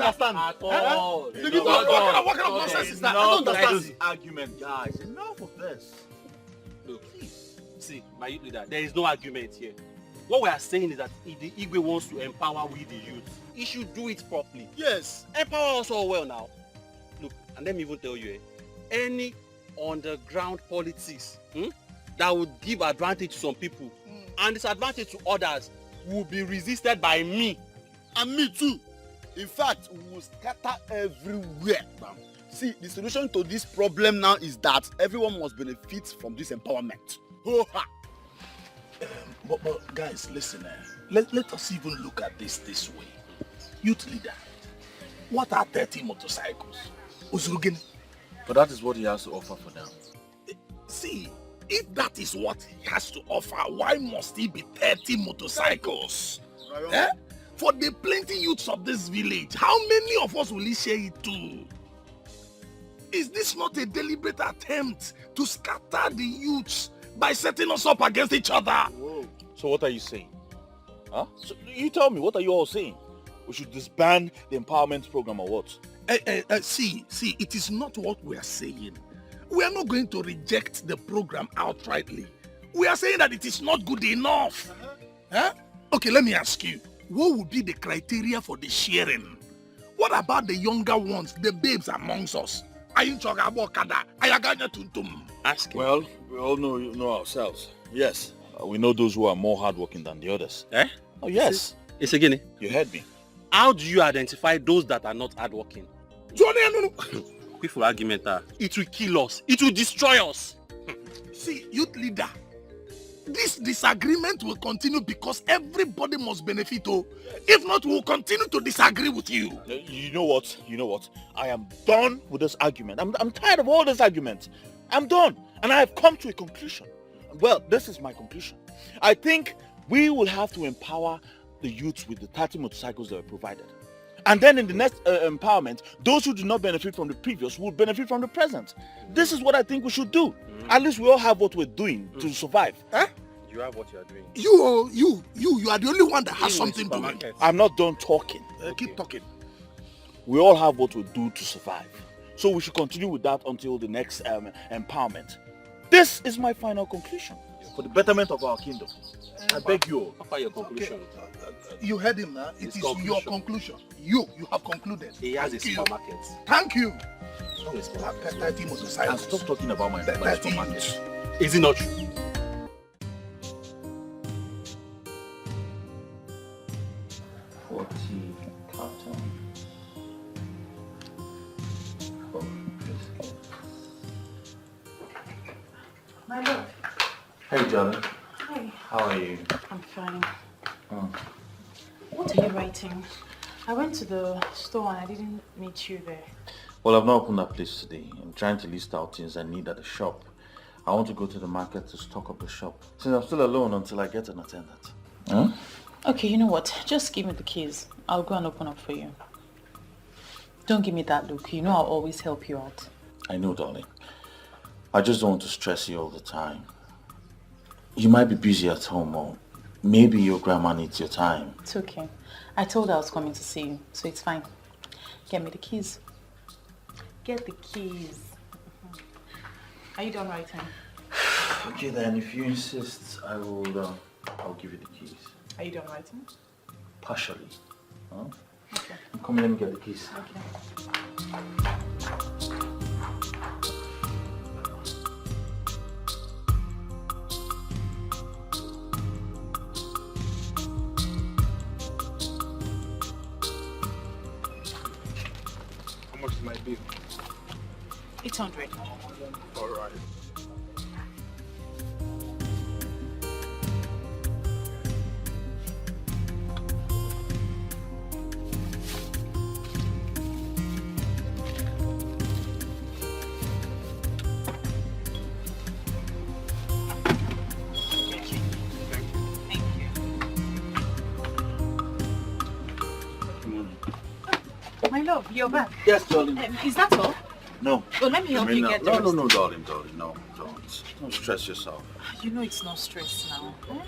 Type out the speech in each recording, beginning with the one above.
understand. At all. What kind of nonsense is that? I don't understand this argument, guys. Enough of this. Look, see, my youth leader, there is no argument here. What we are saying is that if the Igwe wants to empower we the youth, he should do it properly. Yes. Empower us all well now. Look, and let me even tell you, any underground politics that would give advantage to some people and disadvantage to others will be resisted by me. And me too. In fact, we will scatter everywhere. See, the solution to this problem now is that everyone must benefit from this empowerment. But guys, listen, let us even look at this way. Youth leader, what are 30 motorcycles? Uzurugin? But that is what he has to offer for now. See, if that is what he has to offer, why must he be 30 motorcycles? Eh? For the plenty youths of this village, how many of us will he share it to? Is this not a deliberate attempt to scatter the youths by setting us up against each other? Whoa. So what are you saying? Huh? So you tell me, what are you all saying? We should disband the empowerment program or what? See, it is not what we are saying. We are not going to reject the program outrightly. We are saying that it is not good enough. Huh? Okay, let me ask you. What would be the criteria for the sharing? What about the younger ones, the babes amongst us? Ask him. Well, we all know ourselves. Yes, we know those who are more hardworking than the others. Eh? Oh, yes. It's again. You heard me. How do you identify those that are not hardworking? Quick for argument, it will kill us. It will destroy us. See, youth leader, this disagreement will continue because everybody must benefit. If not, we will continue to disagree with you. You know what? I am done with this argument. I'm tired of all this argument. I'm done. And I have come to a conclusion. Well, this is my conclusion. I think we will have to empower the youths with the 30 motorcycles that were provided. And then in the next empowerment, those who do not benefit from the previous will benefit from the present. This is what I think we should do. At least we all have what we're doing to survive. Huh? You have what you are doing. You are the only one that has something doing. I'm not done talking. Keep talking. We all have what we do to survive. So we should continue with that until the next empowerment. This is my final conclusion. For the betterment of our kingdom. I beg you all. After your conclusion. You heard him now. It is your conclusion. You have concluded. He has a supermarket. Thank you. 30 motorcycles. And stop talking about my supermarket. Is it not true? My love. Hey, darling. Hi. How are you? I'm fine. Oh. What are you writing? I went to the store and I didn't meet you there. Well, I've not opened that place today. I'm trying to list out things I need at the shop. I want to go to the market to stock up the shop. Since I'm still alone until I get an attendant. Huh? Okay, you know what? Just give me the keys. I'll go and open up for you. Don't give me that look. You know I'll always help you out. I know, darling. I just don't want to stress you all the time. You might be busy at home, or maybe your grandma needs your time. It's okay. I told her I was coming to see you, so it's fine. Get me the keys. Get the keys. Are you done writing? Okay then, if you insist, I'll give you the keys. Are you done writing? Partially. Huh? Okay. Come, let me get the keys. Okay. How much is my bill? 800. All right. My love, you're back. Yes, darling. Is that all? No. Well, let me help you get the rest. No, darling, no, don't. Don't stress yourself. You know it's no stress now. Eh?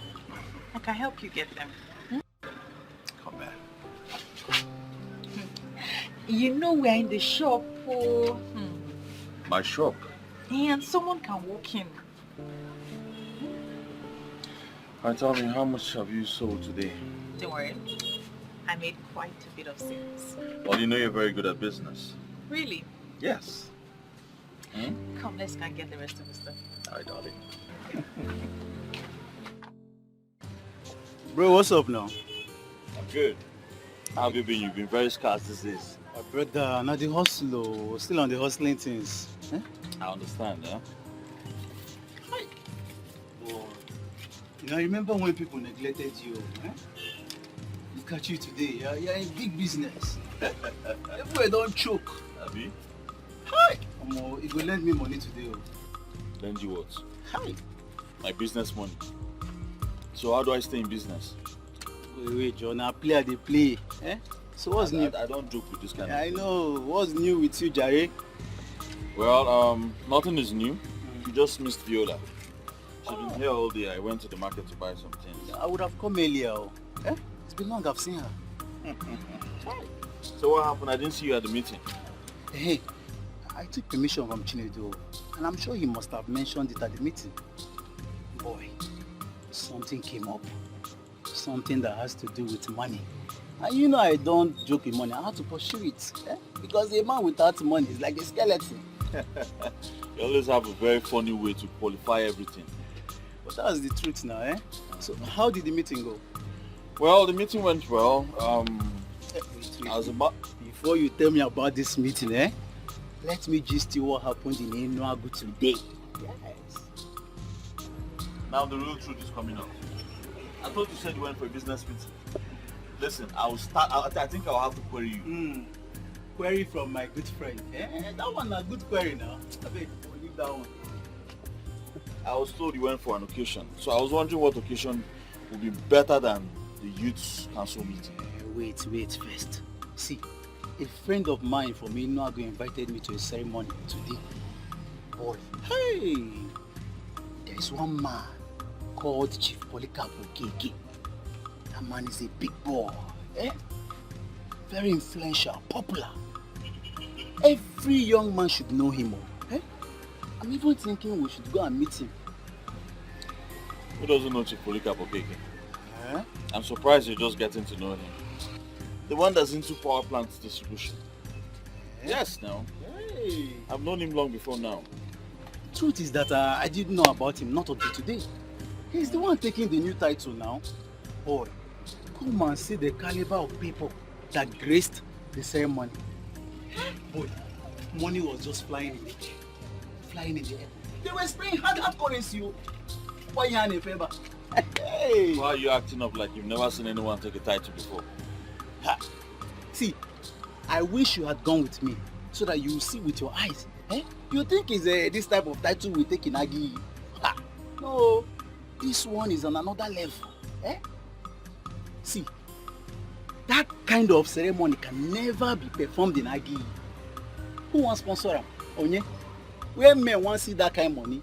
I can help you get them. Come back. You know we're in the shop. Oh. My shop? And someone can walk in. And tell me, how much have you sold today? Don't worry. I made quite a bit of sales. Well, you know you're very good at business. Really? Yes. Come, let's go and get the rest of the stuff. Alright, darling. Bro, what's up now? I'm good. How have you been? You've been very scarce these days. Brother, now the hustle, still on the hustling things. I understand, yeah? You know, I remember when people neglected you. Look at you today, you're in big business. Everywhere don't choke. Abi? Hi! You go lend me money today. Lend you what? Hi! My business money. So how do I stay in business? Wait, John, I play. So what's new? I don't joke with this kind of I thing. know. What's new with you, Jare? Well, nothing is new. You just missed Viola. She's been here all day. I went to the market to buy some things. I would have come earlier. It's been long I've seen her. So what happened? I didn't see you at the meeting. Hey, I took permission from Chinedu, and I'm sure he must have mentioned it at the meeting. Boy, something came up. Something that has to do with money. And you know I don't joke with money. I have to pursue it. Because a man without money is like a skeleton. You always have a very funny way to qualify everything. But that's the truth now, So how did the meeting go? Well, the meeting went well. Wait. I was about... Before you tell me about this meeting, let me gist you what happened in Nwagbo today. Yes. Now the real truth is coming out. I thought you said you went for a business meeting. Listen, I think I'll have to query you. Query from my good friend. That one a good query now. I beg, leave that one. I was told you went for an occasion. So I was wondering what occasion would be better than the youth council meeting. Wait first. See, a friend of mine from Nwagbo invited me to a ceremony today. Boy, hey! There is one man called Chief Polycarp Okeke. That man is a big boy. Very influential, popular. Every young man should know him. I'm even thinking we should go and meet him. Who doesn't know Chief Polycarp Okeke? I'm surprised you're just getting to know him. The one that's into power plant distribution. Yes, now. Hey. I've known him long before now. Truth is that I didn't know about him, not until today. He's the one taking the new title now. Boy, come and see the caliber of people that graced the ceremony. Boy, money was just flying in the air. Flying in the air. They were spraying hard currency. Why you in a favor? Hey! Why are you acting up like you've never seen anyone take a title before? See, I wish you had gone with me so that you will see with your eyes. You think it's this type of title we take in Agi? No, this one is on another level. See, that kind of ceremony can never be performed in Agi. Who wants sponsor him? Onye? Where men want to see that kind of money?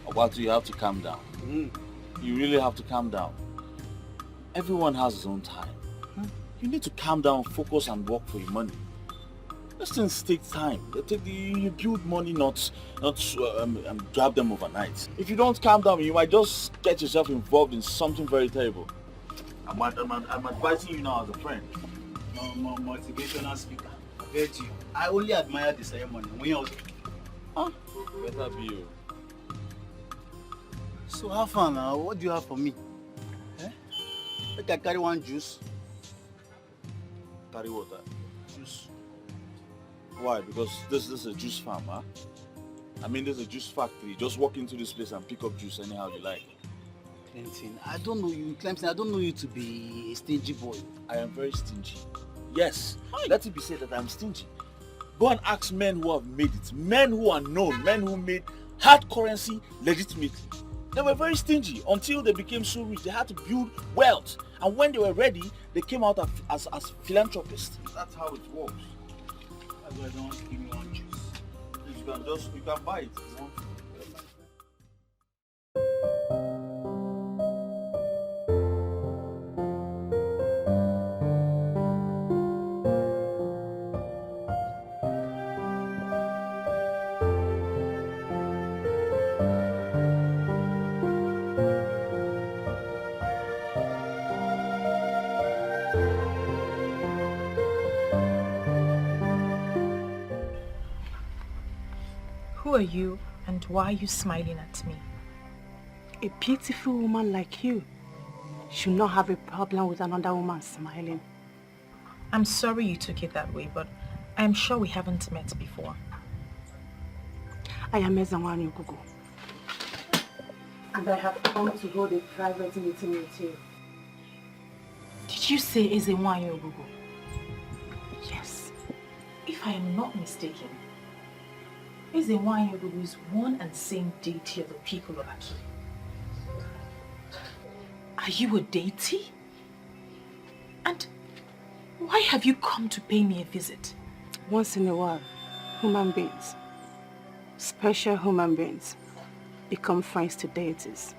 Obatu, you have to calm down. You really have to calm down. Everyone has his own time. You need to calm down, focus and work for your money. These things take time. You build money, not grab them overnight. If you don't calm down, you might just get yourself involved in something very terrible. I'm advising you now as a friend. Motivational speaker. I bet you. I only admire the ceremony. Better be you. So how far now? What do you have for me? Make I carry one juice. Carry water. Juice. Why? Because this is a juice farm, huh? I mean, there's a juice factory. Just walk into this place and pick up juice anyhow you like. Clemson, I don't know you, Clemson. I don't know you to be a stingy boy. I am very stingy. Yes, let it be said that I'm stingy. Go and ask men who have made it. Men who are known. Men who made hard currency legitimately. They were very stingy until they became so rich. They had to build wealth. And when they were ready, they came out as philanthropists. That's how it works. That's why I don't want to give me one juice. You can buy it. Who are you and why are you smiling at me? A beautiful woman like you should not have a problem with another woman smiling. I'm sorry you took it that way, but I'm sure we haven't met before. I am Ezanwani Gugu. And I have come to hold a private meeting with you. Did you say Ezenwanyi Ogugu? Yes. If I am not mistaken, Ezenwanyi Ogugu is one and same deity of the people of Aki. Are you a deity? And why have you come to pay me a visit? Once in a while, human beings, special human beings, become friends to deities.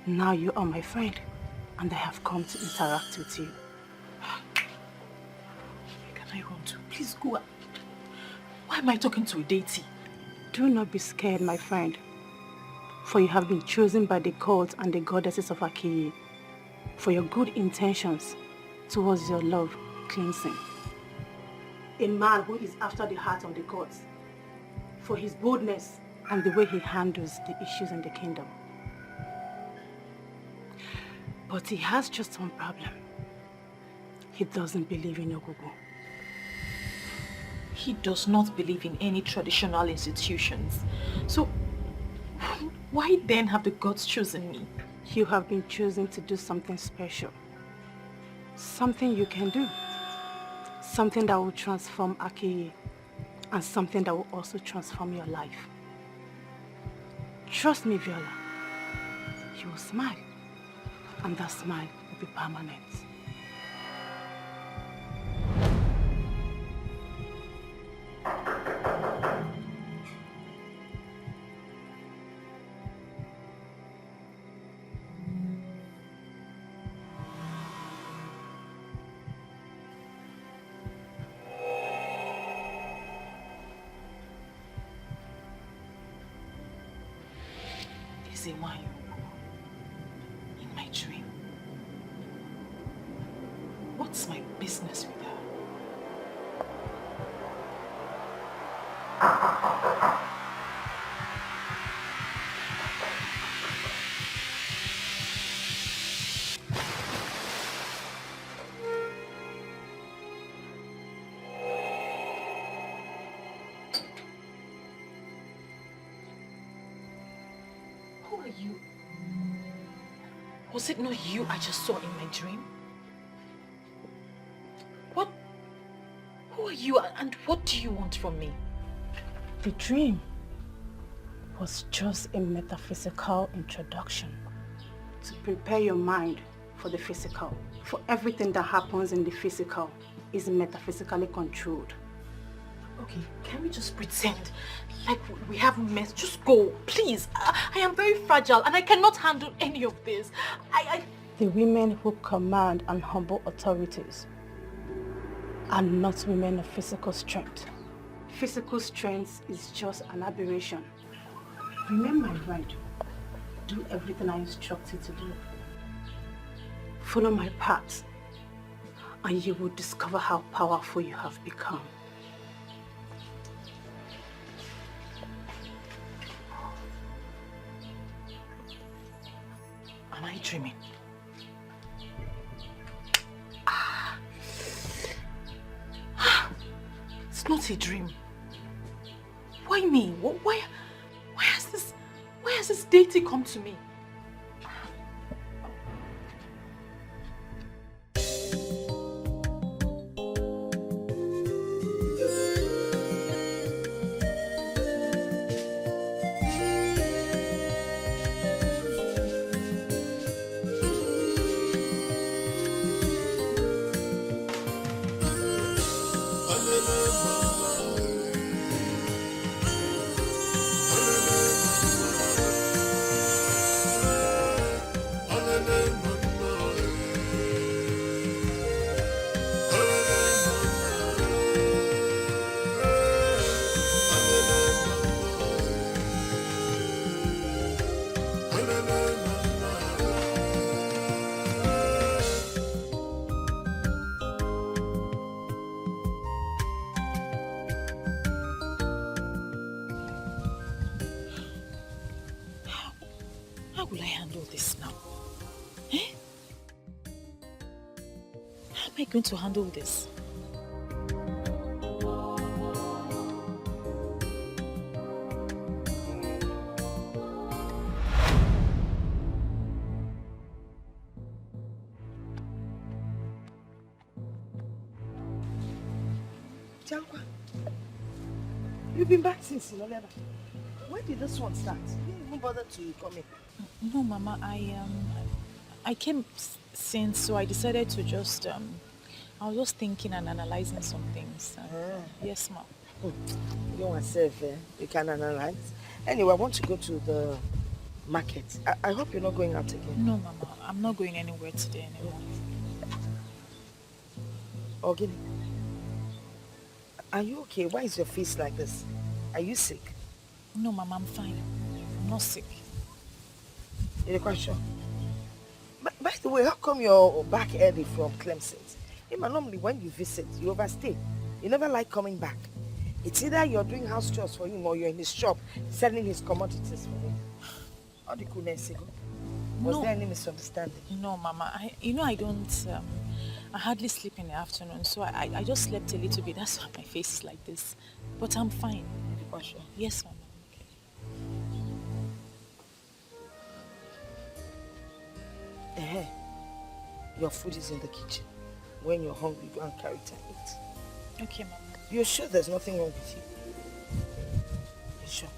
Now you are my friend, and I have come to interact with you. Where can I run to? Please go. Why am I talking to a deity? Do not be scared, my friend, for you have been chosen by the gods and the goddesses of Aki for your good intentions towards your love, cleansing. A man who is after the heart of the gods, for his boldness and the way he handles the issues in the kingdom. But he has just one problem. He doesn't believe in Ogugu. He does not believe in any traditional institutions. So, why then have the gods chosen me? You have been chosen to do something special. Something you can do. Something that will transform Aki, and something that will also transform your life. Trust me, Viola. You will smile, and that smile will be permanent. Ezenwanyi Ogugu, in my dream. What's my business with her? Who are you? Was it not you I just saw in my dream? Who are you and what do you want from me? The dream was just a metaphysical introduction to prepare your mind for the physical. For everything that happens in the physical is metaphysically controlled. Okay, can we just pretend like we haven't met? Just go, please. I am very fragile and I cannot handle any of this. The women who command and humble authorities are not women of physical strength. Physical strength is just an aberration. Remain my bride. Do everything I instruct you to do. Follow my path, and you will discover how powerful you have become. Am I dreaming? It's not a dream. Why me? Why has this deity come to me? How will I handle this now? Eh? How am I going to handle this? Chalwa, you've been back since 11. When did this one start? You didn't even bother to come in. No, Mama, I came since, so I decided to just, I was just thinking and analyzing some things. Yes, Mom. You want to save, you can analyze. Anyway, I want to go to the market. I hope you're not going out again. No, Mama, I'm not going anywhere today anymore. Ogini, are you okay? Why is your face like this? Are you sick? No, Mama, I'm fine. I'm not sick. You're quite sure? By the way, how come you're back early from Clemson? Normally when you visit, you overstay. You never like coming back. It's either you're doing house chores for him or you're in his shop selling his commodities for him. How do you cool Was there any misunderstanding? No, Mama. I don't, I hardly sleep in the afternoon, so I just slept a little bit. That's why my face is like this. But I'm fine. You're sure? Yes, Mama. Your food is in the kitchen. When you're hungry, go and carry it and eat. Okay, Mama. You're sure there's nothing wrong with you? You're sure?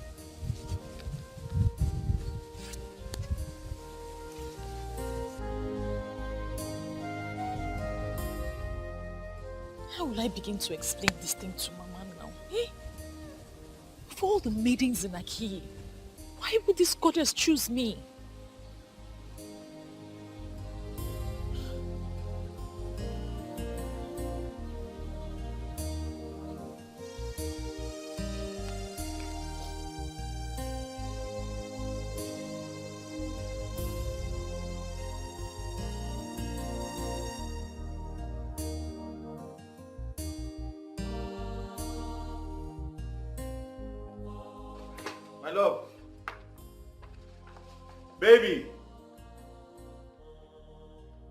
How will I begin to explain this thing to Mama now? Eh? For all the maidens in Aki, why would this goddess choose me? My love. Baby.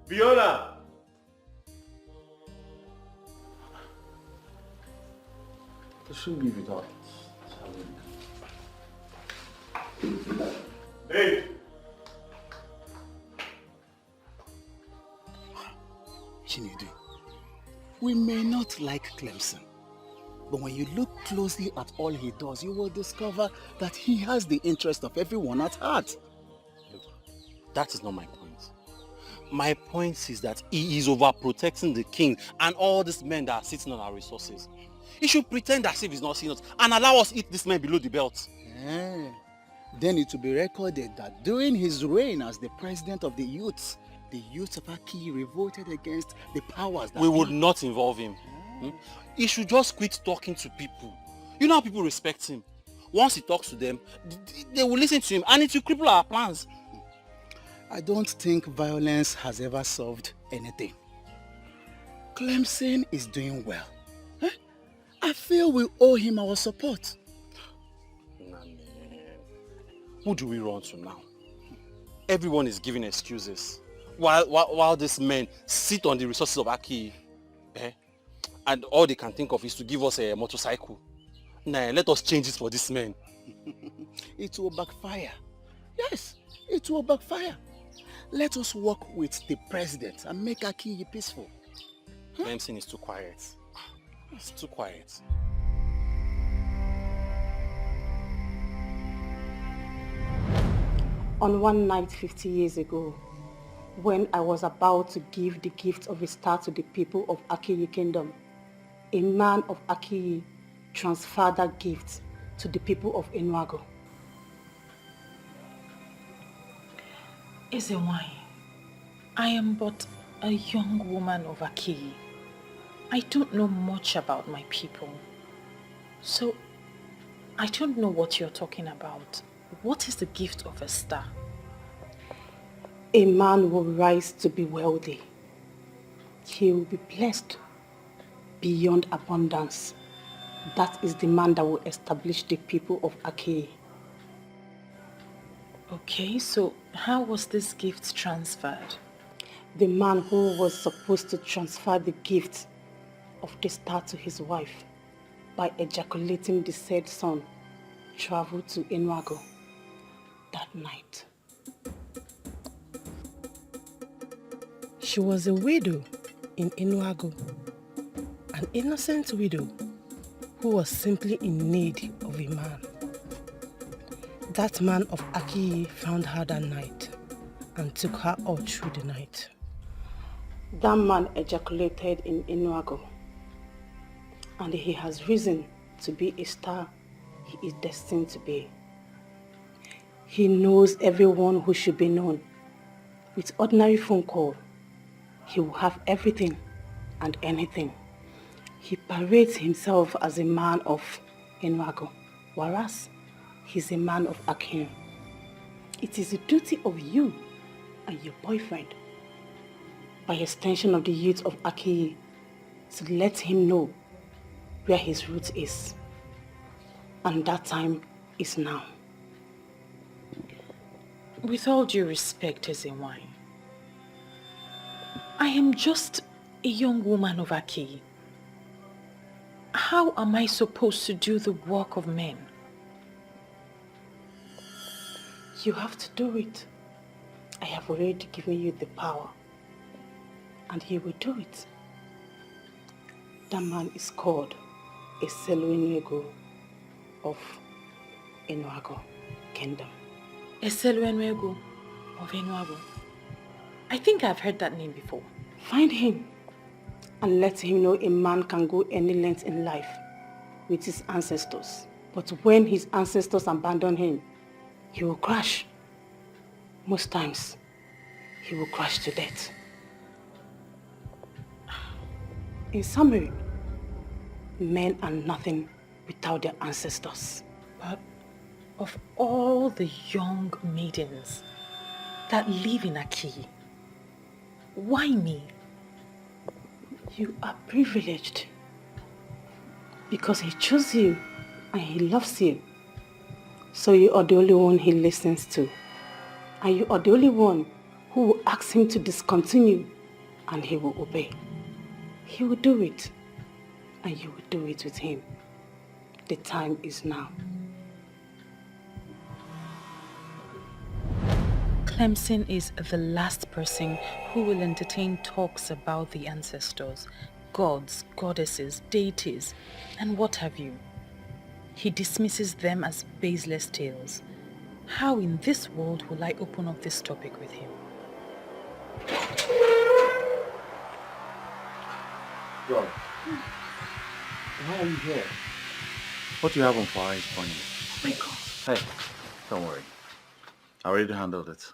Viola. I shouldn't leave it out. Babe. Chinedu, we may not like Clemson, but when you look closely at all he does, you will discover that he has the interest of everyone at heart. Look, that is not my point. My point is that he is overprotecting the king and all these men that are sitting on our resources. He should pretend as if he's not seeing us and allow us eat this man below the belt. Then it will be recorded that during his reign as the president of the youths of Aki revolted against the powers that we would not involve him. He should just quit talking to people. You know how people respect him. Once he talks to them, they will listen to him and it will cripple our plans. I don't think violence has ever solved anything. Clemson is doing well. I feel we owe him our support. Who do we run to now? Everyone is giving excuses. While these men sit on the resources of Aki, and all they can think of is to give us a motorcycle. Nah, let us change it for this man. It will backfire. Yes, it will backfire. Let us work with the president and make Aki peaceful. Clemson is too quiet. It's too quiet. On one night 50 years ago, when I was about to give the gift of a star to the people of Akiyi Kingdom, a man of Akiyi transferred that gift to the people of Nwagbo. Ezewai, I am but a young woman of Akiyi. I don't know much about my people. So, I don't know what you're talking about. What is the gift of a star? A man will rise to be wealthy. He will be blessed beyond abundance. That is the man that will establish the people of Akiyi. Okay, so how was this gift transferred? The man who was supposed to transfer the gift of the star to his wife by ejaculating the said son traveled to Nwagbo that night. She was a widow in Nwagbo, an innocent widow who was simply in need of a man. That man of Akiyi found her that night and took her all through the night. That man ejaculated in Nwagbo, and he has risen to be a star he is destined to be. He knows everyone who should be known. With ordinary phone call, he will have everything and anything. He parades himself as a man of Nwagbo, whereas he's a man of Akin. It is the duty of you and your boyfriend, by extension of the youth of Akiyi, to let him know where his root is. And that time is now. With all due respect, Ezenwai, I am just a young woman of Akiyi. How am I supposed to do the work of men? You have to do it. I have already given you the power, and you will do it. That man is called a Seluenwego of Nwagbo Kingdom. Eselwenwego of Nwagbo. I think I've heard that name before. Find him and let him know a man can go any length in life with his ancestors. But when his ancestors abandon him, he will crash. Most times, he will crash to death. In summary, men are nothing without their ancestors. But of all the young maidens that live in Akiyi, why me? You are privileged because he chose you and he loves you. So you are the only one he listens to. And you are the only one who will ask him to discontinue and he will obey. He will do it and you will do it with him. The time is now. Clemson is the last person who will entertain talks about the ancestors, gods, goddesses, deities, and what have you. He dismisses them as baseless tales. How in this world will I open up this topic with him? Yo, why are you here? What do you have on fire is funny. Oh my God. Hey, don't worry. I already handled it.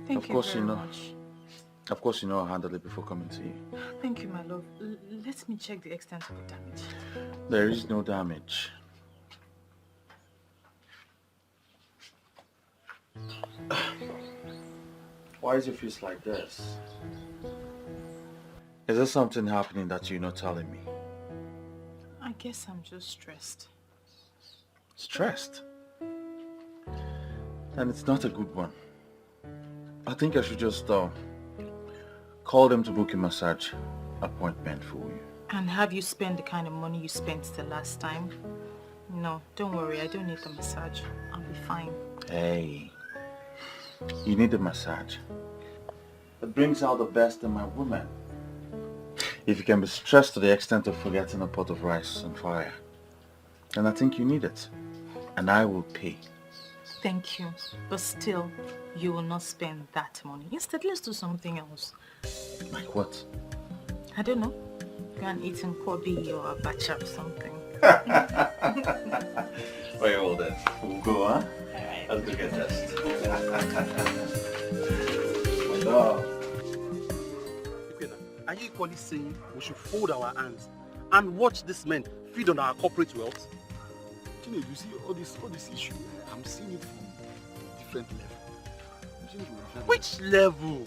Thank you very much. Of course you know I'll handle it before coming to you. Thank you, my love. Let me check the extent of the damage. There is no damage. Why is your face like this? Is there something happening that you're not telling me? I guess I'm just stressed. Stressed? And it's not a good one. I think I should just call them to book a massage appointment for you. And have you spent the kind of money you spent the last time? No, don't worry, I don't need the massage. I'll be fine. Hey, you need a massage. It brings out the best in my woman. If you can be stressed to the extent of forgetting a pot of rice on fire, then I think you need it. And I will pay. Thank you. But still, you will not spend that money. Instead, let's do something else. Like what? I don't know. Go and eat in Kobe or Abacha or something. Very well then. We'll go, huh? Alright. Let's go get dressed. My dog. Are you equally saying we should fold our hands and watch these men feed on our corporate wealth? You see all this issue, I'm seeing it from a different level. I'm seeing it from a different Which level?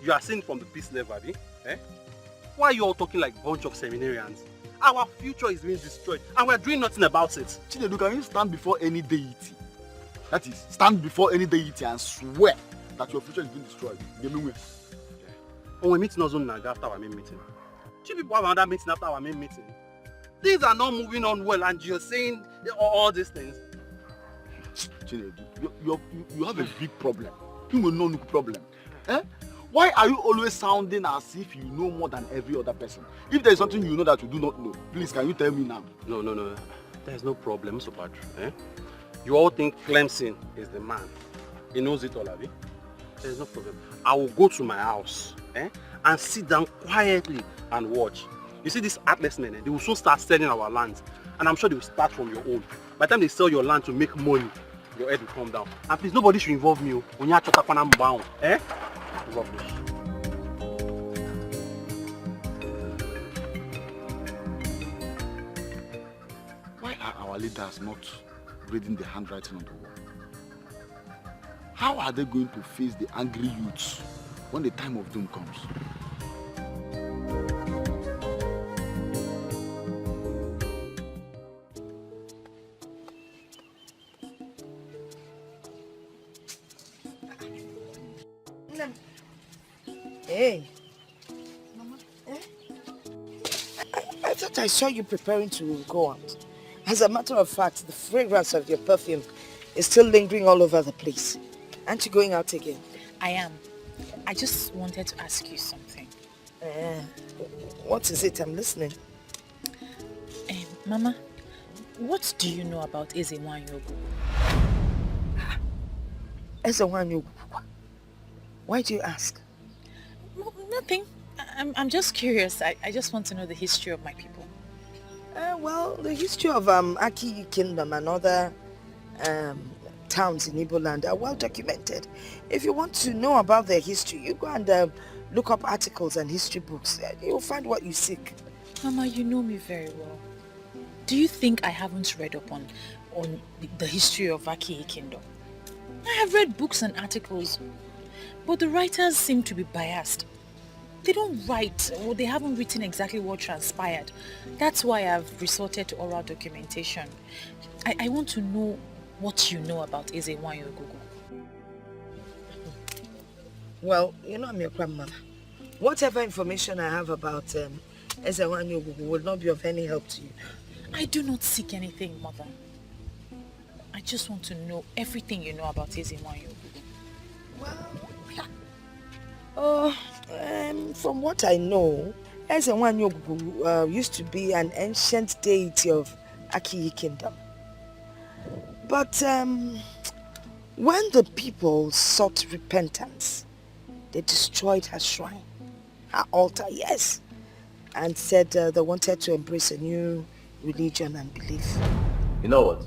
You are saying from the peace level, Abi? Eh? Why are you all talking like a bunch of seminarians? Our future is being destroyed and we're doing nothing about it. Chinedu, can you stand before any deity That is, stand before any deity and swear that your future is being destroyed. When we meet in Ozone after our main meeting. Two people have another meeting after our main meeting. Things are not moving on well and you're saying all these things. Chinedu, you have a big problem. You will know no problem. Eh? Why are you always sounding as if you know more than every other person? If there is something you know that you do not know, please can you tell me now? No. There's no problem, so bad. Eh? You all think Clemson is the man. He knows it all, have you? There's no problem. I will go to my house and sit down quietly and watch. You see these heartless men, they will soon start selling our lands. And I'm sure they will start from your own. By the time they sell your land to make money, your head will come down. And please, nobody should involve me. When you are bound, rubbish. Why are our leaders not reading the handwriting on the wall? How are they going to face the angry youths when the time of doom comes? Hey. Mama. I thought I saw you preparing to go out. As a matter of fact, the fragrance of your perfume is still lingering all over the place. Aren't you going out again? I am. I just wanted to ask you something. What is it? I'm listening. Mama, what do you know about Ezewanyogu? Ezewanyogu? Why do you ask? No, nothing. I'm just curious. I just want to know the history of my people. Well, the history of Aki Kingdom and other towns in Igbo land are well documented. If you want to know about their history, you go and look up articles and history books. You'll find what you seek. Mama, you know me very well. Do you think I haven't read up on the history of Aki Kingdom? I have read books and articles, but the writers seem to be biased. They don't write, or they haven't written exactly what transpired. That's why I've resorted to oral documentation. I want to know what you know about Ezewanyogu. Well, you know I'm your grandmother. Whatever information I have about Ezewanyogu will not be of any help to you. I do not seek anything, Mother. I just want to know everything you know about Ezewanyogu. Well, from what I know, Ezewanyogu used to be an ancient deity of Aki Kingdom. But when the people sought repentance, they destroyed her shrine, her altar, yes, and said they wanted to embrace a new religion and belief. You know what?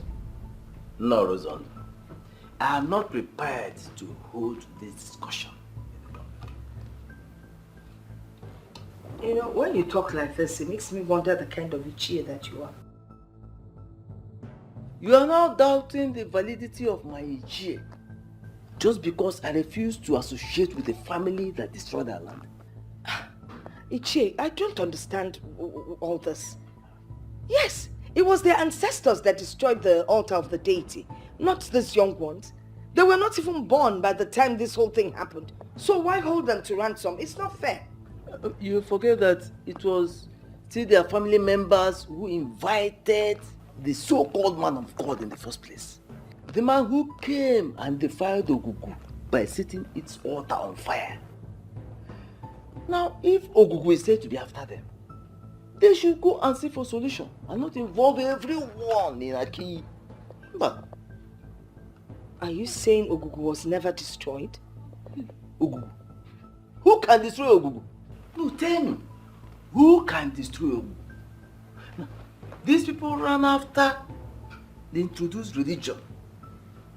No, Rosan. I am not prepared to hold this discussion. You know, when you talk like this, it makes me wonder the kind of Ichie that you are. You are now doubting the validity of my Ichie just because I refuse to associate with a family that destroyed our land. Ichie, I don't understand all this. Yes, it was their ancestors that destroyed the altar of the deity, not these young ones. They were not even born by the time this whole thing happened. So why hold them to ransom? It's not fair. You forget that it was still their family members who invited the so-called man of God in the first place. The man who came and defied Ogugu by setting its altar on fire. Now, if Ogugu is said to be after them, they should go and seek for solution and not involve everyone in Aki. But are you saying Ogugu was never destroyed? Ogugu? Who can destroy Ogugu? No, tell me. Who can destroy Ogugu? Now, these people ran after the introduced religion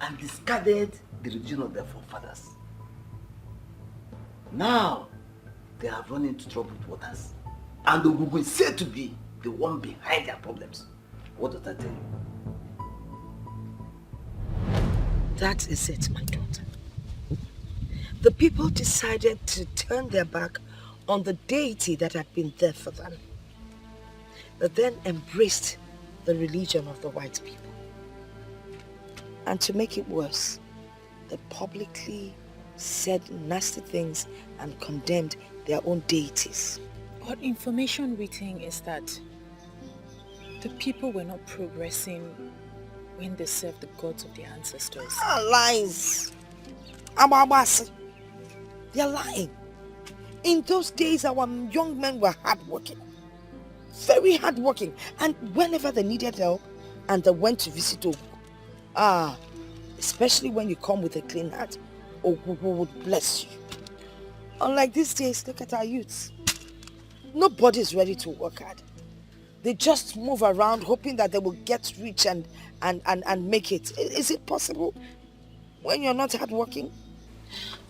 and discarded the religion of their forefathers. Now, they have run into troubled waters. And Ogugu is said to be the one behind their problems. What does that tell you? That is it, my daughter. The people decided to turn their back on the deity that had been there for them. They then embraced the religion of the white people. And to make it worse, they publicly said nasty things and condemned their own deities. But information we think is that the people were not progressing when they served the gods of their ancestors. Lies! Ababasi. They're lying. In those days, our young men were hardworking. Very hardworking. And whenever they needed help, and they went to visit Ogu, especially when you come with a clean heart, Ogu would bless you. Unlike these days, look at our youths. Nobody's ready to work hard. They just move around hoping that they will get rich and make it. Is it possible when you're not hardworking?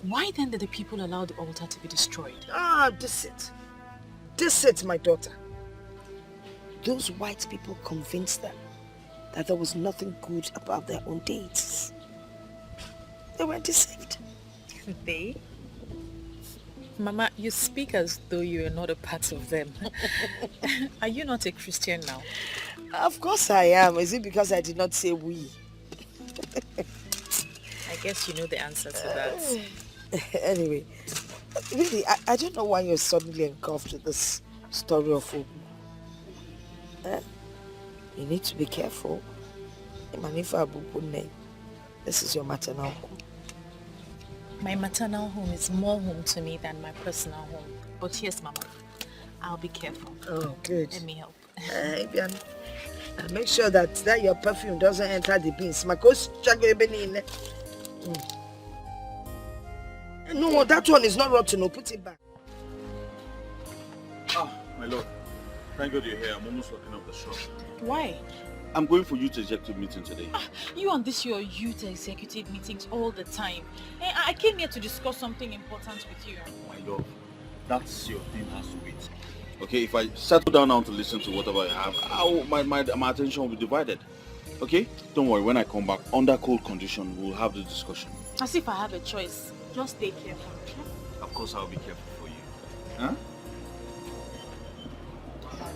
Why then did the people allow the altar to be destroyed? This it, my daughter. Those white people convinced them that there was nothing good about their own deities. They were deceived. They? Mama, you speak as though you are not a part of them. Are you not a Christian now? Of course I am. Is it because I did not say we? I guess you know the answer to that. Anyway, really, I don't know why you're suddenly engulfed with this story of Ogu. You need to be careful. This is your maternal home. My maternal home is more home to me than my personal home. But yes, Mama, I'll be careful. Oh, good. Let me help. Make sure that your perfume doesn't enter the beans. No, that one is not rotten. No, put it back. My lord. Thank God you're here. I'm almost locking up the shop. Why? I'm going for youth executive meeting today. You and this your youth executive meetings all the time. I came here to discuss something important with you. My lord, that's your thing has to wait. Okay, if I settle down now to listen to whatever I have, my attention will be divided. Okay? Don't worry, when I come back, under cold condition, we'll have the discussion. As if I have a choice. Just stay careful. Of course, I'll be careful for you. Huh?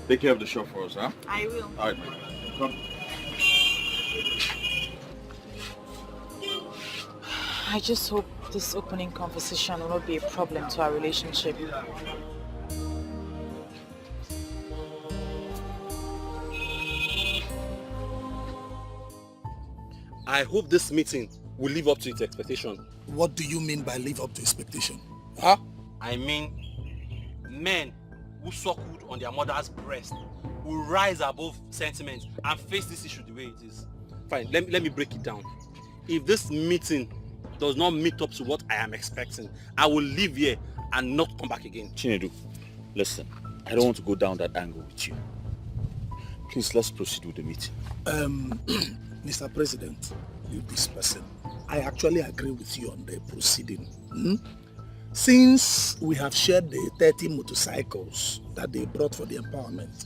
Take care of the shop for us, huh? I will. Alright, my friend. Come. I just hope this opening conversation will not be a problem to our relationship. I hope this meeting will live up to its expectation. What do you mean by live up to expectation? Huh? I mean, men who suckled on their mother's breast will rise above sentiment and face this issue the way it is. Fine, let me break it down. If this meeting does not meet up to what I am expecting, I will leave here and not come back again. Chinedu, listen, I don't want to go down that angle with you. Please, let's proceed with the meeting. Mr. President, you this person, I actually agree with you on the proceeding. Since we have shared the 30 motorcycles that they brought for the empowerment,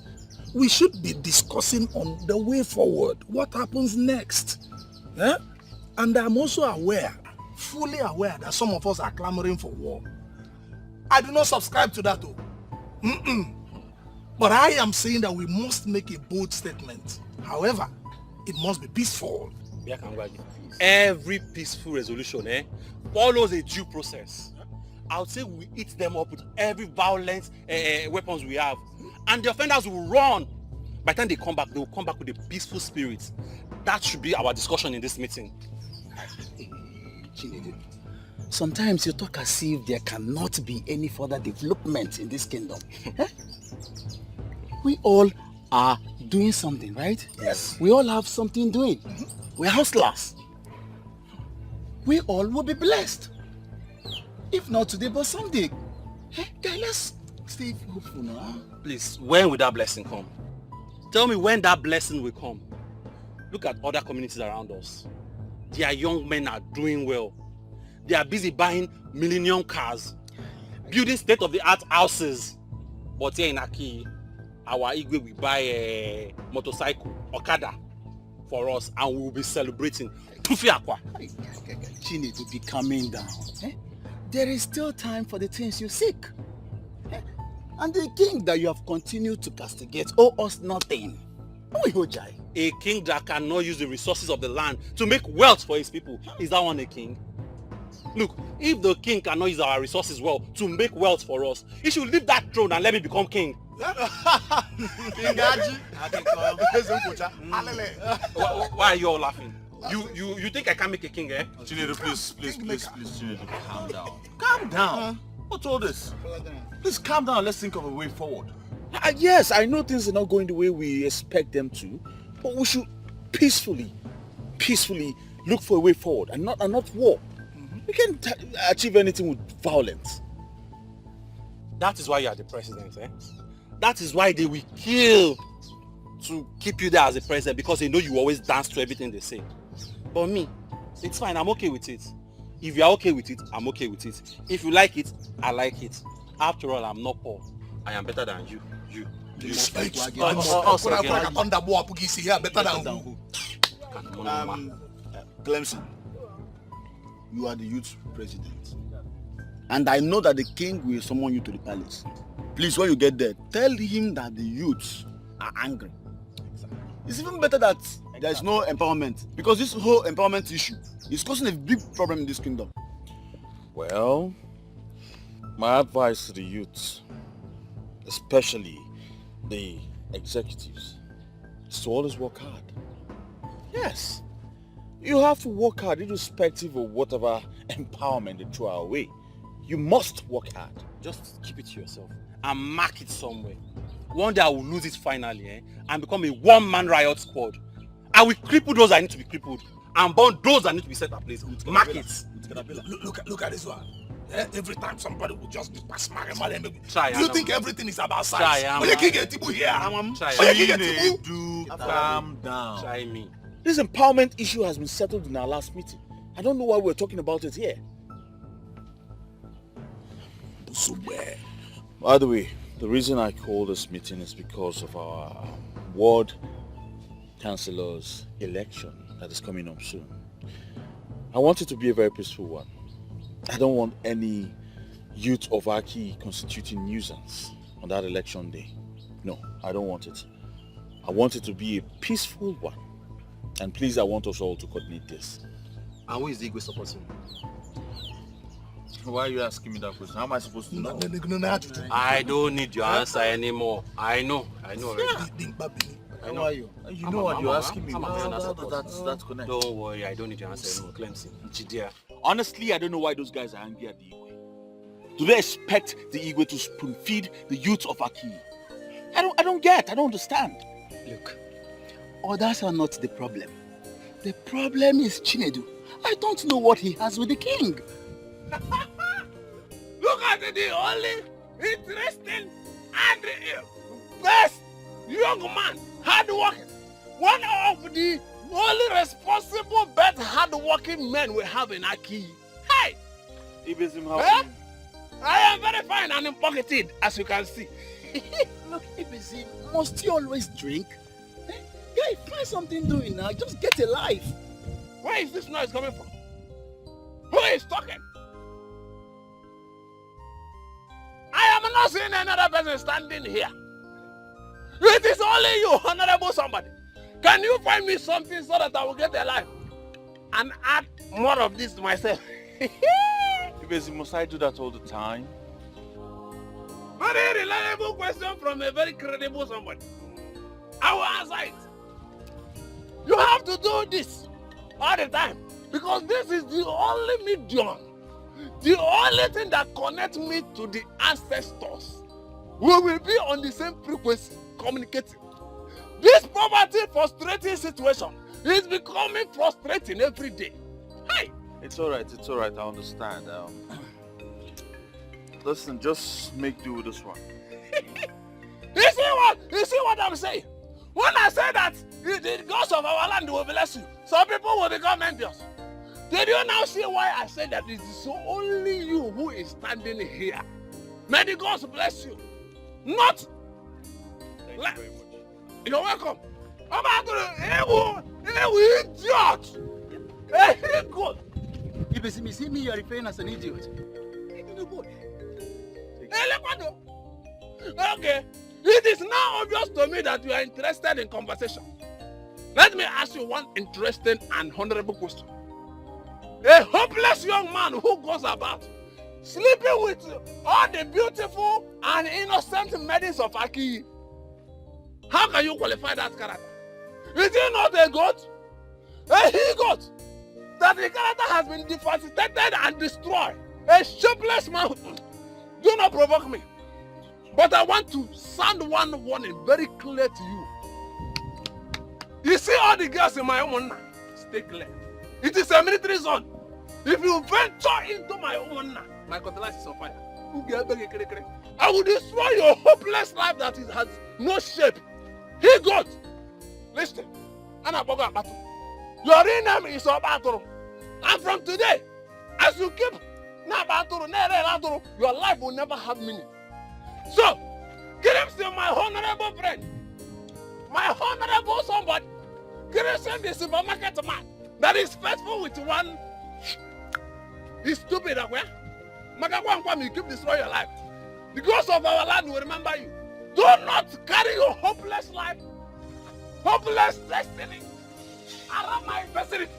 we should be discussing on the way forward, what happens next. And I'm also aware, fully aware, that some of us are clamoring for war. I do not subscribe to that though. But I am saying that we must make a bold statement. However, it must be peaceful. Every peaceful resolution follows a due process. I would say we eat them up with every violent weapons we have. And the offenders will run. By the time they come back, they will come back with a peaceful spirit. That should be our discussion in this meeting. Sometimes you talk as if there cannot be any further development in this kingdom. We all are doing something, right? Yes. We all have something doing. We're hustlers. We all will be blessed. If not today, but someday. Guys, let's stay hopeful now. Please, when will that blessing come? Tell me when that blessing will come. Look at other communities around us. Their young men are doing well. They are busy buying millennium cars, building state-of-the-art houses. But here in Aki, our Igwe will buy a motorcycle, Okada, for us, and we will be celebrating. Chinedu, be calming down. There is still time for the things you seek. And the king that you have continued to castigate owe us nothing. A king that cannot use the resources of the land to make wealth for his people. Is that one a king? Look, if the king cannot use our resources well to make wealth for us, he should leave that throne and let me become king. Why are you all laughing? You think I can make a king, eh? Chinedu, please, Chinedu, calm down. Calm down. What's all this? Please calm down. Let's think of a way forward. Yes, I know things are not going the way we expect them to, but we should peacefully look for a way forward and not war. We can't achieve anything with violence. That is why you are the president, eh? That is why they will kill to keep you there as the president, because they know you always dance to everything they say. But me, it's fine, I'm okay with it. If you are okay with it, I'm okay with it. If you like it, I like it. After all, I'm not poor. I am better than you. Clemson, you are the youth president. And I know that the king will summon you to the palace. Please, when you get there, tell him that the youths are angry. It's even better that there is no empowerment, because this whole empowerment issue is causing a big problem in this kingdom. Well, my advice to the youths, especially the executives, is to always work hard. Yes, you have to work hard irrespective of whatever empowerment they throw our way. You must work hard. Just keep it to yourself and mark it somewhere. One day I will lose it finally, eh? And become a one-man riot squad. I will cripple those that need to be crippled and burn those that need to be set ablaze. Mark it. Look at this one. Every time somebody will just be pass my Try. You think everything is about size? When you get Tibu here, calm down. Try me. This empowerment issue has been settled in our last meeting. I don't know why we're talking about it here. By the way, the reason I called this meeting is because of our ward councillor's election that is coming up soon. I want it to be a very peaceful one. I don't want any youth of Aki constituting nuisance on that election day. No, I don't want it. I want it to be a peaceful one. And please, I want us all to coordinate this. And who is the Igwe supporting? Why are you asking me that question? How am I supposed to know? I don't need your answer anymore. I know already. I know you. You know what you're asking me. That's connected. Don't worry, I don't need your answer anymore, Clemson. Chidia. Honestly, I don't know why those guys are angry at the Igwe. Do they expect the Igwe to spoon feed the youth of Aki? I don't understand. Look, others are not the problem. The problem is Chinedu. I don't know what he has with the king. Look at the only interesting and best young man, hard-working. One of the only responsible, best hard-working men we have in Aki. Hey! I am very fine and pocketed, as you can see. Look, Ibizim, must you always drink? Guy, find something doing now. Just get a life. Where is this noise coming from? Who is talking? I am not seeing another person standing here. It is only you, honorable somebody. Can you find me something so that I will get a life and add more of this to myself? Must I do that all the time? Very reliable question from a very credible somebody. I will answer it. You have to do this all the time because this is the only medium, the only thing that connects me to the ancestors. We will be on the same frequency, communicating. This poverty frustrating situation is becoming frustrating every day. Hey! It's alright, I understand. Listen, just make do with this one. You see what I'm saying? When I say that the gods of our land will bless you, some people will become envious. Did you now see why I said that it is only you who is standing here? May the gods bless you. Not. Thank you very much. You're welcome. I'm about to idiot. Hey, good. Ibizim, you see me, you are referring as an idiot. Okay. It is now obvious to me that you are interested in conversation. Let me ask you one interesting and honorable question. A hopeless young man who goes about sleeping with all the beautiful and innocent maidens of Aki. How can you qualify that character? Is he not a goat? A he-goat? That the character has been devastated and destroyed. A shapeless man. Do not provoke me. But I want to sound one warning very clear to you. You see all the girls in my home now? Stay clear. It is a military zone. If you venture into my home now, my cutlass is on fire. I will destroy your hopeless life that it has no shape. He got. Listen. Your real name is Obatoro. And from today, as you keep your life will never have meaning. So, Clemson, my honorable friend, my honorable somebody, Clemson the supermarket man that is faithful with one. He's stupid, you keep destroying your life. The ghost of our land will remember you. Do not carry your hopeless life, hopeless destiny around my facility.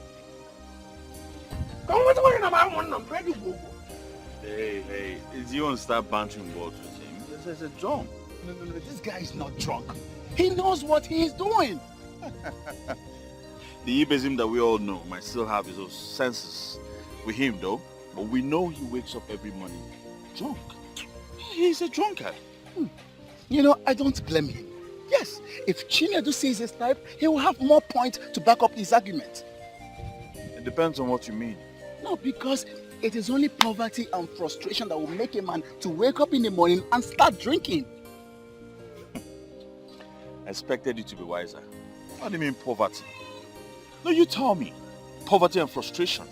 Come with me, I'm ready to go. Hey, is you want to start bantering words with him? This is a drunk. No, this guy is not drunk. He knows what he is doing. The Ibism that we all know might still have his own senses with him though, but we know he wakes up every morning drunk. He's a drunkard. You know, I don't blame him. Yes, if Chinedu sees his type, he will have more points to back up his argument. It depends on what you mean. No, because it is only poverty and frustration that will make a man to wake up in the morning and start drinking. I expected you to be wiser. What do you mean poverty? No, you tell me. Poverty and frustration.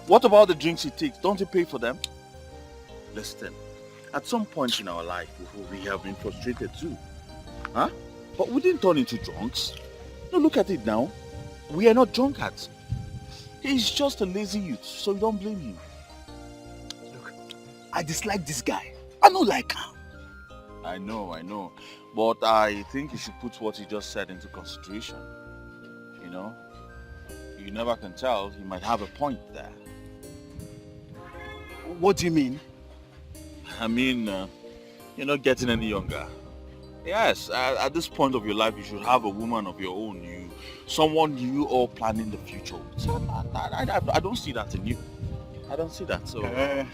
What about the drinks he takes? Don't he pay for them? Listen, at some point in our life, we have been frustrated too. Huh? But we didn't turn into drunks. No, look at it now. We are not drunkards. He's just a lazy youth, so you don't blame him. Look, I dislike this guy. I don't like him. I know. But I think you should put what he just said into consideration. You know? You never can tell. He might have a point there. What do you mean? I mean, you're not getting any younger. Yes, at this point of your life, you should have a woman of your own. Someone you all planning the future with. So I don't see that in you. I don't see that. So, okay.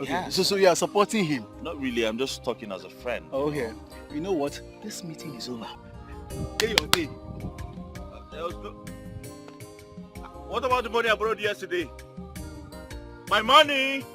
Yeah. So you are supporting him? Not really. I'm just talking as a friend. Okay. You know what? This meeting is over. Get your thing. What about the money I borrowed yesterday? My money!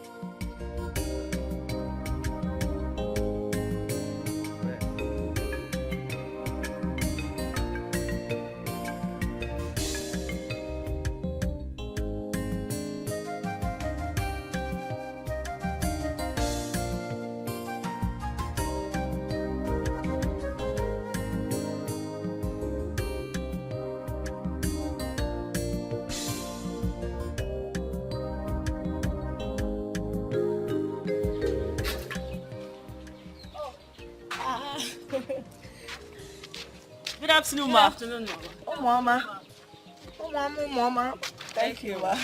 Good afternoon, ma. Good afternoon, Mama. Oh, Mama. Thank you, ma.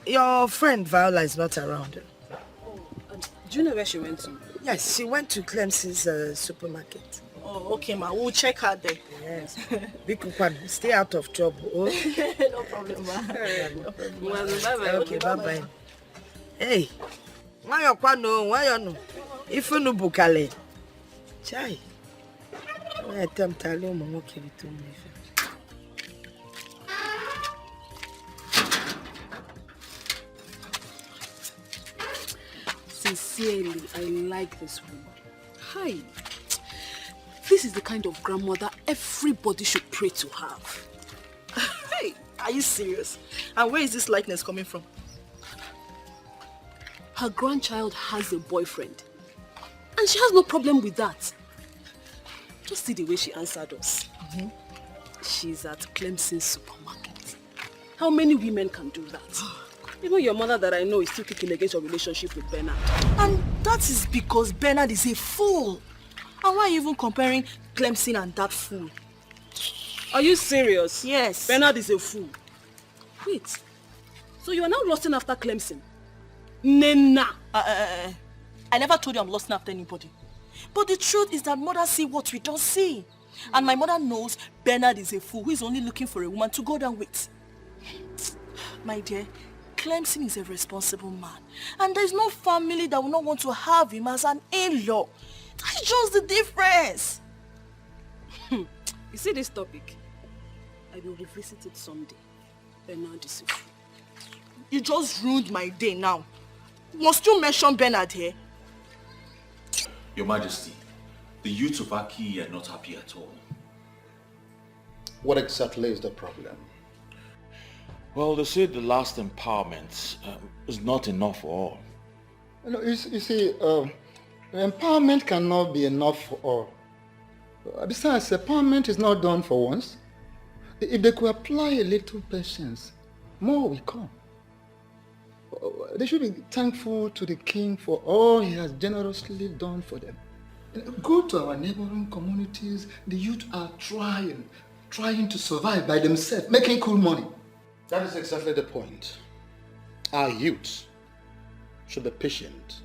Your friend Viola is not around. Do you know where she went to? Yes, she went to Clemson's supermarket. Oh, okay, ma. We'll check her there. Yes. Bikukwan, stay out of trouble. Oh? No problem, ma. No problem. Bye-bye. Okay, bye-bye. Hey, why you no? If you no bukale. Chai. I attempt to allow my okay to me. Sincerely, I like this woman. Hi. This is the kind of grandmother everybody should pray to have. Hey, are you serious? And where is this likeness coming from? Her grandchild has a boyfriend. And she has no problem with that. Just see the way she answered us. She's at Clemson's supermarket. How many women can do that? Even your mother that I know is still kicking against your relationship with Bernard. And that is because Bernard is a fool. And why are you even comparing Clemson and that fool? Are you serious? Yes. Bernard is a fool. Wait. So you are now lusting after Clemson? Nena. I never told you I'm lusting after anybody. But the truth is that mother see what we don't see. And my mother knows Bernard is a fool who is only looking for a woman to go down with. My dear, Clemson is a responsible man. And there's no family that will not want to have him as an in-law. That's just the difference. You see this topic? I will revisit it someday. Bernard is a fool. You just ruined my day now. Must you mention Bernard here? Your Majesty, the youths of Aki are not happy at all. What exactly is the problem? Well, they say the last empowerment is not enough for all. You see, empowerment cannot be enough for all. Besides, empowerment is not done for once. If they could apply a little patience, more will come. They should be thankful to the king for all he has generously done for them. Go to our neighboring communities. The youth are trying to survive by themselves, making cool money. That is exactly the point. Our youth should be patient.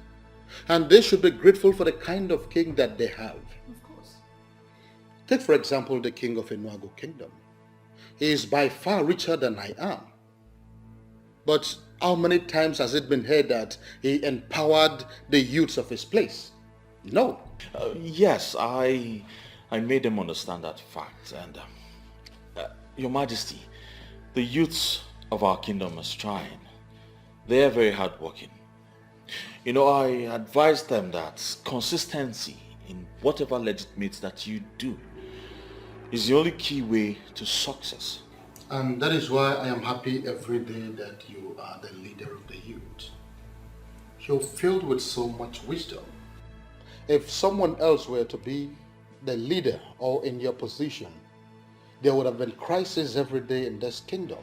And they should be grateful for the kind of king that they have. Of course. Take for example the king of Nwagbo kingdom. He is by far richer than I am. But how many times has it been heard that he empowered the youths of his place? No. Yes, I made them understand that fact. And Your Majesty, the youths of our kingdom are trying. They are very hardworking. You know, I advise them that consistency in whatever legitimate that you do is the only key way to success. And that is why I am happy every day that you are the leader of the youth. You're filled with so much wisdom. If someone else were to be the leader or in your position, there would have been crisis every day in this kingdom.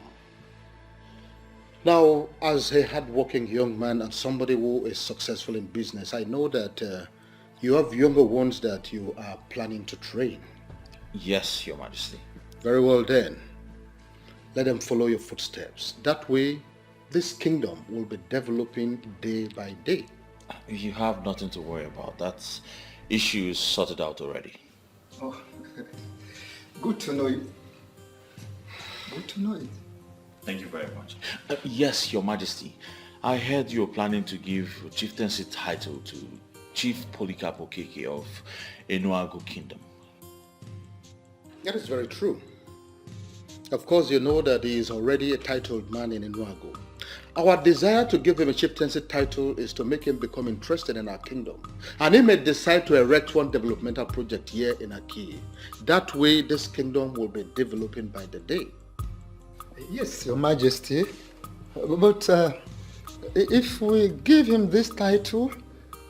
Now, as a hardworking young man and somebody who is successful in business, I know that you have younger ones that you are planning to train. Yes, Your Majesty. Very well then. Let them follow your footsteps. That way, this kingdom will be developing day by day. You have nothing to worry about. That issue is sorted out already. Oh, good to know you. Good to know it. Thank you very much. Yes, Your Majesty. I heard you were planning to give chieftaincy title to Chief Polycarp Okeke of Nwagbo Kingdom. That is very true. Of course, you know that he is already a titled man in Nwagbo. Our desire to give him a chieftaincy title is to make him become interested in our kingdom. And he may decide to erect one developmental project here in Aki. That way, this kingdom will be developing by the day. Yes, Your Majesty. But if we give him this title,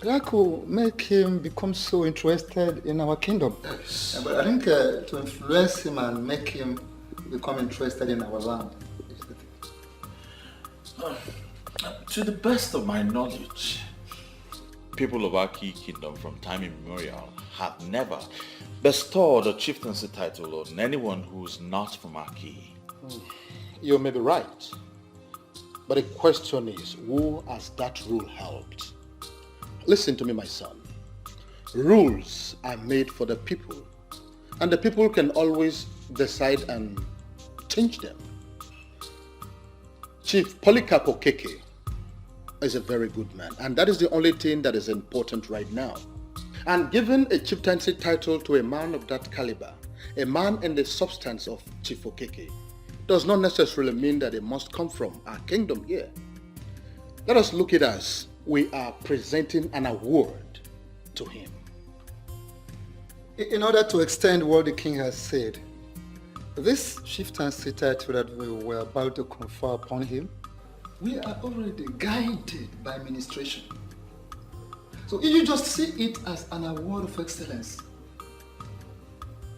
that could make him become so interested in our kingdom. Yes. But I think to influence him and make him become interested in our land. To the best of my knowledge, people of Aki Kingdom from time immemorial have never bestowed a chieftaincy title on anyone who is not from Aki. You may be right. But the question is, who has that rule helped? Listen to me, my son. Rules are made for the people. And the people can always decide and change them. Chief Polycarp Okeke is a very good man, and that is the only thing that is important right now. And giving a chieftaincy title to a man of that caliber, a man in the substance of Chief Okeke, does not necessarily mean that it must come from our kingdom here. Let us look at it as we are presenting an award to him. In order to extend what the king has said, this chieftaincy title that we were about to confer upon him, we are already guided by administration. So if you just see it as an award of excellence,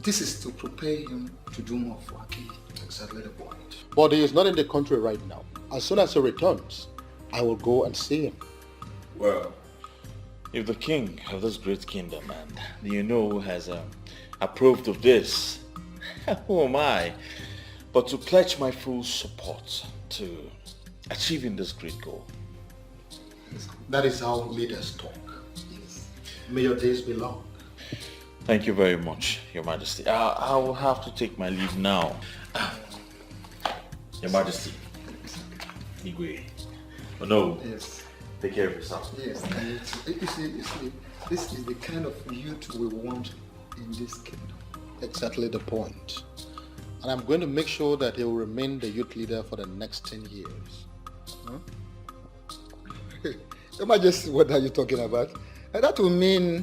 this is to prepare him to do more for Aki. Exactly the point. But he is not in the country right now. As soon as he returns, I will go and see him. Well, If the king of this great kingdom and has approved of this, who am I but to pledge my full support to achieving this great goal? That is how leaders talk. Yes. May your days be long. Thank you very much, Your Majesty. I will have to take my leave now. Your Majesty. Igwe. Oh no. Yes. Take care of yourself. Yes. You see, this is the kind of youth we want in this kingdom. Exactly the point. And I'm going to make sure that he will remain the youth leader for the next 10 years. Huh? Your Majesty, what are you talking about? And that will mean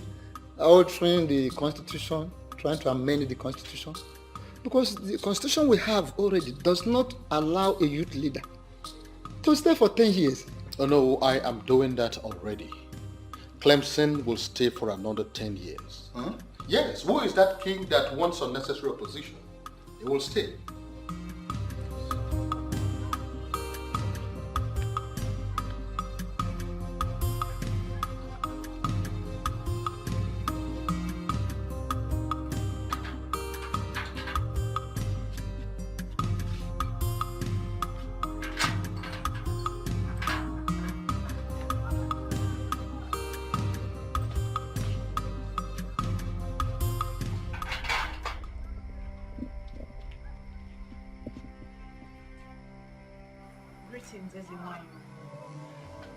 altering the constitution, trying to amend the constitution. Because the constitution we have already does not allow a youth leader to stay for 10 years. Oh no, I am doing that already. Clemson will stay for another 10 years. Huh? Yes, who is that king that wants unnecessary opposition? He will stay.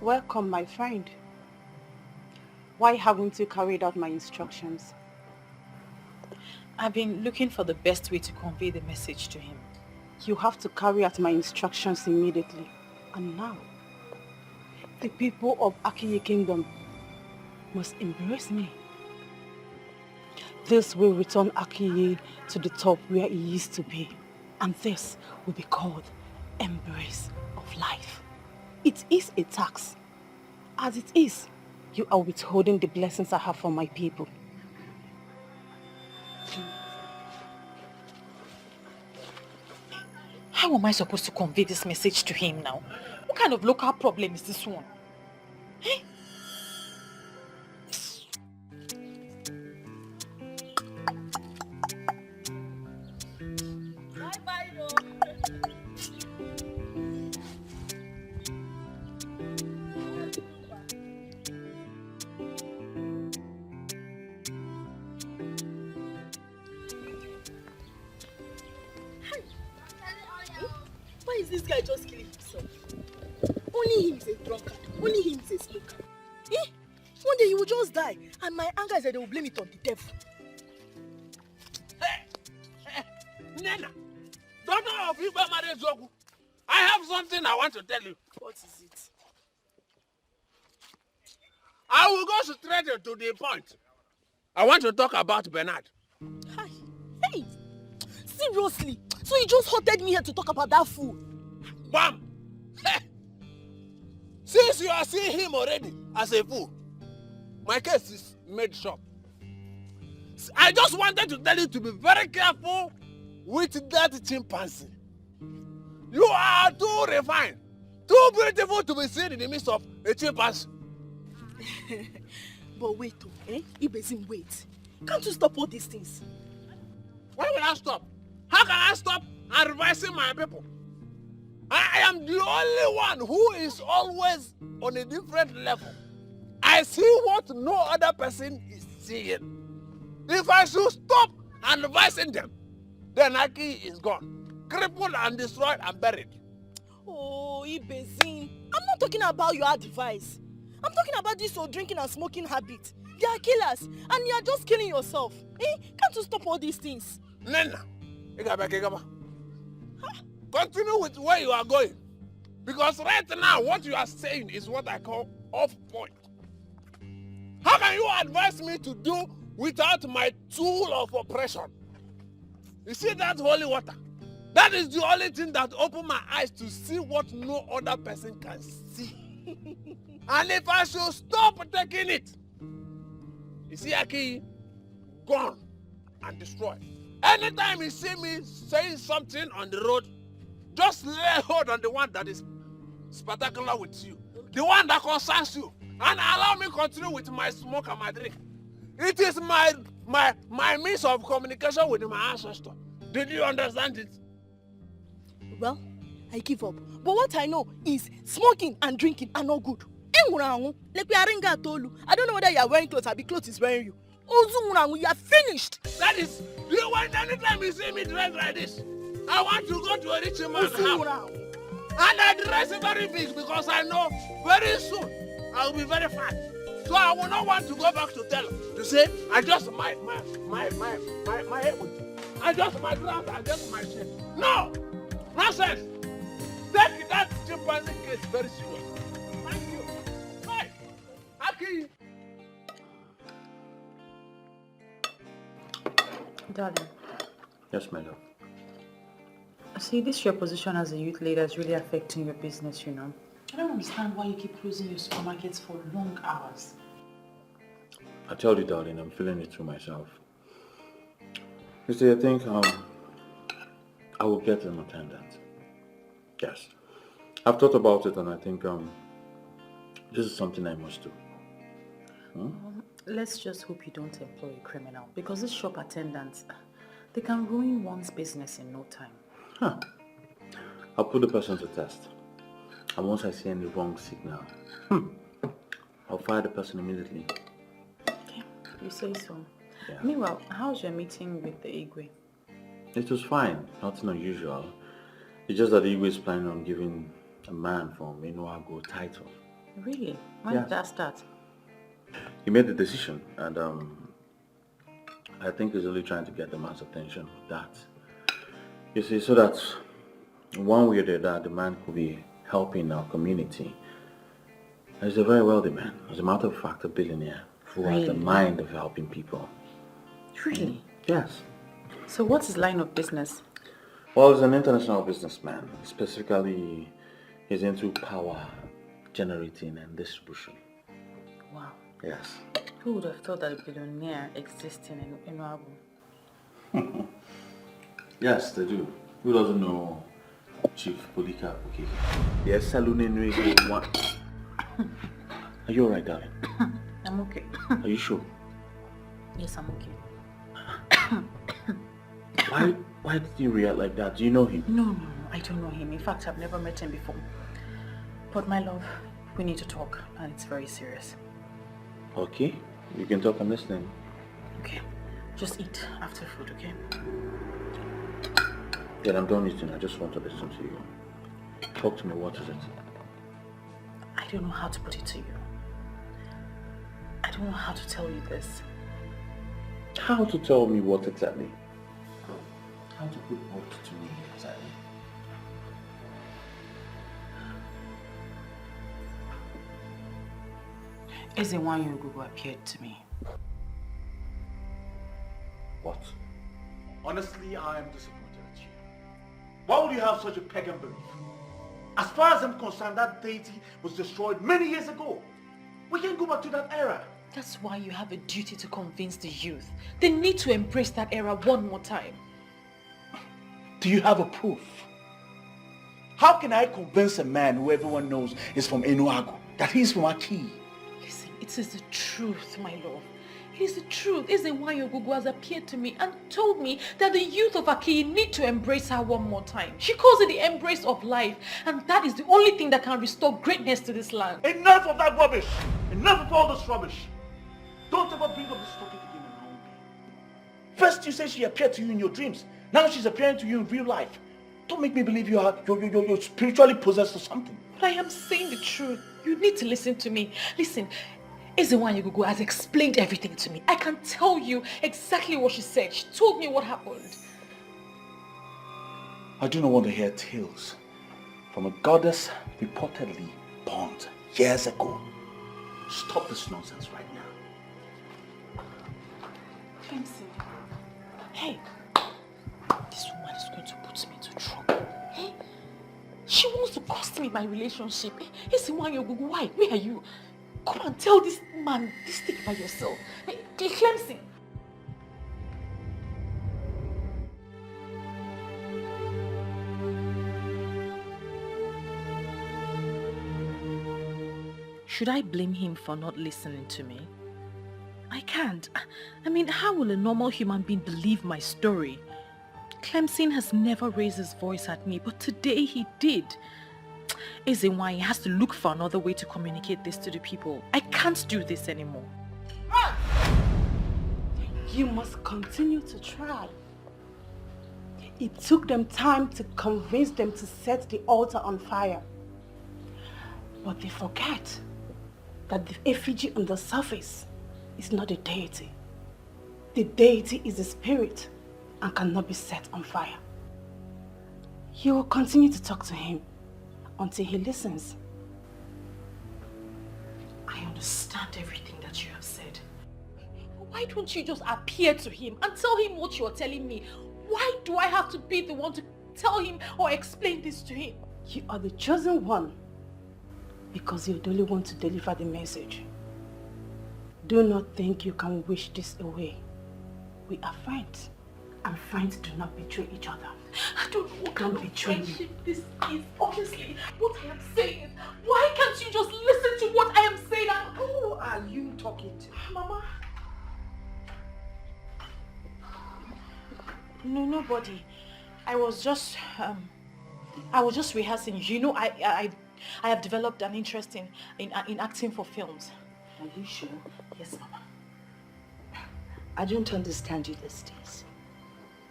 Welcome, my friend. Why haven't you carried out my instructions? I've been looking for the best way to convey the message to him. You have to carry out my instructions immediately. And now, the people of Akiye Kingdom must embrace me. This will return Akiye to the top where he used to be. And this will be called embrace of life. It is a tax. As it is, you are withholding the blessings I have for my people. How am I supposed to convey this message to him now? What kind of local problem is this one? Eh? Why is this guy just killing himself? Only him is a drunkard. Only him is a smoker. Eh? One day he will just die, and my anger is that they will blame it on the devil. Hey, Nena, daughter of Igwe Marezogu, I have something I want to tell you. What is it? I will go straight to the point. I want to talk about Bernard. Hi. Hey, seriously? So you just hotted me here to talk about that fool? Bam! Hey. Since you are seeing him already as a fool, my case is made short. I just wanted to tell you to be very careful with that chimpanzee. You are too refined, too beautiful to be seen in the midst of a chimpanzee. But wait, Ibezim, wait. Can't you stop all these things? Why will I stop? How can I stop advising my people? I am the only one who is always on a different level. I see what no other person is seeing. If I should stop advising them, then Aki is gone, crippled and destroyed and buried. Oh, Ibezim, I'm not talking about your advice. I'm talking about this your drinking and smoking habit. They are killers, and you are just killing yourself. Can't you stop all these things? Nena, continue with where you are going. Because right now, what you are saying is what I call off point. How can you advise me to do without my tool of oppression? You see that holy water? That is the only thing that opened my eyes to see what no other person can see. And if I should stop taking it, you see Aki, gone and destroyed. Anytime you see me saying something on the road, just lay hold on the one that is spectacular with you. The one that concerns you. and allow me continue with my smoke and my drink. It is my means of communication with my ancestor. Did you understand it? Well, I give up. But what I know is smoking and drinking are not good. I don't know whether you are wearing clothes or the clothes is wearing you. You are finished. That is, do you want anytime you see me dressed like this? I want to go to a rich man's house. And I dress very big because I know very soon I will be very fat. So I will not want to go back to tell to say I just my head with I just my ground, I just my shit. No! Nonsense! Take that chimpanzee case very serious. Thank you. Hey! Aki! Darling. Yes, my love. See, this your position as a youth leader is really affecting your business, you know. I don't understand why you keep closing your supermarkets for long hours. I tell you, darling, I'm feeling it through myself. You see, I think I will get an attendant. Yes. I've thought about it and I think this is something I must do. Let's just hope you don't employ a criminal, because these shop attendants, they can ruin one's business in no time. Huh. I'll put the person to test. And once I see any wrong signal, I'll fire the person immediately. Okay, you say so. Yeah. Meanwhile, how's your meeting with the Igwe? It was fine, nothing unusual. It's just that the Igwe is planning on giving a man from Nwagbo title. Really? When did that start? He made the decision and I think he's only trying to get the man's attention with that. You see, so that one way or the other, the man could be helping our community. He's a very wealthy man. As a matter of fact, a billionaire who has the mind of helping people. Really? Yes. So what's his line of business? Well, he's an international businessman. Specifically, he's into power generating and distribution. Wow. Yes. Who would have thought that a billionaire exists in Nwagbo? Yes, they do. Who doesn't know Chief Polika Okeke? Yes, saloon in one. Are you alright, darling? I'm okay. Are you sure? Yes, I'm okay. Why did you react like that? Do you know him? No, I don't know him. In fact, I've never met him before. But my love, we need to talk, and it's very serious. Okay, you can talk. I'm listening. Okay, just eat after food, okay? Yeah, I'm done eating. I just want to listen to you. Talk to me. What is it? I don't know how to put it to you. I don't know how to tell you this. How to tell me what exactly? How to put what to me exactly? Ezenwanyogugu appeared to me. What? Honestly, I am disappointed at you. Why would you have such a pagan belief? As far as I'm concerned, that deity was destroyed many years ago. We can go back to that era. That's why you have a duty to convince the youth. They need to embrace that era one more time. Do you have a proof? How can I convince a man who everyone knows is from Nwagbo that he's from Aki? Listen, it is the truth, my love. It is the truth. Ezenwanyogugu has appeared to me and told me that the youth of Aki need to embrace her one more time. She calls it the embrace of life, and that is the only thing that can restore greatness to this land. Enough of that rubbish! Enough of all this rubbish! Don't ever bring up this topic again around me. First you say she appeared to you in your dreams. Now she's appearing to you in real life. Don't make me believe you're spiritually possessed or something. But I am saying the truth. You need to listen to me. Listen, Ezenwanyogugu has explained everything to me. I can tell you exactly what she said. She told me what happened. I do not want to hear tales from a goddess reportedly born years ago. Stop this nonsense right now. Clemson. Hey, this woman is going to put me into trouble. Hey, she wants to cost me my relationship. Hey, Ezenwanyogugu, why? Where are you? Come and tell this man this thing by yourself. Hey, Clemson. Should I blame him for not listening to me? I can't. I mean, how will a normal human being believe my story? Clemson has never raised his voice at me, but today he did. Isn't why he has to look for another way to communicate this to the people. I can't do this anymore. You must continue to try. It took them time to convince them to set the altar on fire. But they forget that the effigy on the surface is not a deity. The deity is a spirit and cannot be set on fire. You will continue to talk to him until he listens. I understand everything that you have said. Why don't you just appear to him and tell him what you're telling me? Why do I have to be the one to tell him or explain this to him? You are the chosen one because you're the only one to deliver the message. Do not think you can wish this away. We are friends, and friends do not betray each other. I don't know what kind of friendship this is. Honestly, what I am saying is, why can't you just listen to what I am saying? Who are you talking to? Mama. No, nobody. I was just rehearsing. You know, I have developed an interest in acting for films. Are you sure? Yes, Mama. I don't understand you these days.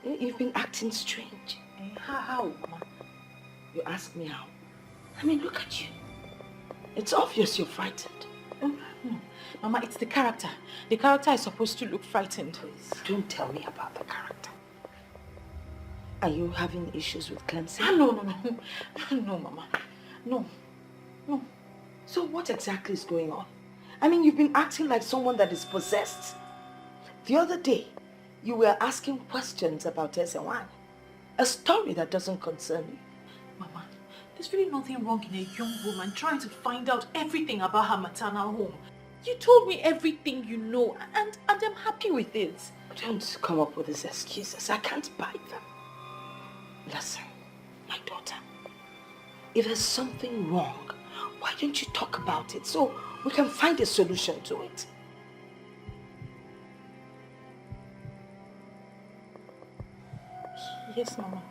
You've been acting strange. How, Mama? You ask me how. I mean, look at you. It's obvious you're frightened. No. Mama, it's the character. The character is supposed to look frightened. Please, don't tell me about the character. Are you having issues with Clemson? No, Mama. No. So what exactly is going on? I mean, you've been acting like someone that is possessed. The other day, you were asking questions about Ezewan, a story that doesn't concern you. Mama, there's really nothing wrong in a young woman trying to find out everything about her maternal home. You told me everything you know, and I'm happy with it. Don't come up with these excuses. I can't buy them. Listen, my daughter, if there's something wrong, why don't you talk about it so we can find a solution to it? Yes, Mama.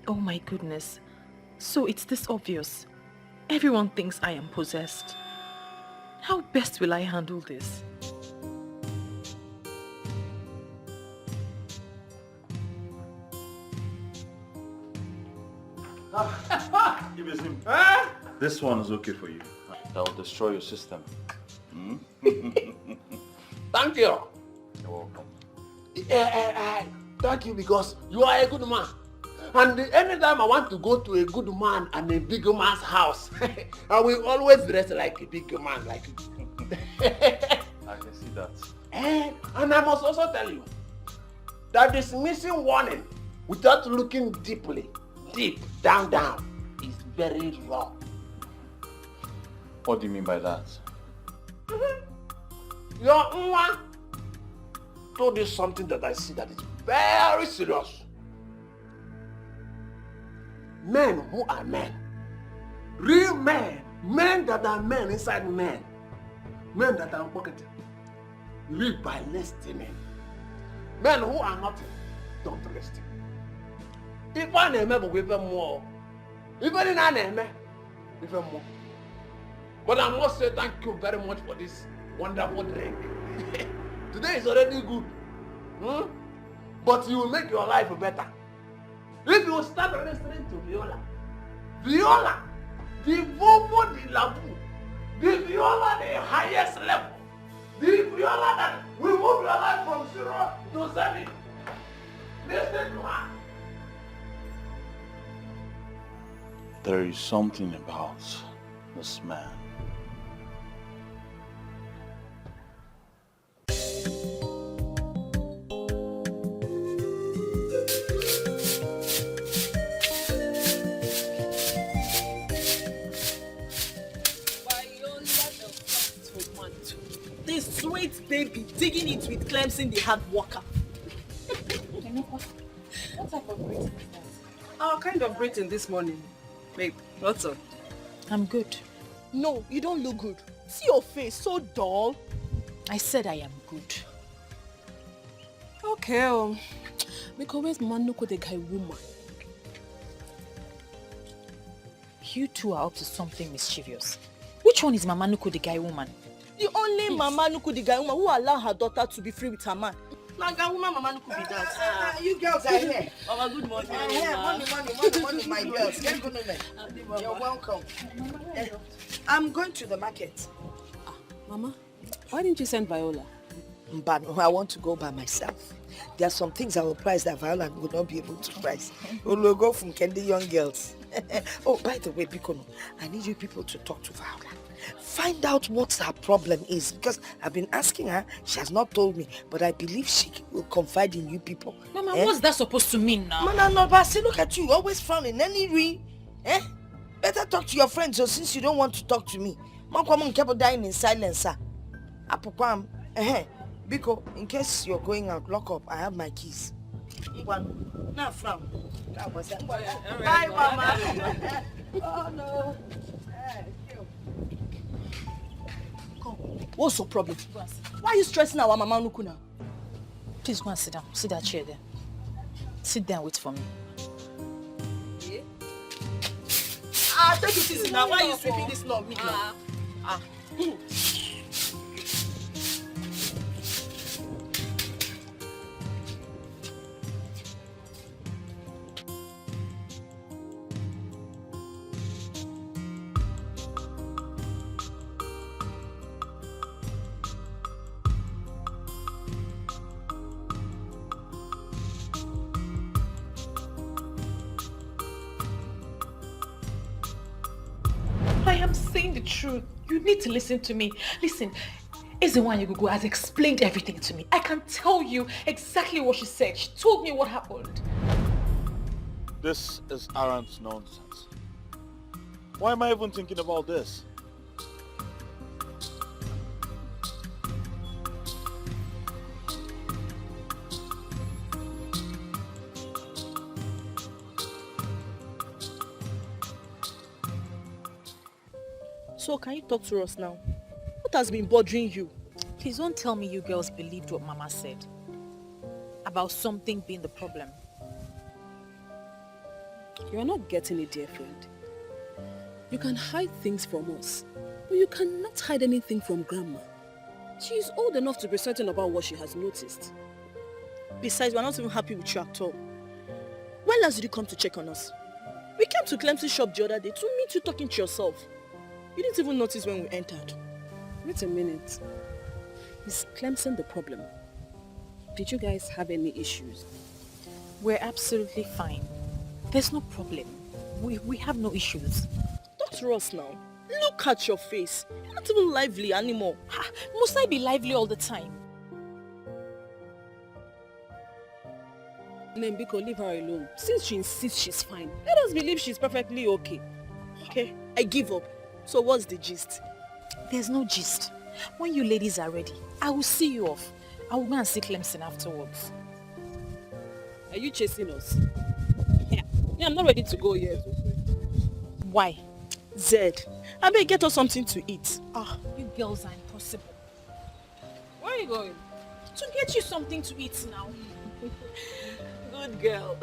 Oh my goodness. So it's this obvious. Everyone thinks I am possessed. How best will I handle this? This one is okay for you. That will destroy your system. Thank you. You're welcome. Thank you because you are a good man. And anytime I want to go to a good man and a big man's house, I will always dress like a big man, like you. I can see that. And I must also tell you that dismissing warning without looking deep down is very wrong. What do you mean by that? Your Nwa told you something that I see that is very serious. Men who are men, real men, men that are men inside men that are pocketed, live by listening. Men who are nothing, don't listen. If I name even more, even in I name even more. But I must say thank you very much for this wonderful drink. Today is already good. But you will make your life better. If you start listening to Viola, the Vovo de Labu, the Viola the highest level, the Viola that will move your life from 0 to 7. Listen to her. There is something about this man. This sweet baby digging it with Clemson, the hard worker. What type of greeting is that? Our kind of greeting this morning. Babe, what's up? I'm good. No, you don't look good. See your face, so dull. I said I am good. Okay, because where's Manuko the guy woman? You two are up to something mischievous. Which one is Mama Nuku the guy woman? The only Mama Nuku the guy woman who allowed her daughter to be free with her man. Now, guy woman, Mama Nuku be that. You girls are here. Mama, good morning. Money, my girls. You're welcome. I'm going to the market. Mama, why didn't you send Viola? But I want to go by myself. There are some things I will price that Viola would not be able to price. We'll go from Candy Young Girls. Oh, by the way, Bikono, I need you people to talk to Viola. Find out what her problem is, because I've been asking her. She has not told me, but I believe she will confide in you people. Mama, what's that supposed to mean now? Mama, no, but see, look at you, always frowning. Any better talk to your friends, since you don't want to talk to me. Mom kept dying in silence, sir. Apokwam, Biko, in case you're going out, lock up. I have my keys. Now frown. Bye, Mama. Oh no. What's your problem? Why are you stressing our Mama Nuku now? Please go and sit down. See that chair there. Sit there and wait for me. Yeah. Take it easy now. Why are you sweeping this law? I am saying the truth. You need to listen to me. Listen, Ezewanyagugu has explained everything to me. I can tell you exactly what she said. She told me what happened. This is arrant nonsense. Why am I even thinking about this? So can you talk to us now? What has been bothering you? Please don't tell me you girls believed what Mama said about something being the problem. You are not getting it, dear friend. You can hide things from us, but you cannot hide anything from Grandma. She is old enough to be certain about what she has noticed. Besides, we're not even happy with you at all. When last did you come to check on us? We came to Clemson's shop the other day to meet you talking to yourself. You didn't even notice when we entered. Wait a minute. Is Clemson the problem? Did you guys have any issues? We're absolutely fine. There's no problem. We have no issues. Talk to us now. Look at your face. You're not even lively anymore. Must I be lively all the time? Nembiko, leave her alone. Since she insists she's fine, let us believe she's perfectly okay. Okay, I give up. So what's the gist? There's no gist. When you ladies are ready, I will see you off. I will go and see Clemson afterwards. Are you chasing us? Yeah, I'm not ready to go yet. Why? Zed, I better get us something to eat. You girls are impossible. Where are you going? To get you something to eat now. Good girl.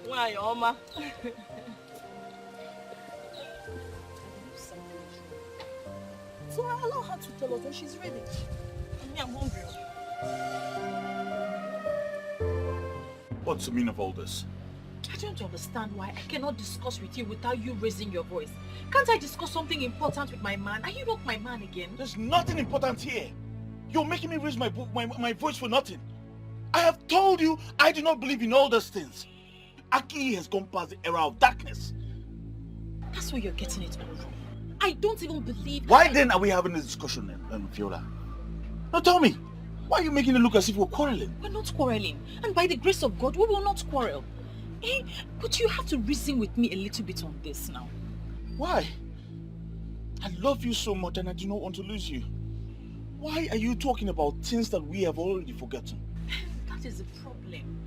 Why, Oma? So I allow her to tell us when she's ready. And me, I'm hungry. What's the meaning of all this? I don't understand why I cannot discuss with you without you raising your voice. Can't I discuss something important with my man? Are you not my man again? There's nothing important here. You're making me raise my voice for nothing. I have told you I do not believe in all those things. Aki has gone past the era of darkness. That's where you're getting it all wrong. I don't even believe... Why then are we having this discussion, Viola? Now tell me, why are you making it look as if we're quarreling? We're not quarreling. And by the grace of God, we will not quarrel. But you have to reason with me a little bit on this now. Why? I love you so much and I do not want to lose you. Why are you talking about things that we have already forgotten? That is the problem.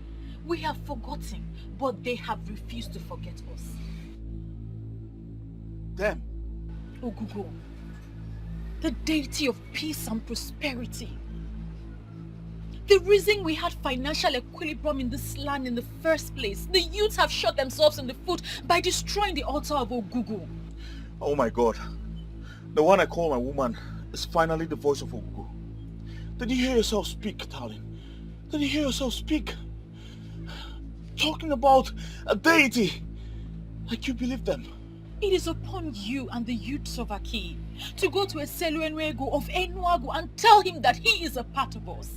We have forgotten, but they have refused to forget us. Them? Ogugo, the deity of peace and prosperity. The reason we had financial equilibrium in this land in the first place, the youths have shot themselves in the foot by destroying the altar of Ogugo. Oh my God. The one I call my woman is finally the voice of Ogugo. Did you hear yourself speak, darling? Did you hear yourself speak? Talking about a deity. Like you believe them. It is upon you and the youths of Aki to go to a Seluenwego of Enuago and tell him that he is a part of us.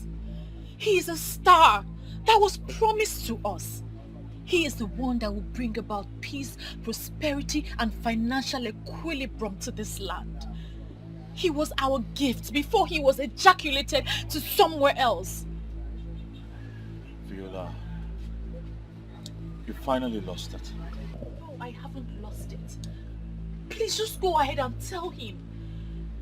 He is a star that was promised to us. He is the one that will bring about peace, prosperity, and financial equilibrium to this land. He was our gift before he was ejaculated to somewhere else. Viola, you finally lost it. No, I haven't lost it. Please just go ahead and tell him.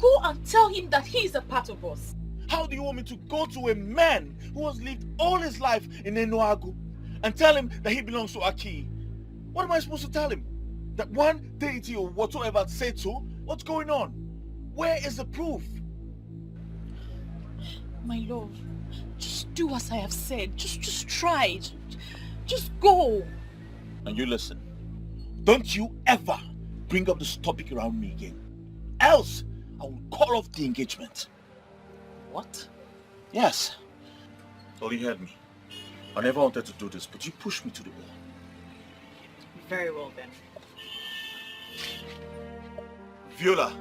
Go and tell him that he is a part of us. How do you want me to go to a man who has lived all his life in Enuagu and tell him that he belongs to Aki? What am I supposed to tell him? That one deity or whatsoever said so? What's going on? Where is the proof? My love, just do as I have said. Just try. Just go. And you listen. Don't you ever bring up this topic around me again. Else, I will call off the engagement. What? Yes. Well, you heard me. I never wanted to do this, but you pushed me to the wall. Very well then. Viola.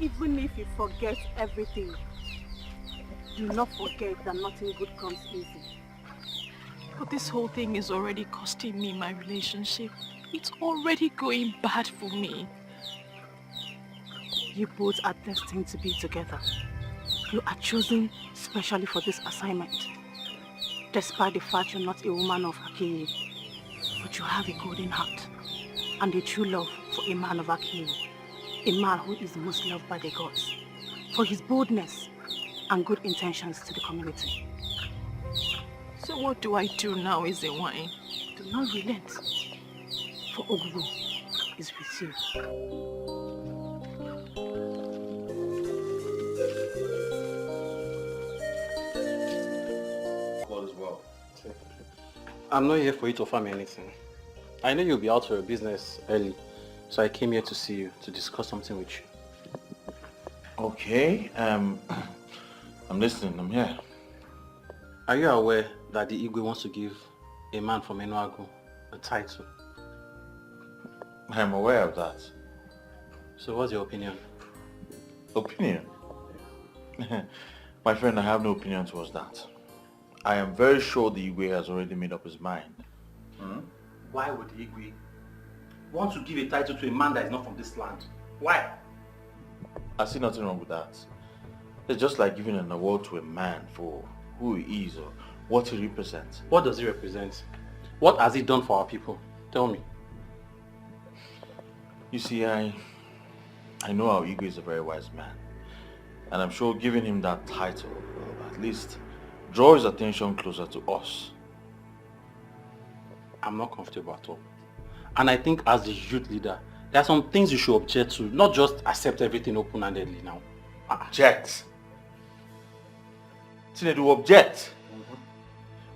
Even if you forget everything, do not forget that nothing good comes easy. But this whole thing is already costing me my relationship. It's already going bad for me. You both are destined to be together. You are chosen specially for this assignment. Despite the fact you're not a woman of Akiye, but you have a golden heart and a true love for a man of Akiye. A man who is most loved by the gods for his boldness and good intentions to the community. So what do I do now, Ezewine? Do not relent, for Ogugo is with you. All is well. I'm not here for you to offer me anything. I know you'll be out for your business early, so I came here to see you, to discuss something with you. Okay, I'm listening, I'm here. Are you aware that the Igwe wants to give a man from Enuagu a title? I'm aware of that. So what's your opinion? Opinion? My friend, I have no opinion towards that. I am very sure the Igwe has already made up his mind. Why would the Igwe want to give a title to a man that is not from this land? Why? I see nothing wrong with that. It's just like giving an award to a man for who he is or what he represents. What does he represent? What has he done for our people? Tell me. You see, I know our Igwe is a very wise man. And I'm sure giving him that title will at least draw his attention closer to us. I'm not comfortable at all. And I think as the youth leader, there are some things you should object to, not just accept everything open-handedly now. Object? Tinedu, object?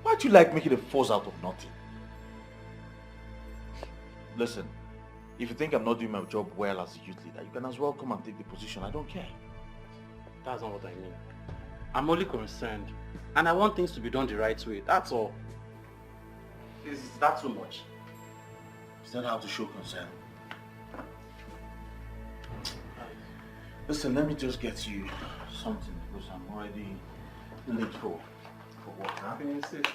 Why do you like making a force out of nothing? Listen, If you think I'm not doing my job well as a youth leader, you can as well come and take the position. I don't care. That's not what I mean. I'm only concerned. And I want things to be done the right way. That's all. Is that too much? Is that how to show concern? Listen, let me just get you something because I'm already late for work. Have you sit?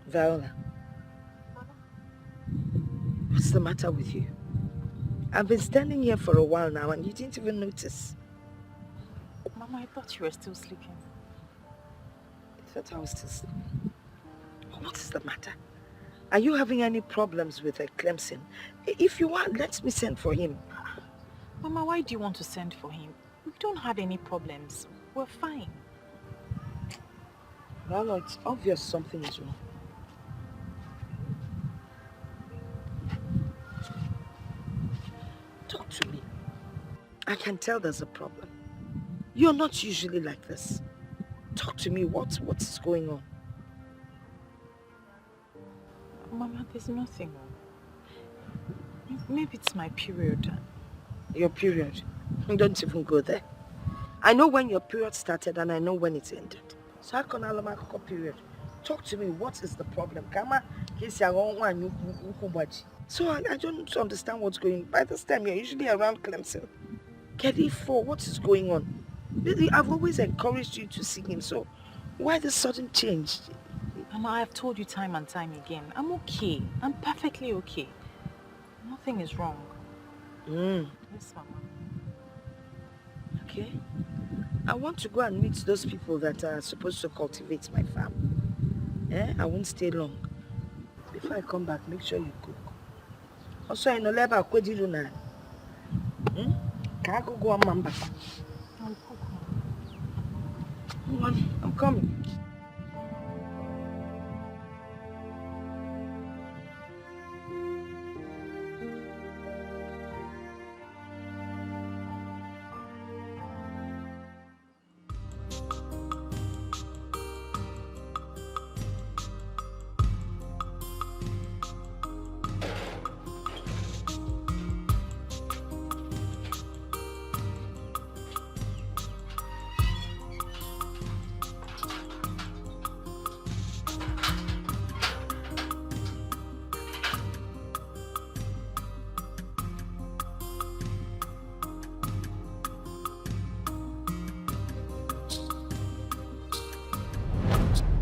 Viola, what's the matter with you? I've been standing here for a while now and you didn't even notice. Mama, I thought you were still sleeping. I thought I was still sleeping. What is the matter? Are you having any problems with Clemson? If you are, let me send for him. Mama, why do you want to send for him? We don't have any problems. We're fine. Well, it's obvious something is wrong. Talk to me. I can tell there's a problem. You're not usually like this. Talk to me. What's going on? Mama, there's nothing wrong. Maybe it's my period. Your period? Don't even go there. I know when your period started and I know when it ended. So how can I have a period? Talk to me. What is the problem? So I don't understand what's going on. By this time, you're usually around Clemson. Kedifo, what is going on? Really, I've always encouraged you to see him, so why the sudden change? Mama, I've told you time and time again. I'm okay. I'm perfectly okay. Nothing is wrong. Yes, Mama. Okay. I want to go and meet those people that are supposed to cultivate my farm. I won't stay long. Before I come back, make sure you cook. Also, I know leba kwedilu na. Can I go on mamba? I'll cook. Hold on, I'm coming.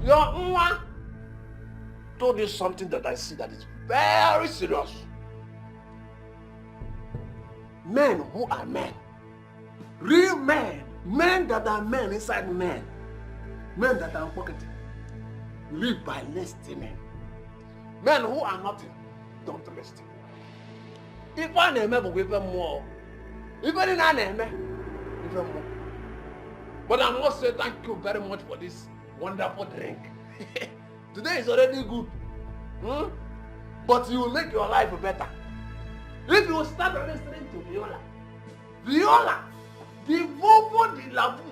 Your Nwa told you something that I see that is very serious. Men who are men, real men, men that are men inside men that are pocketed, live by listening. Men who are nothing, don't listen. If I name will give them more, even in an name, even more. But I must say thank you very much for this wonderful drink. Today is already good. But you will make your life better. If you start listening to Viola, the Vovo de la Vu,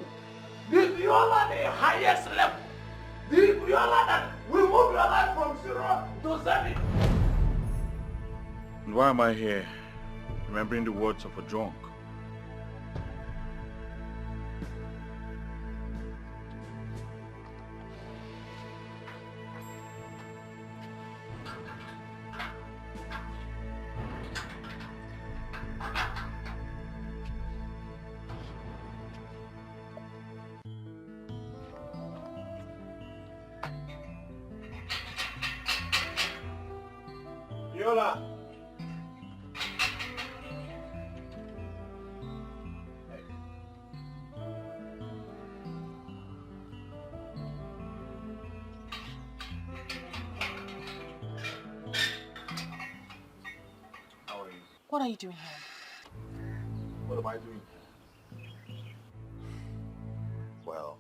the Viola the highest level, the Viola that will move your life from 0 to 7. And why am I here? Remembering the words of a drunk. Viola. What are you doing here? What am I doing? Well,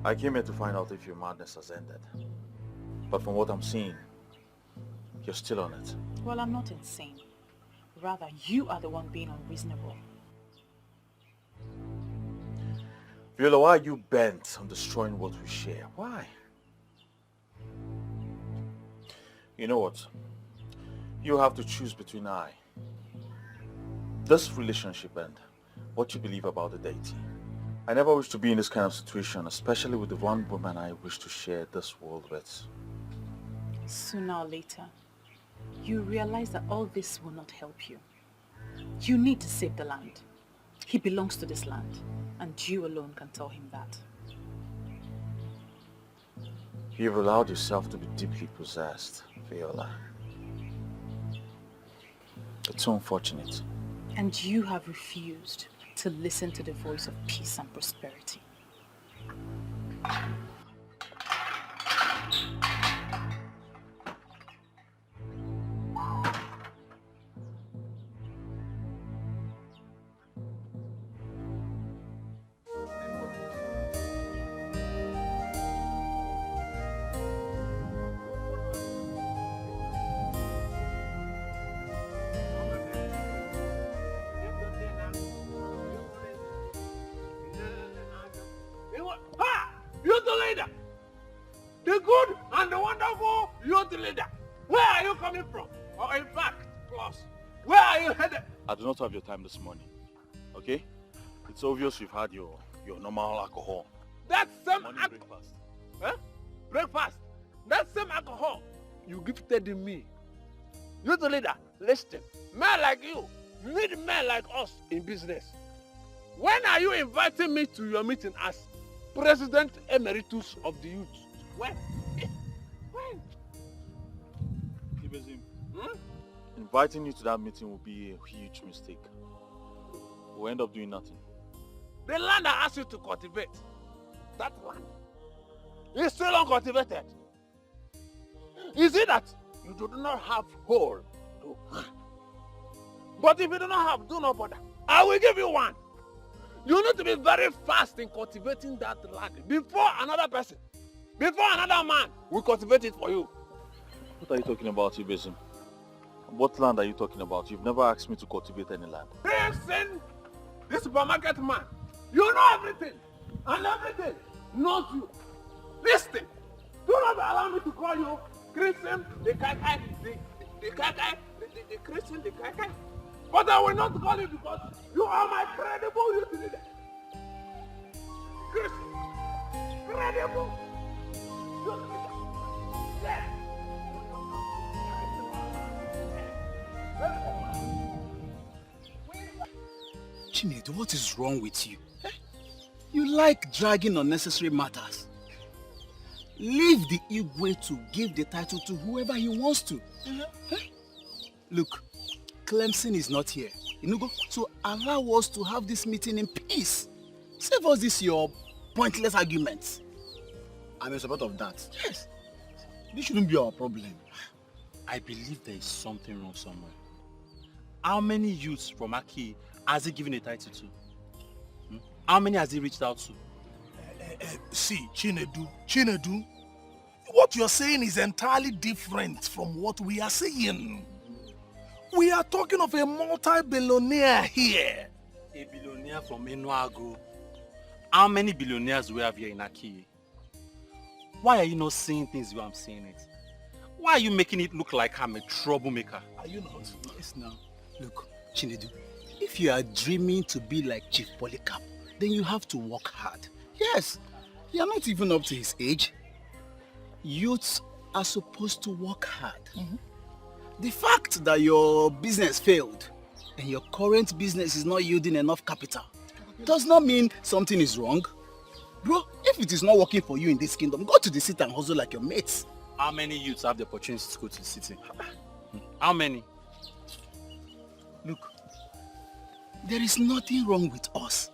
I came here to find out if your madness has ended. But from what I'm seeing, you're still on it. Well, I'm not insane. Rather, you are the one being unreasonable. Viola, why are you bent on destroying what we share? Why? You know what? You have to choose between this relationship and what you believe about the deity. I never wish to be in this kind of situation, especially with the one woman I wish to share this world with. Sooner or later, you realize that all this will not help you. You need to save the land. He belongs to this land, and you alone can tell him that. You've allowed yourself to be deeply possessed, Viola. It's so unfortunate. And you have refused to listen to the voice of peace and prosperity. Youth leader! The good and the wonderful youth leader! Where are you coming from? Or in fact, plus, where are you headed? I do not have your time this morning, okay? It's obvious you've had your normal alcohol. That same breakfast. Huh? Breakfast. That same alcohol you gifted me. Youth leader, listen. Men like you need men like us in business. When are you inviting me to your meeting as President Emeritus of the youth? When? When? Inviting you to that meeting will be a huge mistake. We'll end up doing nothing. The land I asked you to cultivate, that land, is still uncultivated. Is it that you do not have hole to? But if you do not have, do not bother. I will give you one. You need to be very fast in cultivating that land before another person, before another man will cultivate it for you. What are you talking about, Ibezim? What land are you talking about? You've never asked me to cultivate any land. Listen, this supermarket man, you know everything, and everything knows you. Listen, do not allow me to call you Christian, the Kai, the Christian, the Kai. But I will not call you because you are my credible youth leader. Christian, credible youth leader. Yes. Chinedu, what is wrong with you? You like dragging unnecessary matters. Leave the Igwe to give the title to whoever he wants to. Look, Clemson is not here. So allow us to have this meeting in peace. Save us this your pointless arguments. I'm in support of that. Yes. This shouldn't be our problem. I believe there is something wrong somewhere. How many youths from Aki has he given a title to? How many has he reached out to? See, Chinedu, what you're saying is entirely different from what we are saying. We are talking of a multi-billionaire here. A billionaire from Nwagbo. How many billionaires do we have here in Aki? Why are you not saying things the way I'm saying it? Why are you making it look like I'm a troublemaker? Are you not? Yes, now. Look, Chinedu, if you are dreaming to be like Chief Polycarp, then you have to work hard. Yes, you are not even up to his age. Youths are supposed to work hard. The fact that your business failed and your current business is not yielding enough capital does not mean something is wrong. Bro, if it is not working for you in this kingdom, go to the city and hustle like your mates. How many youths have the opportunity to go to the city? How many? Look, there is nothing wrong with us.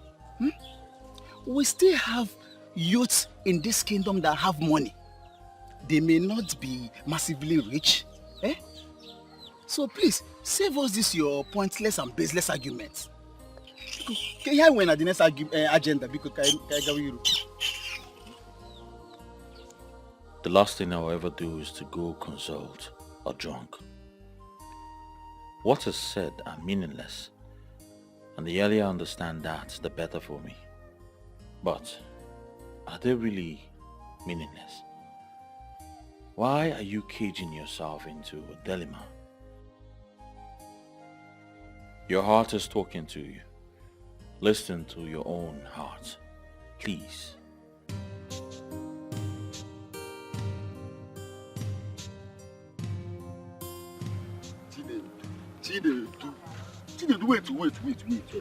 We still have youths in this kingdom that have money. They may not be massively rich. So please, Save us this your pointless and baseless arguments. Okay, here when at the next agenda because The last thing I'll ever do is to go consult a drunk. What is said are meaningless, and the earlier I understand that, the better for me. But are they really meaningless? Why are you caging yourself into a dilemma? Your heart is talking to you. Listen to your own heart, please.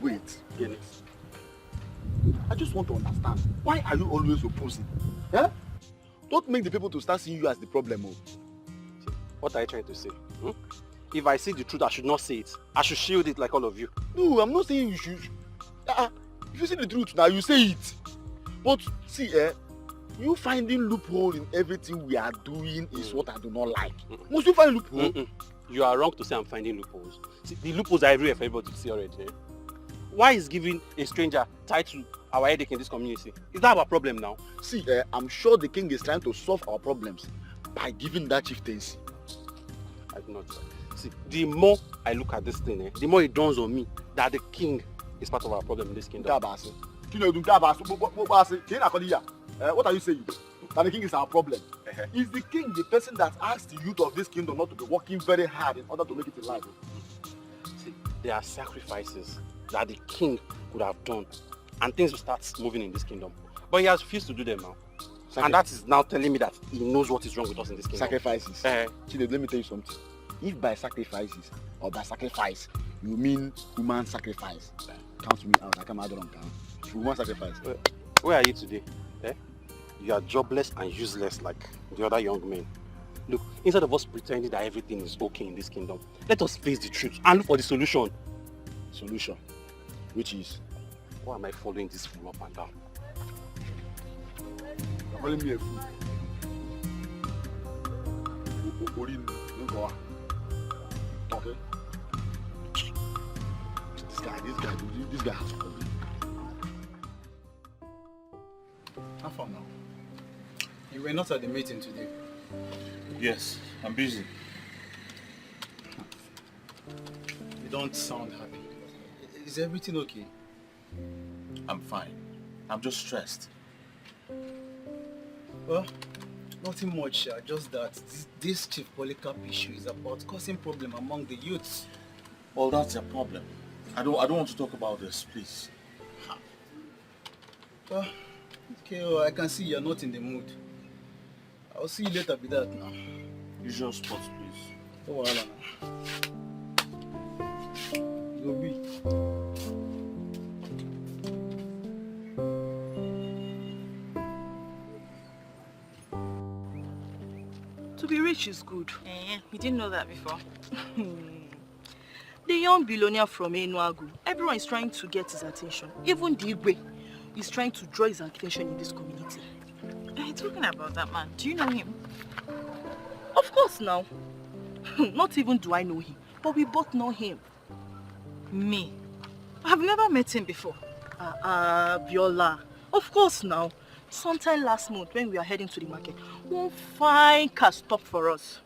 Wait. I just want to understand. Why are you always opposing? Yeah? Don't make the people to start seeing you as the problem. What are you trying to say? If I see the truth, I should not say it. I should shield it like all of you. No, I'm not saying you should. If you see the truth now, you say it. But see, you finding loophole in everything we are doing is what I do not like. Must you find loophole? You are wrong to say I'm finding loopholes. See, the loopholes are everywhere for everybody to see already. Eh? Why is giving a stranger tied to our headache in this community? Is that our problem now? See, I'm sure the king is trying to solve our problems by giving that chieftaincy. I do not. See, the more I look at this thing, the more it dawns on me that the king is part of our problem in this kingdom. What are you saying? That the king is our problem. Is the king the person that asks the youth of this kingdom not to be working very hard in order to make it in life? See, there are sacrifices that the king could have done and things will start moving in this kingdom. But he has refused to do them now. And that is now telling me that he knows what is wrong with us in this kingdom. Sacrifices. Chide, let me tell you something. If by sacrifices or by sacrifice you mean human sacrifice, count me out. I come out on count. Human sacrifice. Where are you today? You are jobless and useless like the other young men. Look, instead of us pretending that everything is okay in this kingdom, let us face the truth and look for the solution. Solution? Which is? Why am I following this fool up and down? You're calling me a fool. Okay. This guy has a problem. How far now? You were not at the meeting today. Yes, I'm busy. You don't sound happy. Is everything okay? I'm fine. I'm just stressed. Well, nothing much, just that this Chief Polycarp issue is about causing problem among the youths. Well, that's a problem. I don't want to talk about this, please. Well, okay, well, I can see you're not in the mood. I'll see you later with that now. Usual spots, please. Oh, well, you'll be. To be rich is good. You didn't know that before. The young billionaire from Nwagbo, everyone is trying to get his attention. Even the Igwe is trying to draw his attention in this community. Talking about that man, do you know him? Of course now. Not even do I know him, but we both know him. Me? I've never met him before. Viola. Of course now. Sometime last month when we were heading to the market, one fine car stopped for us.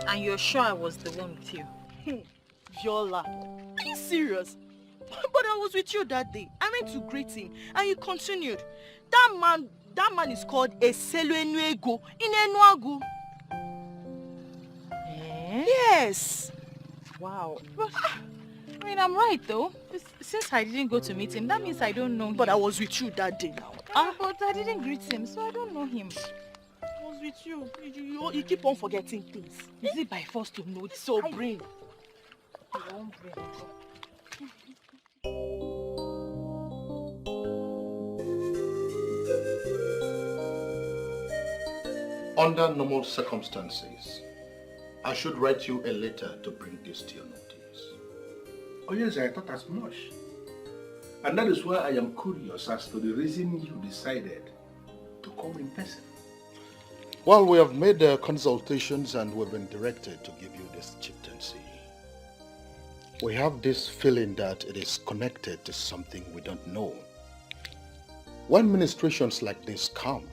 And you're sure I was the one with you? Viola, are you serious? But I was with you that day. I went to greet him and he continued. That man is called a Seluenuego in Nwagbo. Yes. Wow. But, I mean, I'm right though. Since I didn't go to meet him, that means I don't know him. But I was with you that day now. But I didn't greet him, so I don't know him. I was with you. You keep on forgetting things. Is it by force to know? So brain. Under normal circumstances, I should write you a letter to bring this to your notice. Oh yes, I thought as much. And that is why I am curious as to the reason you decided to come in person. Well, we have made consultations and we've been directed to give you this chieftaincy. We have this feeling that it is connected to something we don't know. When ministrations like this come,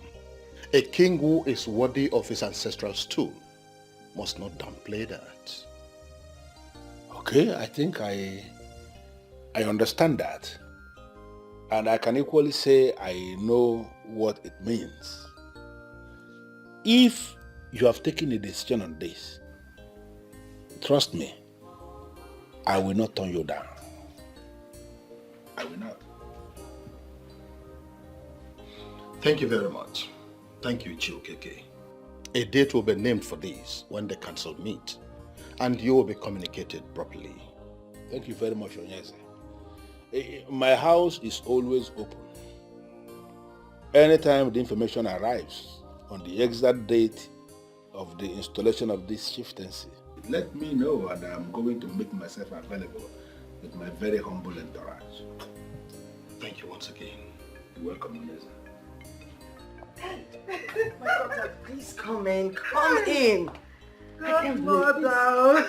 a king who is worthy of his ancestral stool must not downplay that. Okay, I think I understand that. And I can equally say I know what it means. If you have taken a decision on this, trust me, I will not turn you down. I will not. Thank you very much. Thank you, Chiokeke. A date will be named for this when the council meet, and you will be communicated properly. Thank you very much, Onyeze. My house is always open. Anytime the information arrives on the exact date of the installation of this chieftaincy, let me know and I'm going to make myself available with my very humble entourage. Thank you once again. You're welcome, Onyeze. My daughter, please come in. Come in. Godmother.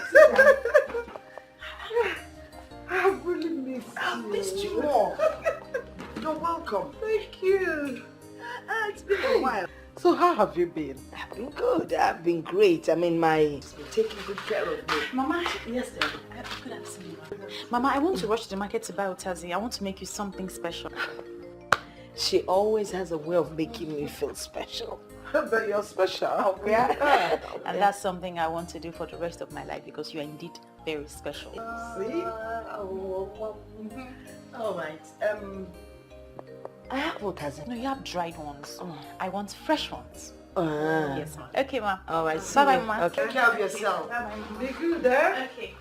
I've really missed you. I've missed you more. You're welcome. Thank you. It's been a while. So how have you been? I've been good. I've been great. I mean, it's been taking good care of me. Mama, yes, dear. Good afternoon. Mama, I want to rush to the market to buy Otazi. I want to make you something special. She always has a way of making me feel special. But you're special. Oh, yeah. And that's something I want to do for the rest of my life because you are indeed very special. See? All right. I have Otazi. No, you have dried ones. I want fresh ones. Yes, ma'am. Okay, ma'am. All right. Bye-bye, ma'am. Okay. Take care of yourself. Be good there. Okay.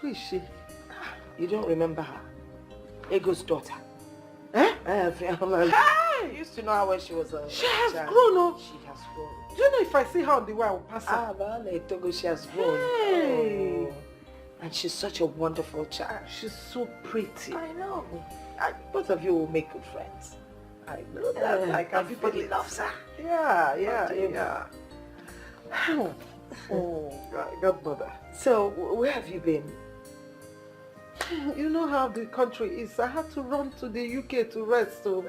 Who is she? You don't remember her? Ego's daughter. Eh? I used to know her when she was a She has child. grown up. She has grown. Do you know if I see her on the way, I will pass her? Ah, vale, Togo, she has grown. Hey. Oh. And she's such a wonderful child. She's so pretty. I know. Both of you will make good friends. I know that. I can Everybody feel it. loves her. Yeah. Oh, Godmother. So, where have you been? You know how the country is. I had to run to the UK to rest. So,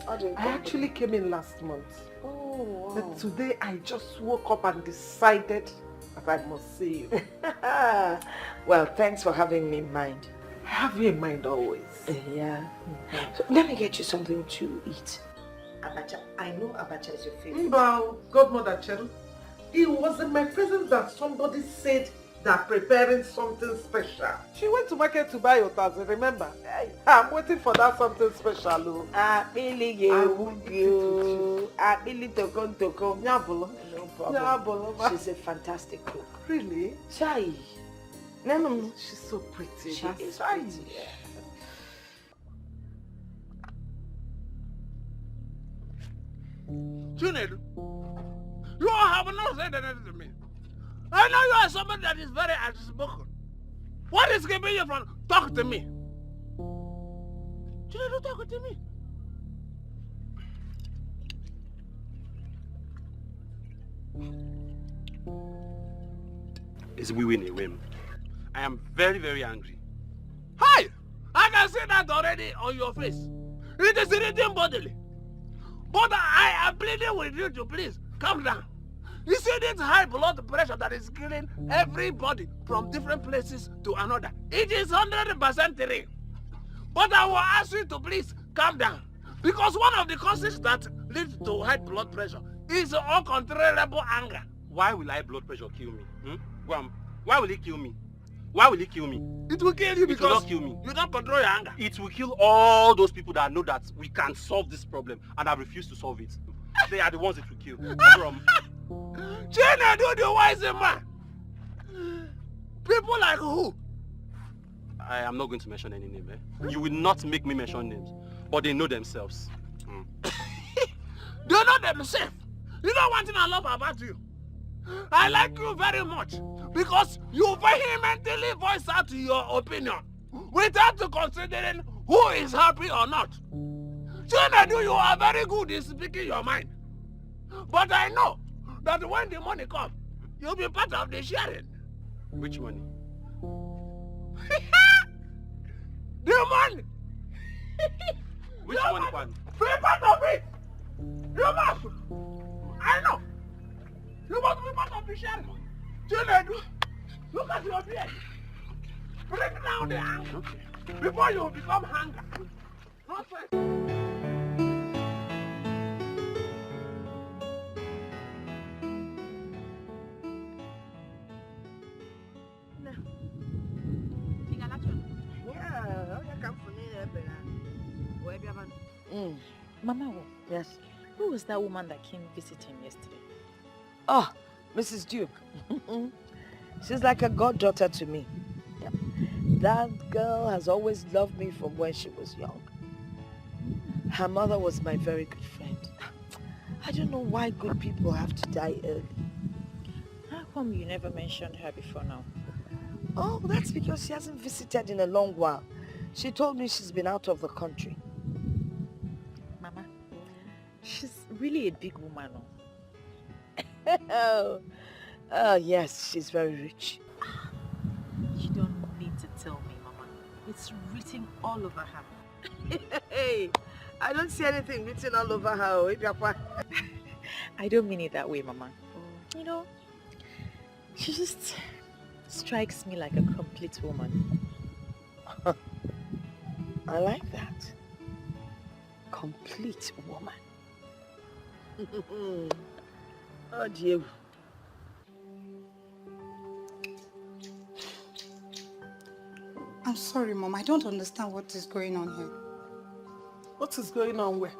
I actually came in last month. Oh, wow. But today I just woke up and decided that I must see you. Well, thanks for having me in mind. I have you in mind always. Yeah. So, let me get you something to eat. Abacha. I know abacha is your favorite. Well, Godmother Cheryl, it was in my presence that somebody said they're preparing something special. She went to market to buy Otazi, remember? I'm waiting for that something special. She's a fantastic cook. Really? Chai. No. She's so pretty. She is pretty. Yeah. Chinedu, you have not said anything to me. I know you are somebody that is very outspoken. What is keeping you from talking to me? Chinedu, talk to me. It's we win a whim. I am very, very angry. Hi! I can see that already on your face. It is eating bodily. But I am pleading with you to please calm down. You see this high blood pressure that is killing everybody from different places to another. It is 100% real. But I will ask you to please calm down. Because one of the causes that leads to high blood pressure is uncontrollable anger. Why will high blood pressure kill me? Why will it kill me? Why will it kill me? It will kill you because it will not kill me. You don't control your anger. It will kill all those people that know that we can solve this problem and have refused to solve it. They are the ones it will kill. Chinedu, the wise man. People like who? I am not going to mention any name. You will not make me mention names. But they know themselves. They know themselves. You know one thing I love about you? I like you very much because you vehemently voice out your opinion without considering who is happy or not. Chinedu, you are very good in speaking your mind. But I know that when the money comes, you'll be part of the sharing. Which money? The money! Which money, Kwan? Be part of it! You must! I know! You must be part of the share! Chinedu, look at your beard! Break down the anger before you become hunger! Nonsense! Mama, yes. Who was that woman that came visit him yesterday? Oh, Mrs. Duke. She's like a goddaughter to me. Yep. That girl has always loved me from when she was young. Her mother was my very good friend. I don't know why good people have to die early. How come you never mentioned her before now? Oh, that's because she hasn't visited in a long while. She told me she's been out of the country. Mama, she's really a big woman. Oh, yes, she's very rich. You don't need to tell me, Mama. It's written all over her. Hey, I don't see anything written all over her. I don't mean it that way, Mama. You know, she just strikes me like a complete woman. I like that. Complete woman. Oh, dear. I'm sorry, Mom. I don't understand what is going on here. What is going on where?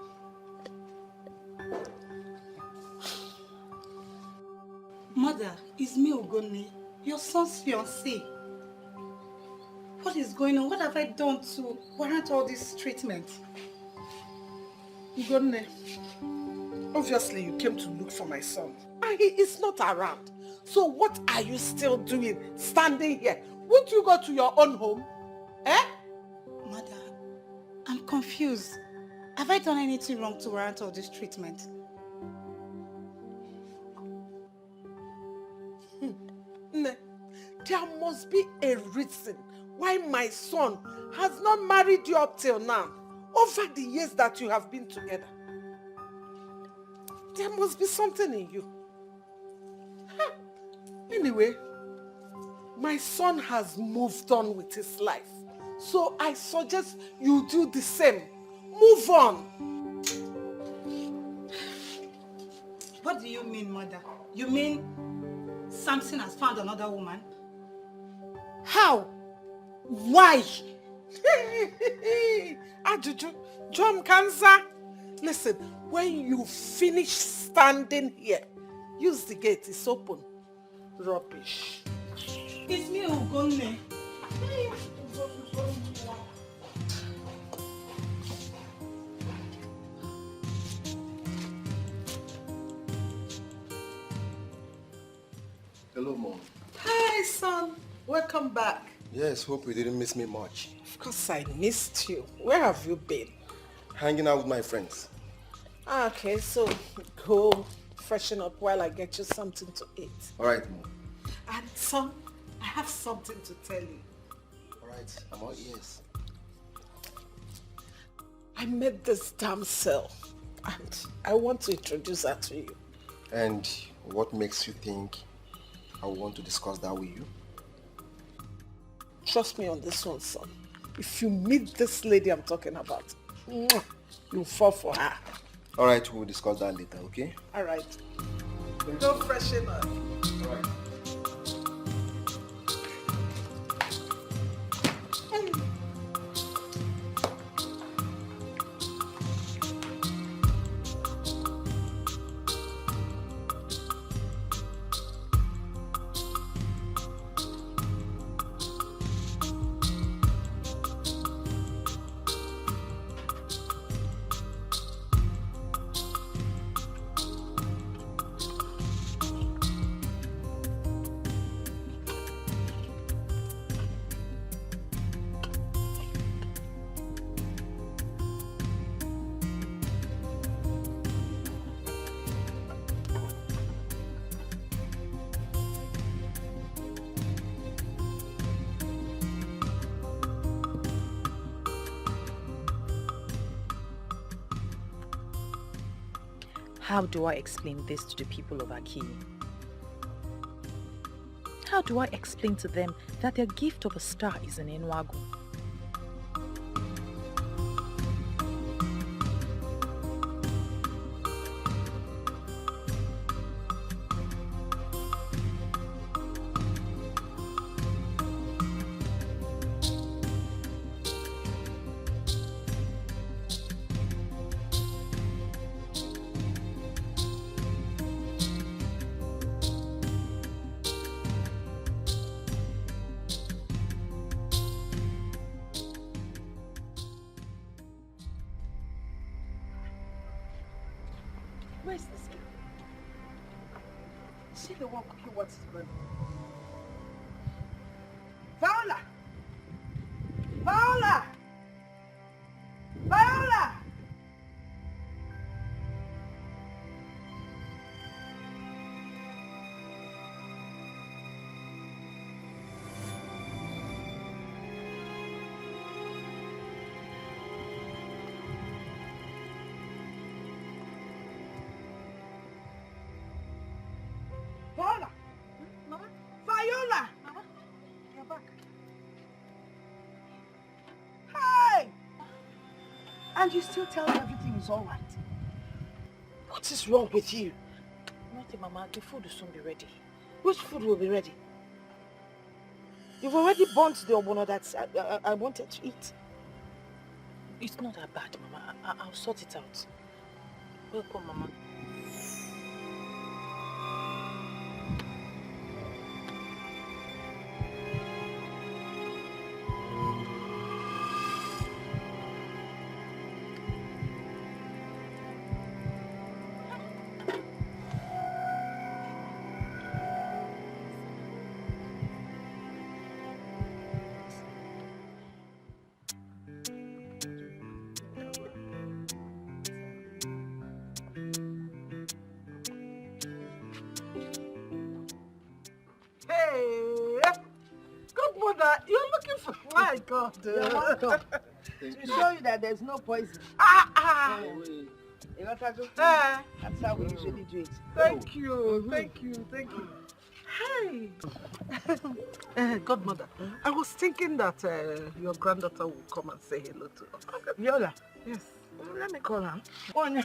Mother, it's me, Ogoni, your son's fiancé. What is going on? What have I done to warrant all this treatment? Ugonne, obviously you came to look for my son. And he is not around. So what are you still doing standing here? Won't you go to your own home? Eh? Mother, I'm confused. Have I done anything wrong to warrant all this treatment? There must be a reason why my son has not married you up till now, over the years that you have been together. There must be something in you. Anyway, my son has moved on with his life. So I suggest you do the same. Move on. What do you mean, Mother? You mean Samson has found another woman? How? Why? Ajuju, John Kansa. Listen, when you finish standing here, use the gate, it's open. Rubbish. It's me, Ugonne. Hello, Mom. Hi, son. Welcome back. Yes, hope you didn't miss me much. Of course I missed you. Where have you been? Hanging out with my friends. Okay, so go freshen up while I get you something to eat. All right, Mom. And son, I have something to tell you. All right, I'm all ears. I met this damsel and I want to introduce her to you. And what makes you think I want to discuss that with you? Trust me on this one, son. If you meet this lady I'm talking about, you'll fall for her. All right, we'll discuss that later, okay? All right. Go freshen up. All right. How do I explain this to the people of Aki? How do I explain to them that their gift of a star is an Nwagbo? Where's this girl? Is she the one cooking what's going on? Viola! Viola! Viola! Viola! Mama? Viola! Mama? You're back. Hey! And you still tell me everything is all right. What is wrong with you? Nothing, Mama. The food will soon be ready. Which food will be ready? You've already burnt the obono that I wanted to eat. It's not that bad, Mama. I'll sort it out. Welcome, Mama. Hey! Good mother, you're looking for... My God. You're welcome. To show you that there's no poison. You want to go? That's how we usually do it. Thank you, thank you, thank you. Hey! Godmother, I was thinking that your granddaughter will come and say hello to us. Viola? Yes. Let me call her. Go on.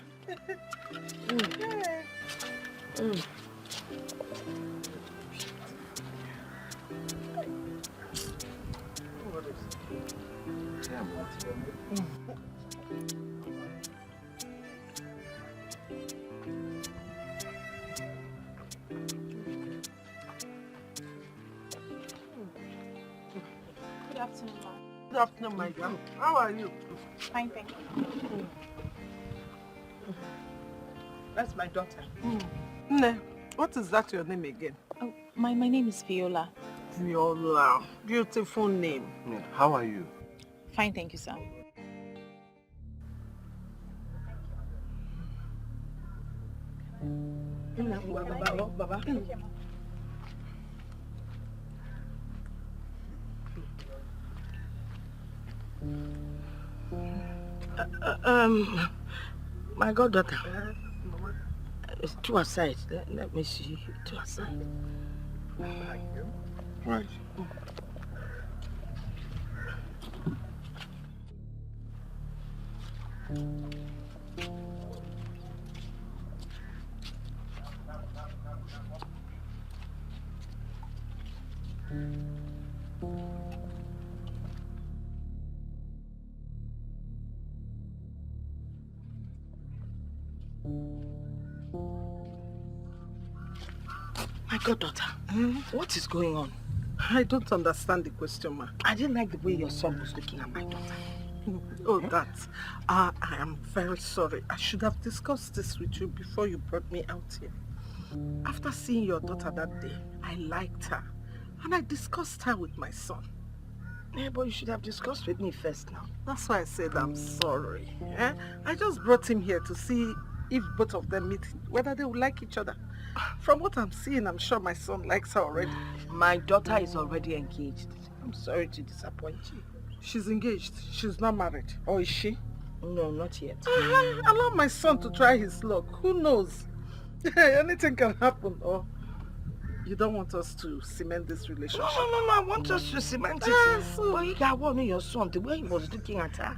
Good afternoon, Ma. Good afternoon, my girl. How are you? Fine, thank you. That's my daughter. Nne, what is that your name again? Oh, my name is Viola. Viola. Beautiful name. How are you? Fine, thank you, sir. Baba. My goddaughter. It's two aside. Let me see. Two aside. Right. My goddaughter, what is going on? I don't understand the question, ma. I didn't like the way your son was looking at my daughter. Oh, that. I am very sorry. I should have discussed this with you before you brought me out here. After seeing your daughter that day, I liked her. And I discussed her with my son. Yeah, but you should have discussed with me first now. That's why I said I'm sorry. I just brought him here to see if both of them meet, whether they would like each other. From what I'm seeing, I'm sure my son likes her already. My daughter is already engaged. I'm sorry to disappoint you. She's engaged. She's not married. Or is she? No, not yet. Allow my son to try his luck. Who knows? Anything can happen. Or you don't want us to cement this relationship? No, I want us to cement it. But you got one of your son, the way he was looking at her.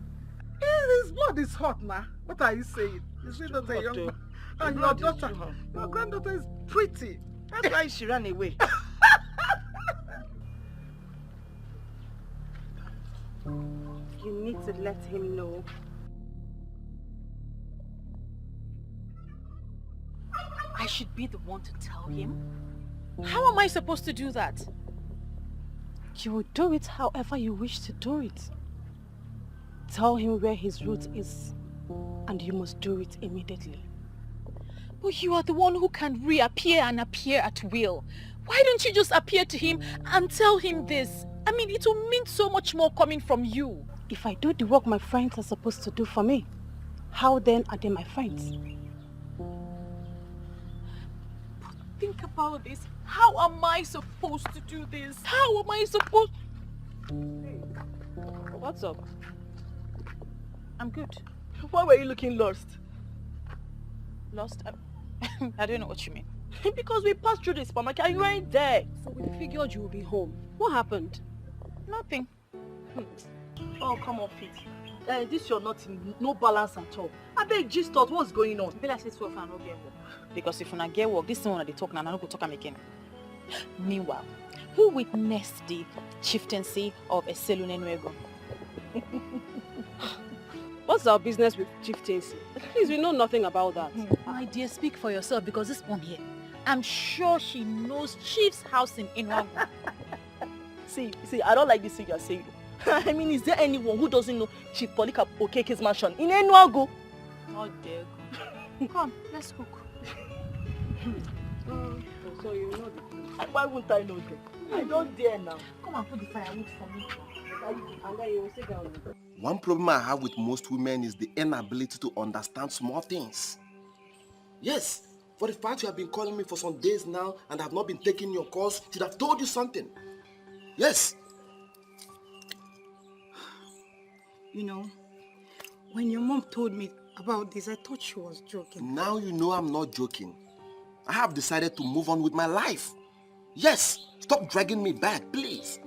His blood is hot now. What are you saying? Is he not a young man? And your daughter, your granddaughter is pretty. That's why she ran away. You need to let him know. I should be the one to tell him? How am I supposed to do that? You will do it however you wish to do it. Tell him where his route is, and you must do it immediately. But you are the one who can reappear and appear at will. Why don't you just appear to him and tell him this? I mean, it will mean so much more coming from you. If I do the work my friends are supposed to do for me, how then are they my friends? But think about this. How am I supposed to do this? How am I supposed... What's up? I'm good. Why were you looking lost? Lost? I don't know what you mean. Because we passed through the supermarket and you weren't there. So we figured you would be home. What happened? Nothing. Oh, come on, Fit. This you're not in no balance at all. I beg just thought what's going on. Be like this for no get work. Because if you not get work, this one they talk now, I don't go talk am again. Meanwhile, who witnessed the chieftaincy of Eselune Nwagbo? What's our business with chieftaincy? Please, we know nothing about that. My dear, speak for yourself because this one here, I'm sure she knows Chief's house in Nwagbo. See, I don't like this thing you're saying. I mean, is there anyone who doesn't know Chief Polika Okeke's mansion in Nwagbo? Not there. Come, let's cook. So you know the thing. Why wouldn't I know that? I don't dare now. Come and put the firewood for me. One problem I have with most women is the inability to understand small things. Yes, for the fact you have been calling me for some days now and have not been taking your calls, should have told you something. Yes. You know, when your mom told me about this, I thought she was joking. Now you know I'm not joking. I have decided to move on with my life. Yes, stop dragging me back, please.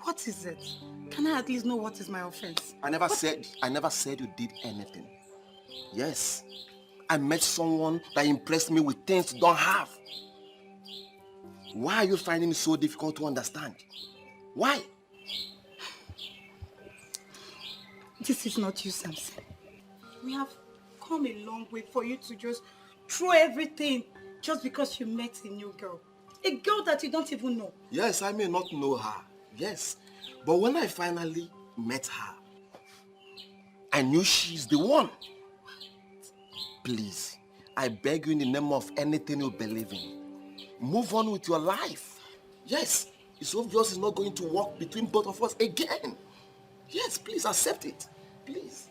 What is it? Can I at least know what is my offense? I never said you did anything. Yes, I met someone that impressed me with things you don't have. Why are you finding it so difficult to understand? Why? This is not you, Samson. We have come a long way for you to just throw everything just because you met a new girl. A girl that you don't even know. Yes, I may not know her. Yes, but when I finally met her, I knew she's the one. Please, I beg you in the name of anything you believe in, move on with your life. Yes, it's obvious it's not going to work between both of us again. Yes, please accept it. Please.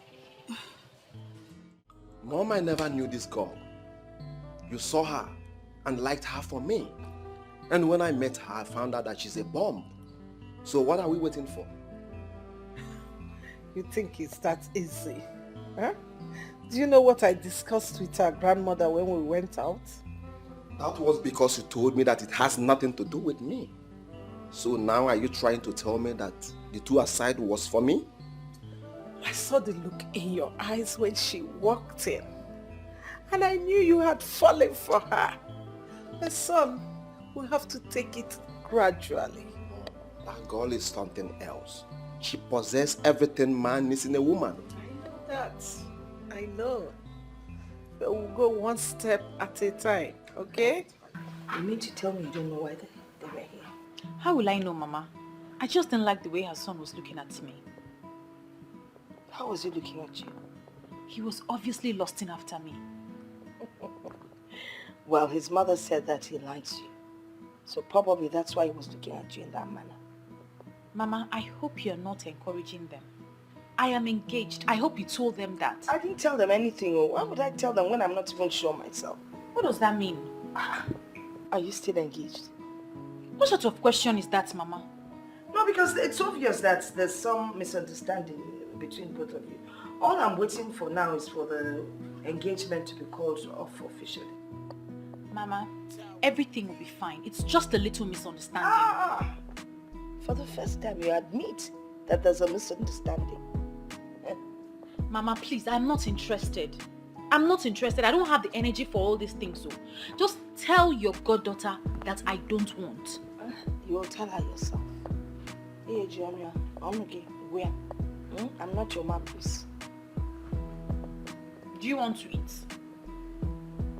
Mom, I never knew this girl. You saw her and liked her for me. And when I met her, I found out that she's a bomb. So what are we waiting for? You think it's that easy? Huh? Do you know what I discussed with our grandmother when we went out? That was because you told me that it has nothing to do with me. So now are you trying to tell me that the two aside was for me? I saw the look in your eyes when she walked in. And I knew you had fallen for her. My son, we'll have to take it gradually. That girl is something else. She possesses everything man needs in a woman. I know that. I know. But we'll go one step at a time, okay? You mean to tell me you don't know why they were here? How will I know, Mama? I just didn't like the way her son was looking at me. How was he looking at you? He was obviously lusting after me. Well, his mother said that he likes you. So probably that's why he was looking at you in that manner. Mama, I hope you're not encouraging them. I am engaged. I hope you told them that. I didn't tell them anything. Why would I tell them when I'm not even sure myself? What does that mean? Are you still engaged? What sort of question is that, Mama? No, No, because it's obvious that there's some misunderstanding between both of you. All I'm waiting for now is for the engagement to be called off officially. Mama, everything will be fine. It's just a little misunderstanding. For the first time, you admit that there's a misunderstanding. Mama, please, I'm not interested. I'm not interested. I don't have the energy for all these things. So just tell your goddaughter that I don't want. You will tell her yourself. Hey, Jamia, I'm okay. Where? I'm not your mom, please. Do you want to eat?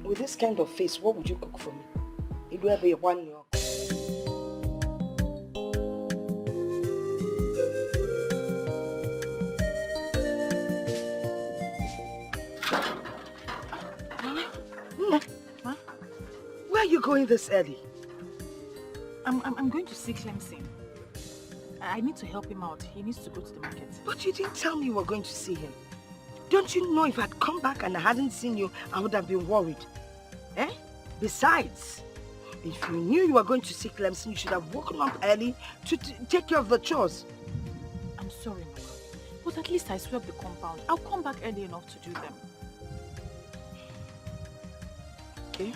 With this kind of face, what would you cook for me? It will be 1 year. Huh? Where are you going this early? I'm going to see Clemson. I need to help him out. He needs to go to the market. But you didn't tell me you were going to see him. Don't you know if I'd come back and I hadn't seen you, I would have been worried? Besides, if you knew you were going to see Clemson, you should have woken up early to take care of the chores. I'm sorry, Mama. But at least I swept the compound. I'll come back early enough to do them. Okay?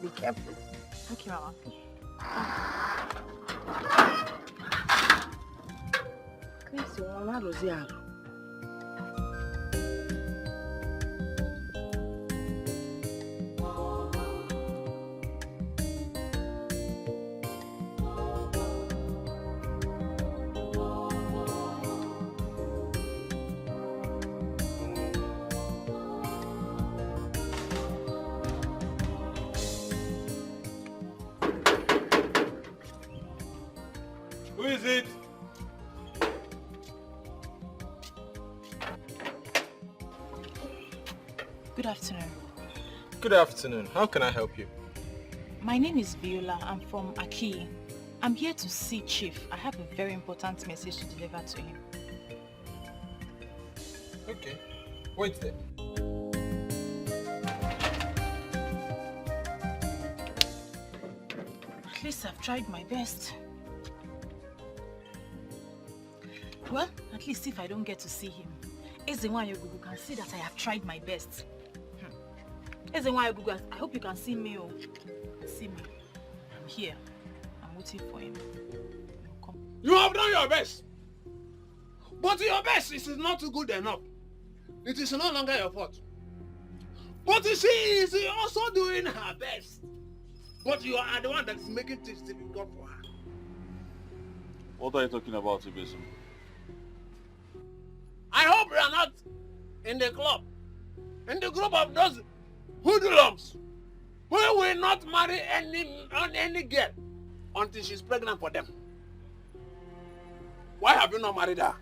Be careful. Okay, Mama. Who is it? Good afternoon. Good afternoon. How can I help you? My name is Viola. I'm from Aki. I'm here to see Chief. I have a very important message to deliver to him. Okay. Wait there. At least I've tried my best. Well, at least if I don't get to see him, Ezenwayogugu can see that I have tried my best. Ezenwayogugu, I hope you can see me. Oh. See me. I'm here. I'm waiting for him. Come. You have done your best. But your best is not good enough. It is no longer your fault. But she is also doing her best. But you are the one that is making things difficult for her. What are you talking about, Ibesum? I hope you are not in the club, in the group of those hoodlums who will not marry any girl until she's pregnant for them. Why have you not married her?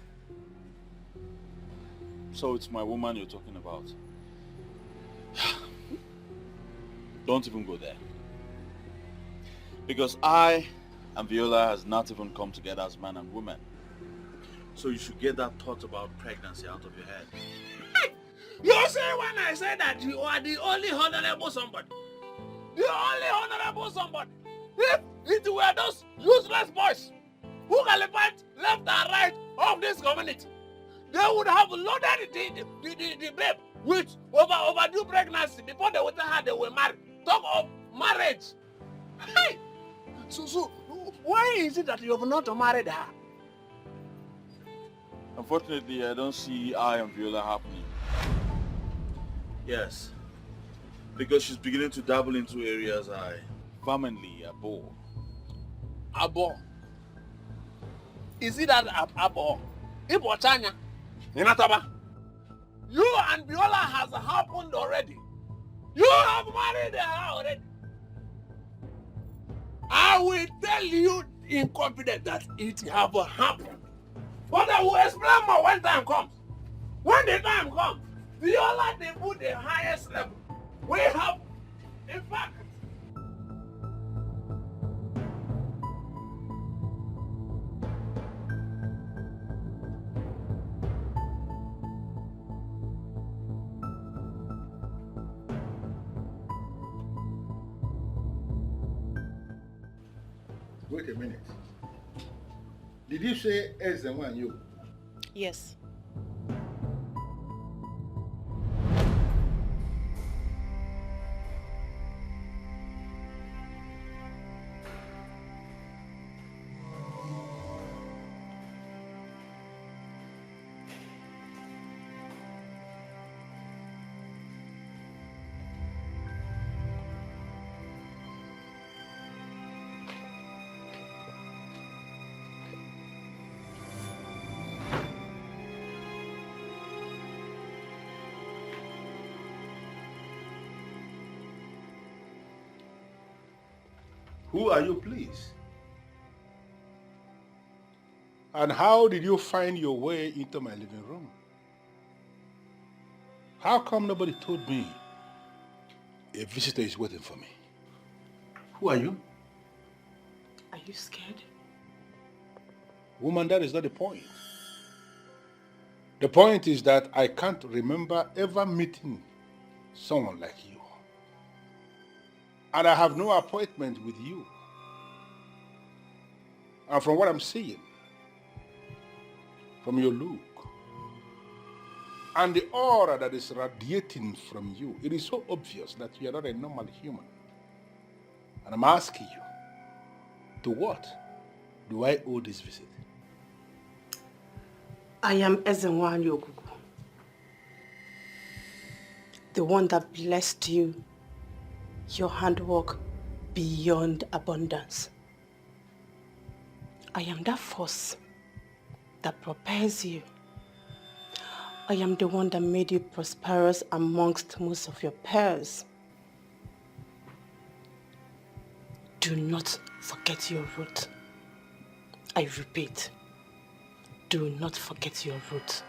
So it's my woman you're talking about. Don't even go there. Because I and Viola has not even come together as man and woman. So you should get that thought about pregnancy out of your head. You say when I say that you are the only honorable somebody. The only honorable somebody. If it were those useless boys who qualified left and right of this community, they would have loaded the babe with overdue pregnancy before they would have they were married. Talk of marriage. Hey! So why is it that you have not married her? Unfortunately, I don't see I and Viola happening. Yes. Because she's beginning to dabble into areas I vehemently abhor. Abhor? Is it that abhor? Ibochanya? Inataba? You and Viola has happened already. You have married her already. I will tell you in confidence that it have happened. But I will explain more when time comes. When the time comes, Viola they put the highest level. We have, in fact, Wait a minute. Did you say Ezenwanyo? Yes. Who are you, please? And how did you find your way into my living room? How come nobody told me a visitor is waiting for me? Who are you? Are you scared? Woman, that is not the point. The point is that I can't remember ever meeting someone like you. And I have no appointment with you. And from what I'm seeing, from your look, and the aura that is radiating from you, it is so obvious that you are not a normal human. And I'm asking you, to what do I owe this visit? I am Ezenwanyo Ogugu, the one that blessed you, your handwork beyond abundance. I am that force that propels you. I am the one that made you prosperous amongst most of your peers. Do not forget your root. I repeat, do not forget your root.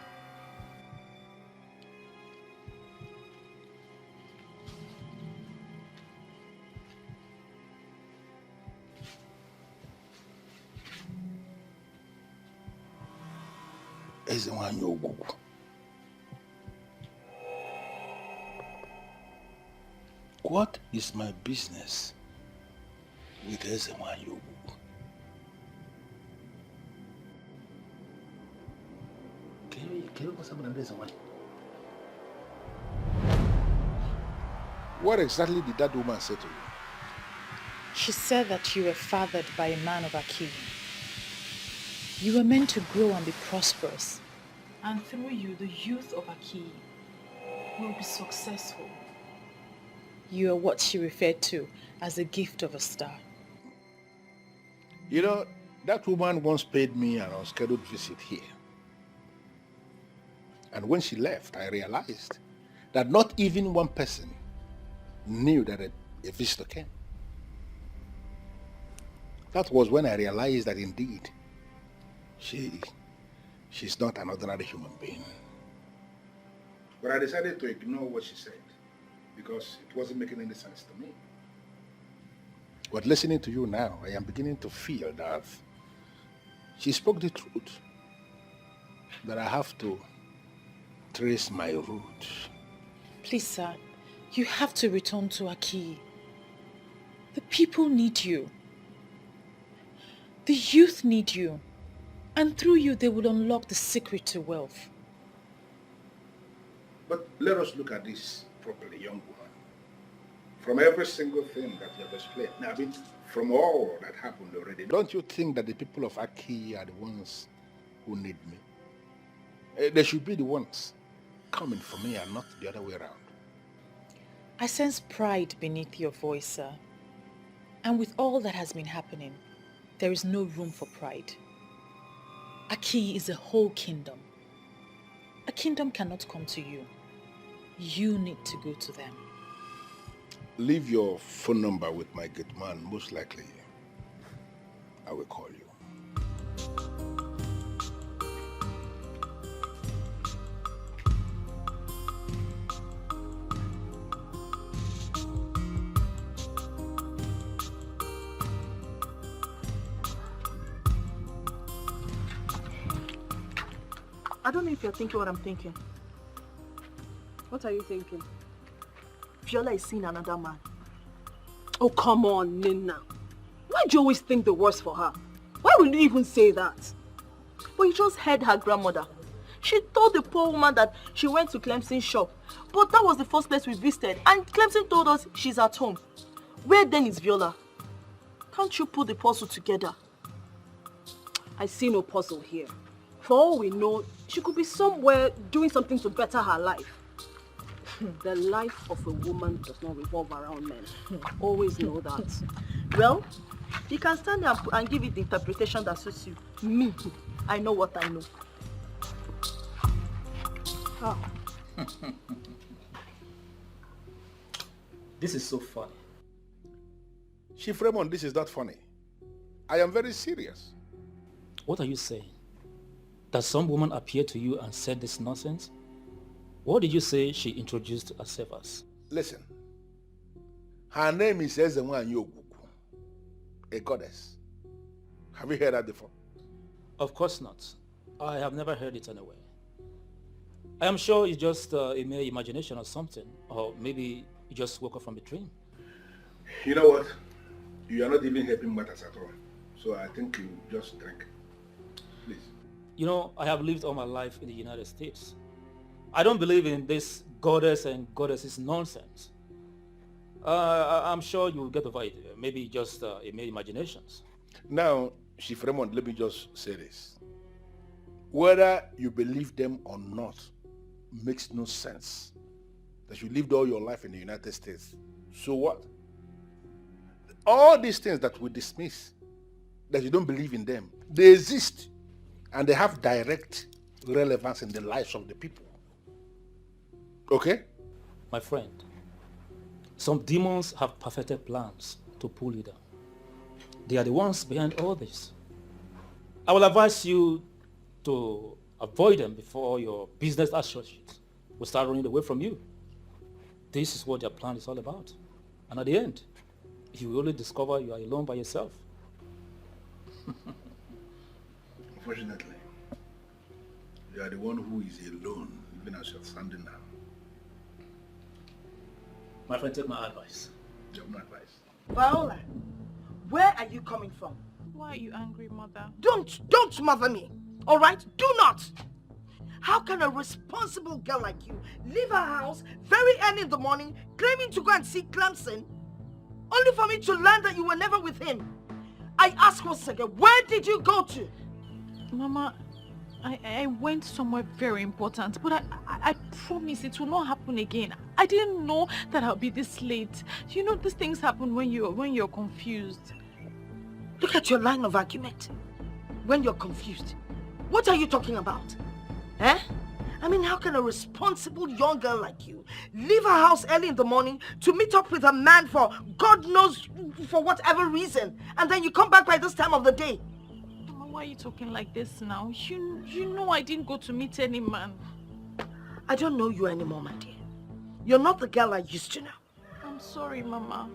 Ezenwanyo Ogugu. What is my business with Ezenwanyo Ogugu? What exactly did that woman say to you? She said that you were fathered by a man of Aki. You were meant to grow and be prosperous. And through you, the youth of Aki will be successful. You are what she referred to as a gift of a star. You know, that woman once paid me an unscheduled visit here. And when she left, I realized that not even one person knew that a visitor came. That was when I realized that indeed, she's not an ordinary human being. But I decided to ignore what she said because it wasn't making any sense to me. But listening to you now, I am beginning to feel that she spoke the truth. That I have to trace my root. Please, sir, you have to return to Aki. The people need you. The youth need you. And through you, they will unlock the secret to wealth. But let us look at this properly, young woman. From every single thing that you have explained, now, I mean, from all that happened already, don't you think that the people of Aki are the ones who need me? They should be the ones coming for me and not the other way around. I sense pride beneath your voice, sir. And with all that has been happening, there is no room for pride. Aki is a whole kingdom. A kingdom cannot come to you. You need to go to them. Leave your phone number with my gate man. Most likely, I will call you. I don't know if you're thinking what I'm thinking. What are you thinking? Viola is seeing another man. Oh, come on, Nina. Why do you always think the worst for her? Why would you even say that? But you just heard her grandmother. She told the poor woman that she went to Clemson's shop. But that was the first place we visited. And Clemson told us she's at home. Where then is Viola? Can't you put the puzzle together? I see no puzzle here. For all we know, she could be somewhere doing something to better her life. The life of a woman does not revolve around men. Always know that. Well, you can stand there and give it the interpretation that suits you. Me, I know what I know. Oh. This is so funny. Chief Raymond, this is not funny. I am very serious. What are you saying? That some woman appeared to you and said this nonsense? What did you say she introduced herself as? Listen. Her name is Ezenwa Nyoguku, a goddess. Have you heard that before? Of course not. I have never heard it anywhere. I am sure it's just a mere imagination or something, or maybe you just woke up from a dream. You know what? You are not even helping matters at all. So I think you just drink. Please. You know, I have lived all my life in the United States. I don't believe in this goddess and goddesses nonsense. I'm sure you'll get over it. Maybe just a mere imaginations. Now, Chief Raymond, let me just say this. Whether you believe them or not makes no sense. That you lived all your life in the United States. So what? All these things that we dismiss, that you don't believe in them, they exist and they have direct relevance in the lives of the people. Okay? My friend, some demons have perfected plans to pull you down. They are the ones behind all this. I will advise you to avoid them before your business associates will start running away from you. This is what their plan is all about. And at the end, you will only discover you are alone by yourself. Unfortunately, you are the one who is alone, even as you're standing now. My friend, take my advice. You have no advice. Viola, where are you coming from? Why are you angry, Mother? Don't mother me, all right? Do not. How can a responsible girl like you leave her house very early in the morning, claiming to go and see Clemson, only for me to learn that you were never with him? I ask once again, where did you go to? Mama, I went somewhere very important, but I promise it will not happen again. I didn't know that I'll be this late. You know, these things happen when you're confused. Look at your line of argument. When you're confused. What are you talking about? Eh? I mean, how can a responsible young girl like you leave her house early in the morning to meet up with a man for God knows for whatever reason, and then you come back by this time of the day? Mama, why are you talking like this now? You know I didn't go to meet any man. I don't know you anymore, my dear. You're not the girl I used to know. I'm sorry, Mama.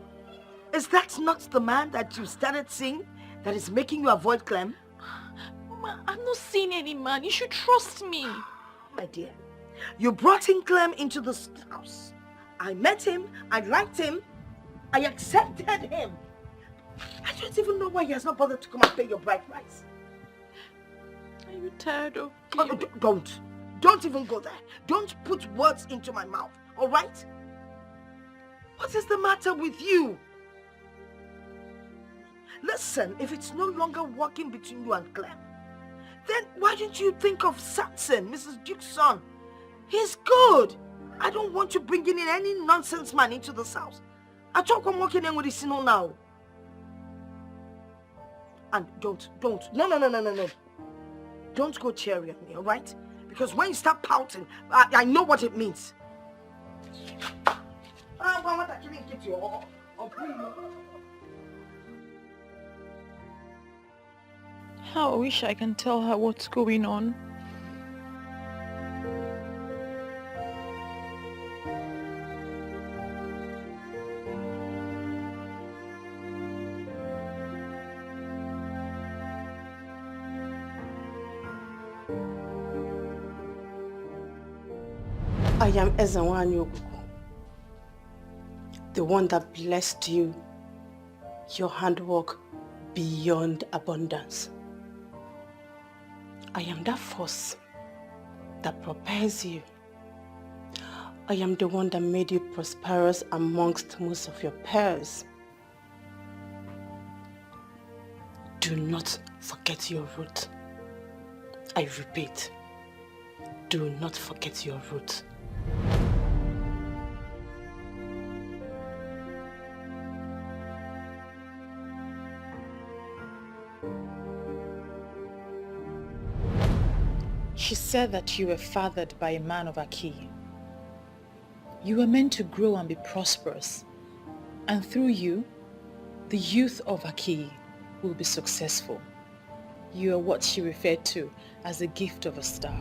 Is that not the man that you started seeing that is making you avoid Clem? Mama, I'm not seeing any man. You should trust me. My dear, you brought in Clem into this house. I met him, I liked him, I accepted him. I don't even know why he has not bothered to come and pay your bride price. Are you tired of me? Don't even go there. Don't put words into my mouth, all right? What is the matter with you? Listen, if it's no longer working between you and Clem, then why didn't you think of Samson, Mrs. Duke's son? He's good. I don't want you bringing in any nonsense man into this house. I talk I'm working in with the Sino now. And don't. No. Don't go cherry on me, all right? Because when you start pouting, I know what it means. How I wish I can tell her what's going on. I am Ezenwa Nyoguku, the one that blessed you, your handwork beyond abundance. I am that force that propels you. I am the one that made you prosperous amongst most of your peers. Do not forget your root. I repeat, do not forget your root. She said that you were fathered by a man of Aki. You were meant to grow and be prosperous. And through you, the youth of Aki will be successful. You are what she referred to as the gift of a star.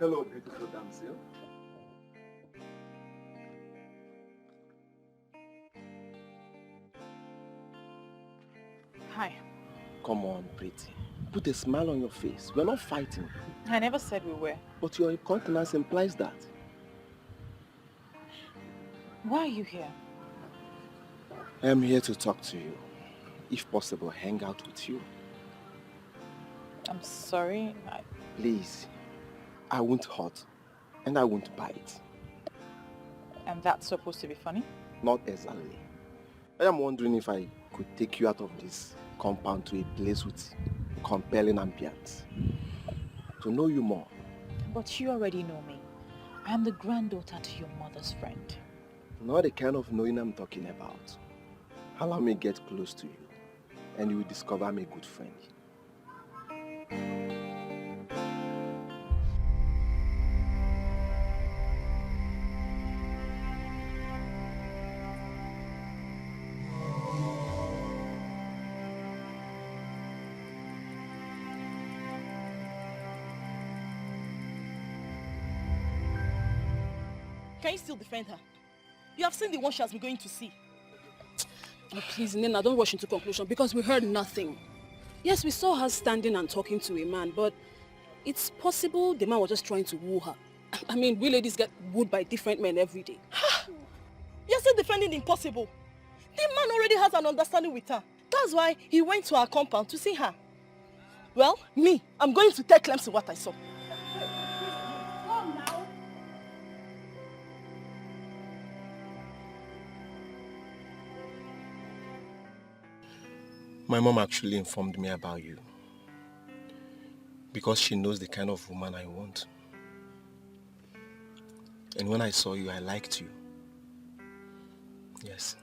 Hello, beautiful damsel. Hi. Come on, pretty. Put a smile on your face. We're not fighting. I never said we were. But your incontinence implies that. Why are you here? I'm here to talk to you. If possible, hang out with you. I'm sorry. Please. I won't hurt. And I won't bite. And that's supposed to be funny? Not exactly. I am wondering if I could take you out of this compound to a place with compelling ambience. To know you more. But you already know me. I am the granddaughter to your mother's friend. Not the kind of knowing I'm talking about. Allow me get close to you, and you will discover I'm a good friend. Can you still defend her? You have seen the one she has been going to see. Oh, please, Nina, don't rush into conclusion because we heard nothing. Yes, we saw her standing and talking to a man, but it's possible the man was just trying to woo her. I mean, we ladies get wooed by different men every day. You're still defending the impossible. The man already has an understanding with her. That's why he went to her compound to see her. Well, me, I'm going to tell Clemson what I saw. My mom actually informed me about you. Because she knows the kind of woman I want. And when I saw you, I liked you. Yes.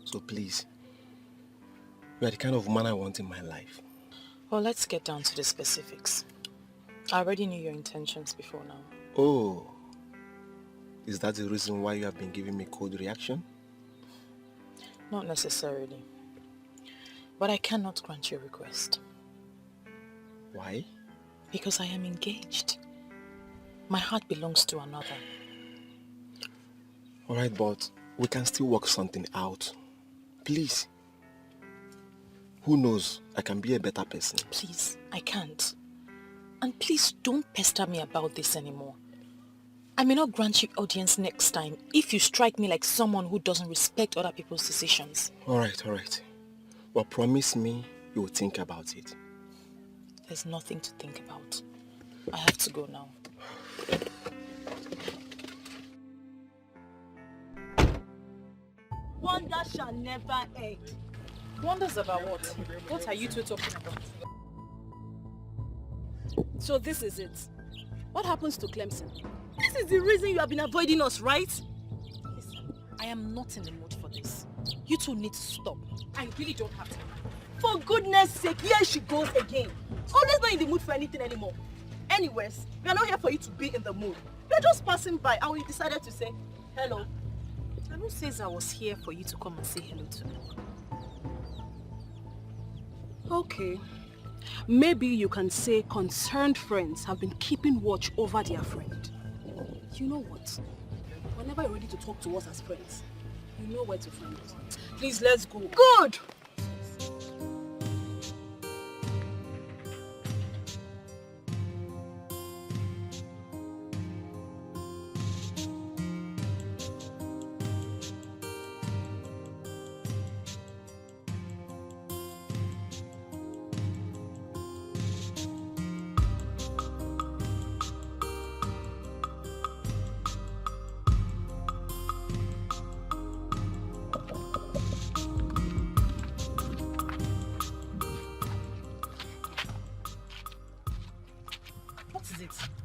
So please, you are the kind of woman I want in my life. Well, let's get down to the specifics. I already knew your intentions before now. Oh. Is that the reason why you have been giving me cold reaction? Not necessarily. But I cannot grant your request. Why? Because I am engaged. My heart belongs to another. Alright, but we can still work something out. Please. Who knows? I can be a better person. Please, I can't. And please don't pester me about this anymore. I may not grant you audience next time if you strike me like someone who doesn't respect other people's decisions. Alright. But promise me you will think about it. There's nothing to think about. I have to go now. Wonder shall never end. Wonders about what? What are you two talking about? So this is it. What happens to Clemson? This is the reason you have been avoiding us, right? Listen, I am not in the mood for this. You two need to stop. I really don't have time. For goodness sake, here she goes again. Always not in the mood for anything anymore. Anyways, we are not here for you to be in the mood. We are just passing by and we decided to say hello. And Who says I was here for you to come and say hello to me? Okay. Maybe you can say concerned friends have been keeping watch over their friend. You know what? Whenever you're ready to talk to us as friends, you know where to find us. Please, let's go. Good!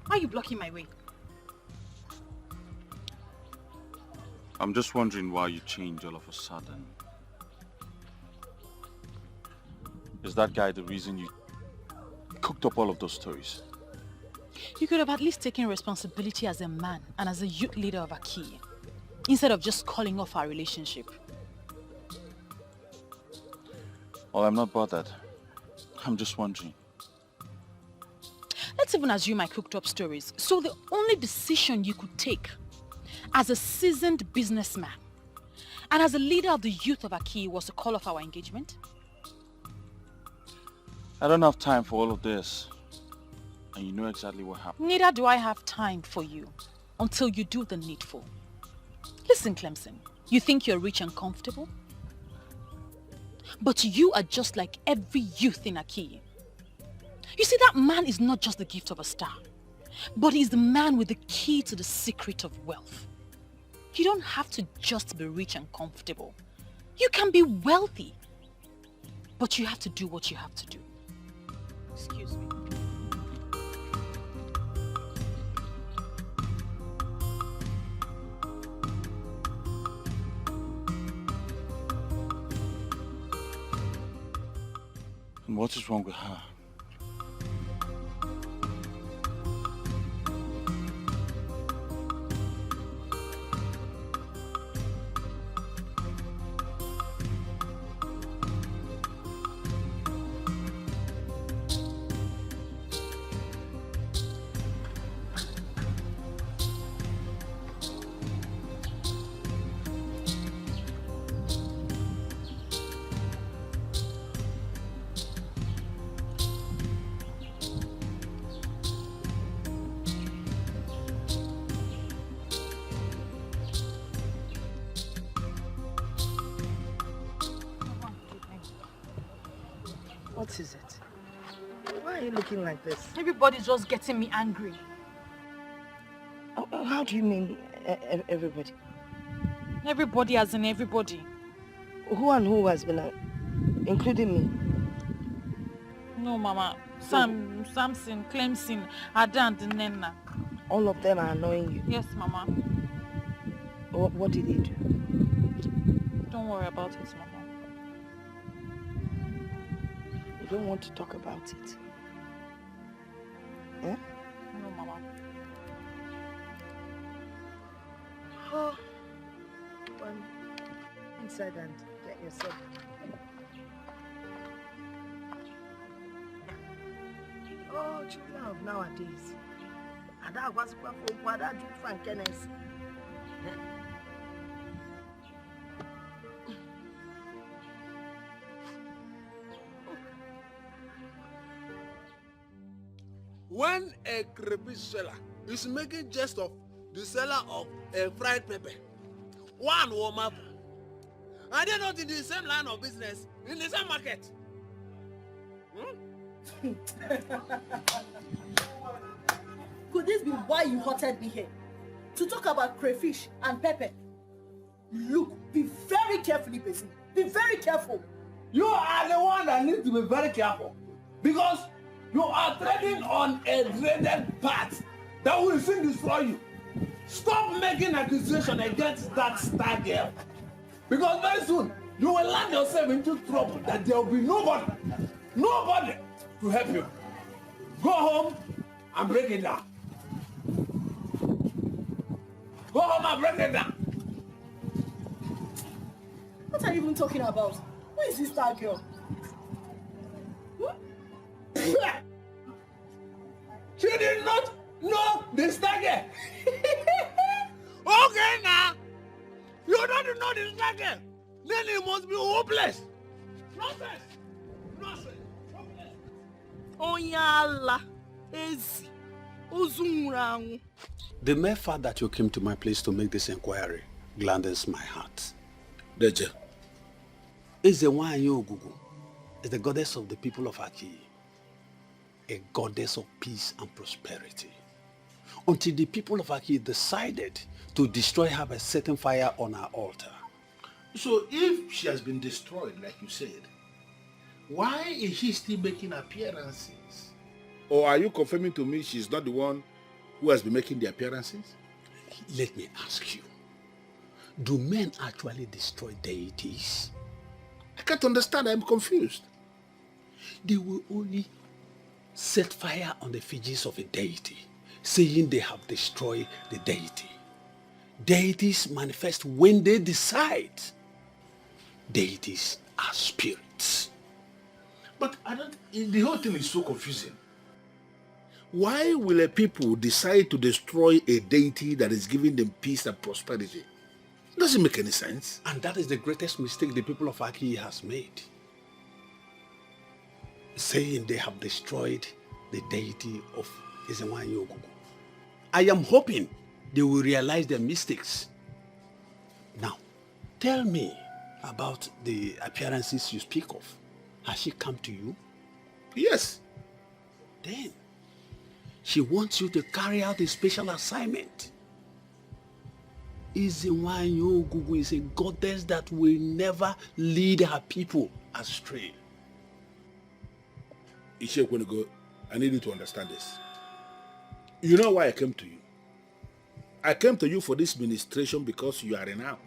Why are you blocking my way? I'm just wondering why you changed all of a sudden. Is that guy the reason you cooked up all of those stories? You could have at least taken responsibility as a man and as a youth leader of Aki, instead of just calling off our relationship. Well, I'm not bothered. I'm just wondering. Let's even assume I cooked up stories. So the only decision you could take as a seasoned businessman and as a leader of the youth of Aki was to call off our engagement? I don't have time for all of this. And you know exactly what happened. Neither do I have time for you until you do the needful. Listen, Clemson, you think you're rich and comfortable? But you are just like every youth in Aki. You see, that man is not just the gift of a star, but he's the man with the key to the secret of wealth. You don't have to just be rich and comfortable. You can be wealthy, but you have to do what you have to do. Excuse me. And what is wrong with her? What is it? Why are you looking like this? Everybody's just getting me angry. How do you mean everybody? Everybody as in everybody. Who and who has been, including me? No, Mama. Sam, Samson, Clemson, Ada and Nenna. All of them are annoying you? Yes, Mama. What did they do? Don't worry about it, Mama. You don't want to talk about it? Eh? No, Mama. Oh, well, inside and get yourself. Oh, children of nowadays. Ada was for Ada do frankness. When a crayfish seller is making jest of the seller of a fried pepper, one will marvel. Are they not in the same line of business, in the same market? Could this be why you hotted me here? To talk about crayfish and pepper? Look, be very careful, Ibesi. Be very careful. You are the one that needs to be very careful. Because you are treading on a dreaded path that will soon destroy you. Stop making accusation against that star girl. Because very soon, you will land yourself into trouble that there will be nobody to help you. Go home and break it down. Go home and break it down. What are you even talking about? Who is this star girl? She did not know the star girl. Okay now. You don't know the star girl. Then it must be hopeless. Nonsense. Nonsense. Onyala. Ezi. Ozunrangu. The mere fact that you came to my place to make this inquiry gladdens my heart. Deje. Ezewanyi Ogugu is the goddess of the people of Aki, a goddess of peace and prosperity. Until the people of Aki decided to destroy her by setting fire on her altar. So if she has been destroyed, like you said, why is she still making appearances? Or are you confirming to me she's not the one who has been making the appearances? Let me ask you, do men actually destroy deities? I can't understand, I'm confused. They will only set fire on the effigies of a deity, saying they have destroyed the deity. Deities manifest when they decide. Deities are spirits. But the whole thing is so confusing. Why will a people decide to destroy a deity that is giving them peace and prosperity? It doesn't make any sense. And that is the greatest mistake the people of Aki has made. Saying they have destroyed the deity of Ezewanyi Ogugu. I am hoping they will realize their mistakes. Now, tell me about the appearances you speak of. Has she come to you? Yes. Then, she wants you to carry out a special assignment. Ezewanyi Ogugu is a goddess that will never lead her people astray. Ishekwenigo, I need you to understand this. You know why I came to you? I came to you for this ministration because you are renowned.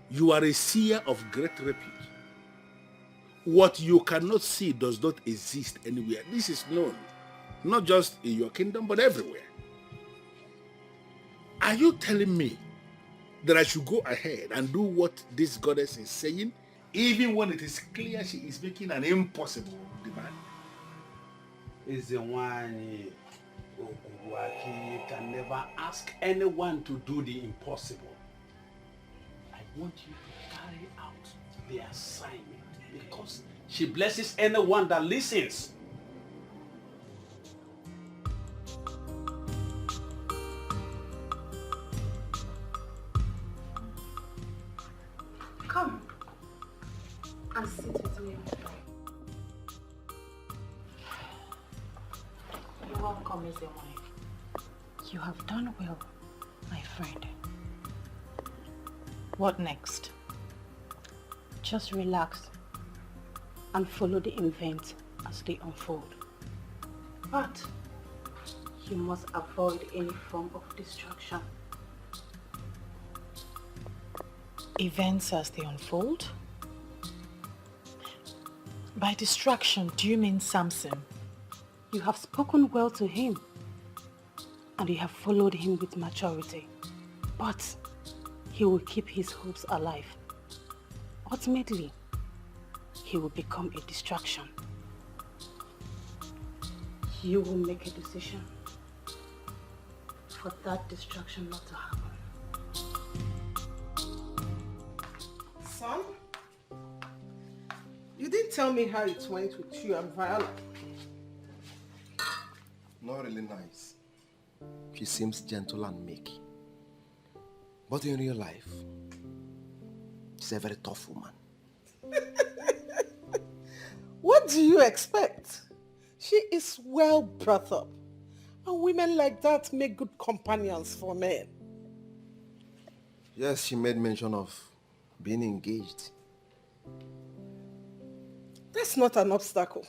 You are a seer of great repute. What you cannot see does not exist anywhere. This is known, not just in your kingdom, but everywhere. Are you telling me that I should go ahead and do what this goddess is saying, even when it is clear she is making an impossible demand? Ezewanyi Ogugu can never ask anyone to do the impossible. I want you to carry out the assignment because she blesses anyone that listens. Come and sit with me. You're welcome, Ezewanyi. You have done well, my friend. What next? Just relax and follow the events as they unfold. But you must avoid any form of distraction. Events as they unfold? By distraction, do you mean Samson? You have spoken well to him and you have followed him with maturity, but he will keep his hopes alive. Ultimately, he will become a distraction. You will make a decision for that distraction not to happen. Son, you didn't tell me how it went with you and Viola. Not really nice. She seems gentle and meek. But in real life, she's a very tough woman. What do you expect? She is well brought up. And women like that make good companions for men. Yes, she made mention of being engaged. That's not an obstacle.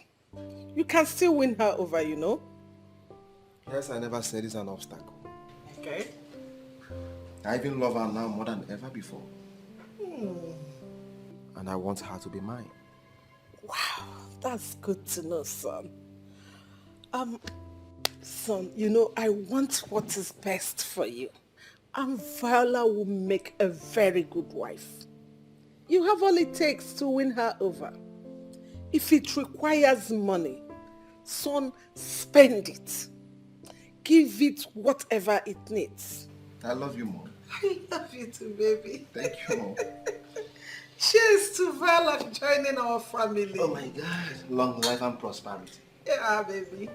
You can still win her over, you know. Yes, I never said it's an obstacle. Okay. I even love her now more than ever before. Hmm. And I want her to be mine. Wow, that's good to know, son. Son, you know, I want what is best for you. And Viola will make a very good wife. You have all it takes to win her over. If it requires money, son, spend it. Give it whatever it needs. I love you, Mom. I love you too, baby. Thank you, Mom. Cheers to Viola joining our family. Oh my God. Long life and prosperity. Yeah, baby.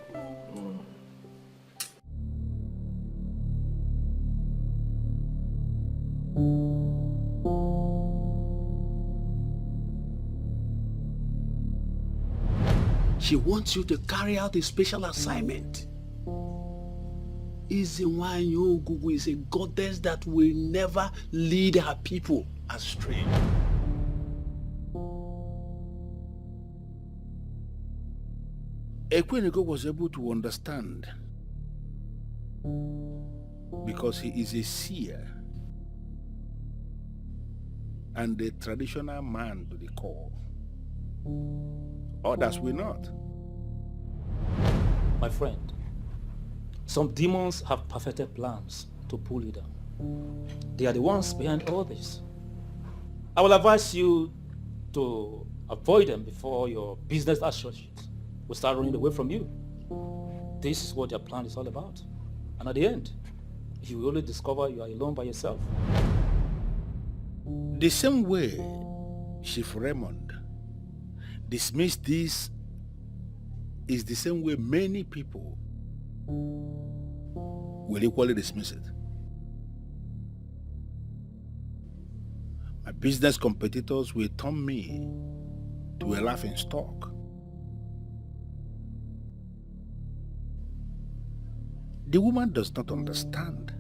She wants you to carry out a special assignment. Izinwanyi is a goddess that will never lead her people astray. Ekweneko was able to understand because he is a seer and a traditional man to the core. Others will not. My friend, some demons have perfected plans to pull you down. They are the ones behind all this. I will advise you to avoid them before your business associates will start running away from you. This is what their plan is all about. And at the end, you will only discover you are alone by yourself. The same way Chief Raymond dismissed this is the same way many people will equally dismiss it. My business competitors will turn me to a laughing stock. The woman does not understand.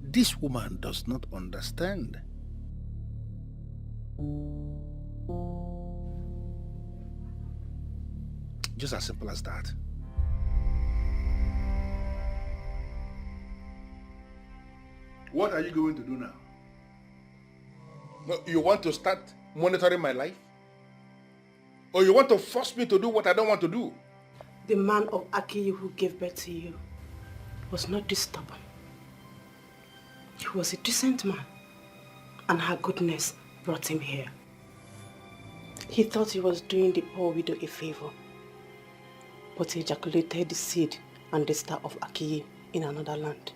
This woman does not understand. Just as simple as that. What are you going to do now? You want to start monitoring my life? Or you want to force me to do what I don't want to do? The man of Akiyi who gave birth to you was not this stubborn. He was a decent man, and her goodness brought him here. He thought he was doing the poor widow a favor, but he ejaculated the seed and the star of Akiyi in another land.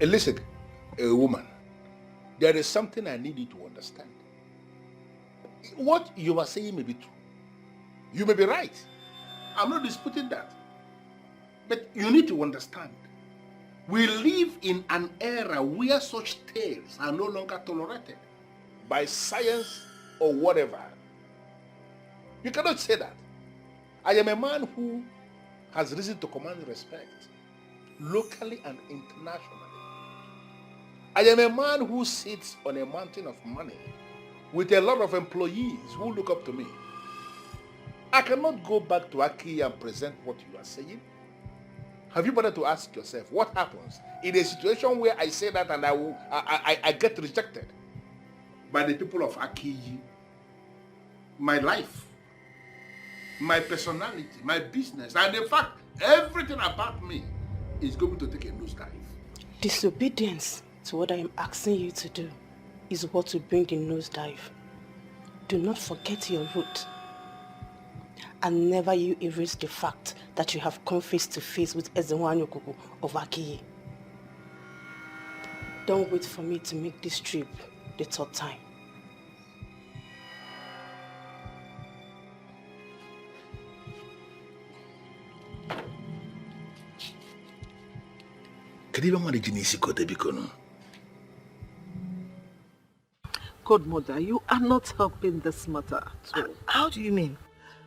Listen, a woman, there is something I need you to understand. What you are saying may be true. You may be right. I'm not disputing that. But you need to understand, we live in an era where such tales are no longer tolerated by science or whatever. You cannot say that. I am a man who has reason to command respect, locally and internationally. I am a man who sits on a mountain of money with a lot of employees who look up to me. I cannot go back to Aki and present what you are saying. Have you bothered to ask yourself what happens in a situation where I say that and I get rejected by the people of Aki? My life, my personality, my business, and in fact, everything about me is going to take a nosedive. Disobedience to what I am asking you to do is what will bring the nosedive. Do not forget your root. And never you erase the fact that you have come face to face with Ezenwanyi Okuku of Akiyi. Don't wait for me to make this trip the third time. Godmother, you are not helping this matter at all. How do you mean?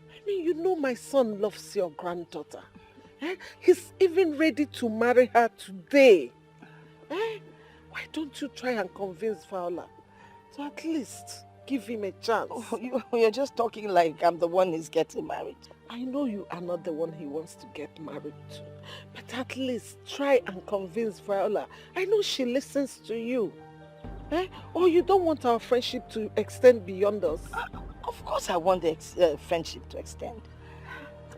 I mean, you know my son loves your granddaughter. He's even ready to marry her today. Why don't you try and convince Viola to at least give him a chance? Oh, you're just talking like I'm the one he's getting married. I know you are not the one he wants to get married to. But at least try and convince Viola. I know she listens to you. Or you don't want our friendship to extend beyond us? Of course I want the friendship to extend.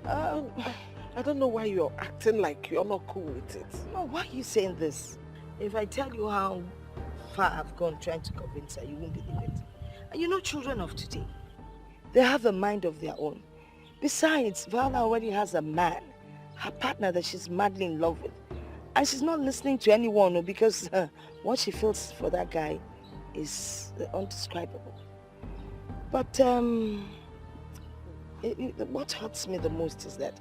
I don't know why you're acting like you're not cool with it. No, why are you saying this? If I tell you how far I've gone trying to convince her, you won't believe it. And you know children of today, they have a mind of their own. Besides, Viola already has a man, her partner that she's madly in love with. And she's not listening to anyone because what she feels for that guy is undescribable. But what hurts me the most is that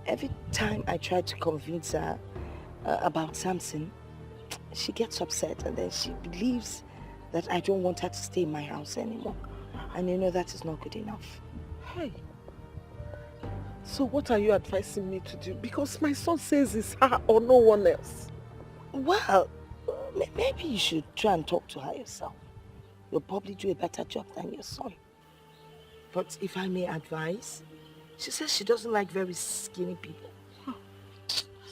every time I try to convince her about Samson, she gets upset and then she believes that I don't want her to stay in my house anymore. And you know that is not good enough. Hey, so what are you advising me to do? Because my son says it's her or no one else. Well, maybe you should try and talk to her yourself. You'll probably do a better job than your son. But if I may advise, she says she doesn't like very skinny people.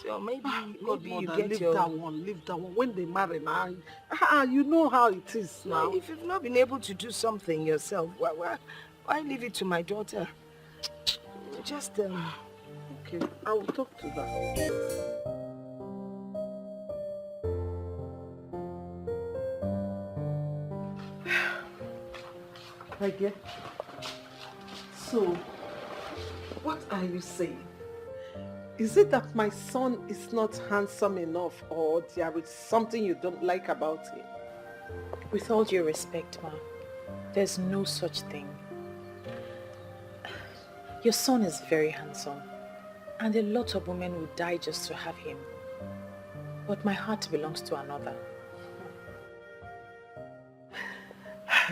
So maybe you get leave your... that one. When they marry now, you know how it is now. If you've not been able to do something yourself, why leave it to my daughter? Just, Okay, I will talk to her. My dear, so, what are you saying? Is it that my son is not handsome enough or there is something you don't like about him? With all due respect, Ma, there's no such thing. Your son is very handsome, and a lot of women would die just to have him. But my heart belongs to another.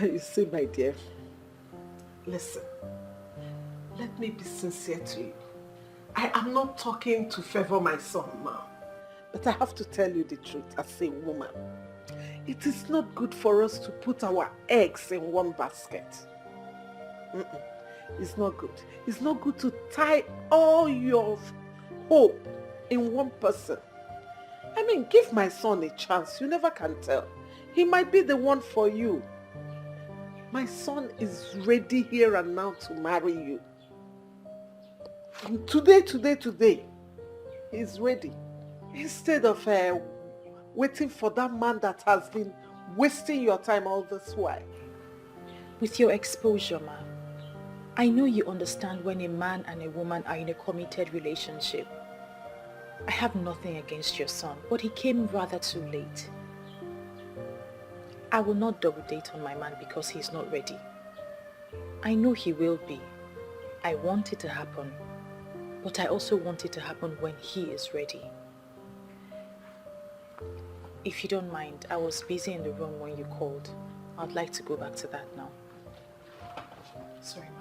You see, my dear, listen, let me be sincere to you. I am not talking to favor my son, Ma. But I have to tell you the truth as a woman. It is not good for us to put our eggs in one basket. It's not good. It's not good to tie all your hope in one person. I mean, give my son a chance. You never can tell. He might be the one for you. My son is ready here and now to marry you. And today, he's ready. Instead of waiting for that man that has been wasting your time all this while. With your exposure, Ma, I know you understand when a man and a woman are in a committed relationship. I have nothing against your son, but he came rather too late. I will not double date on my man because he's not ready. I know he will be. I want it to happen, but I also want it to happen when he is ready. If you don't mind, I was busy in the room when you called. I'd like to go back to that now. Sorry, Ma.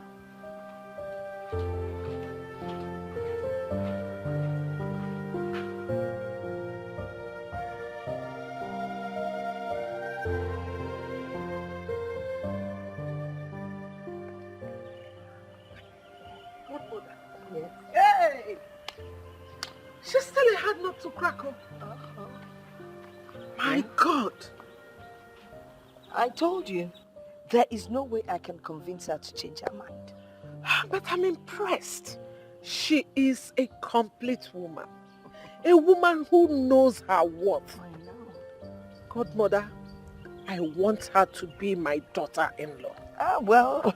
Hey! She's still a hard nut to crack up. My God! I told you, there is no way I can convince her to change her mind. But I'm impressed. She is a complete woman. A woman who knows her worth. I know. Godmother, I want her to be my daughter-in-law. Well,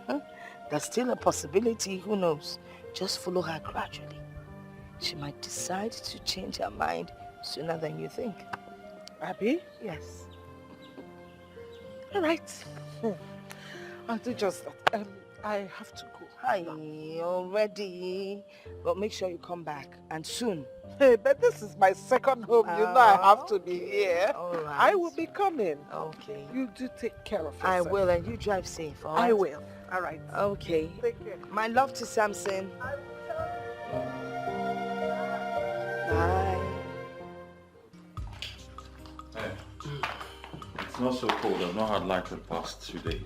that's still a possibility. Who knows? Just follow her gradually. She might decide to change her mind sooner than you think. Abby? Yes. All right. I'll do just that. I have to go. Hi, already. But make sure you come back, and soon. Hey, but this is my second home. You know I have to be here. All right. I will be coming. Okay. You do take care of yourself. I will, and you drive safe, all right? I will. All right. Okay. Take care. My love to Samson. Bye. Hey, it's not so cold. I've not had light for the past 2 days.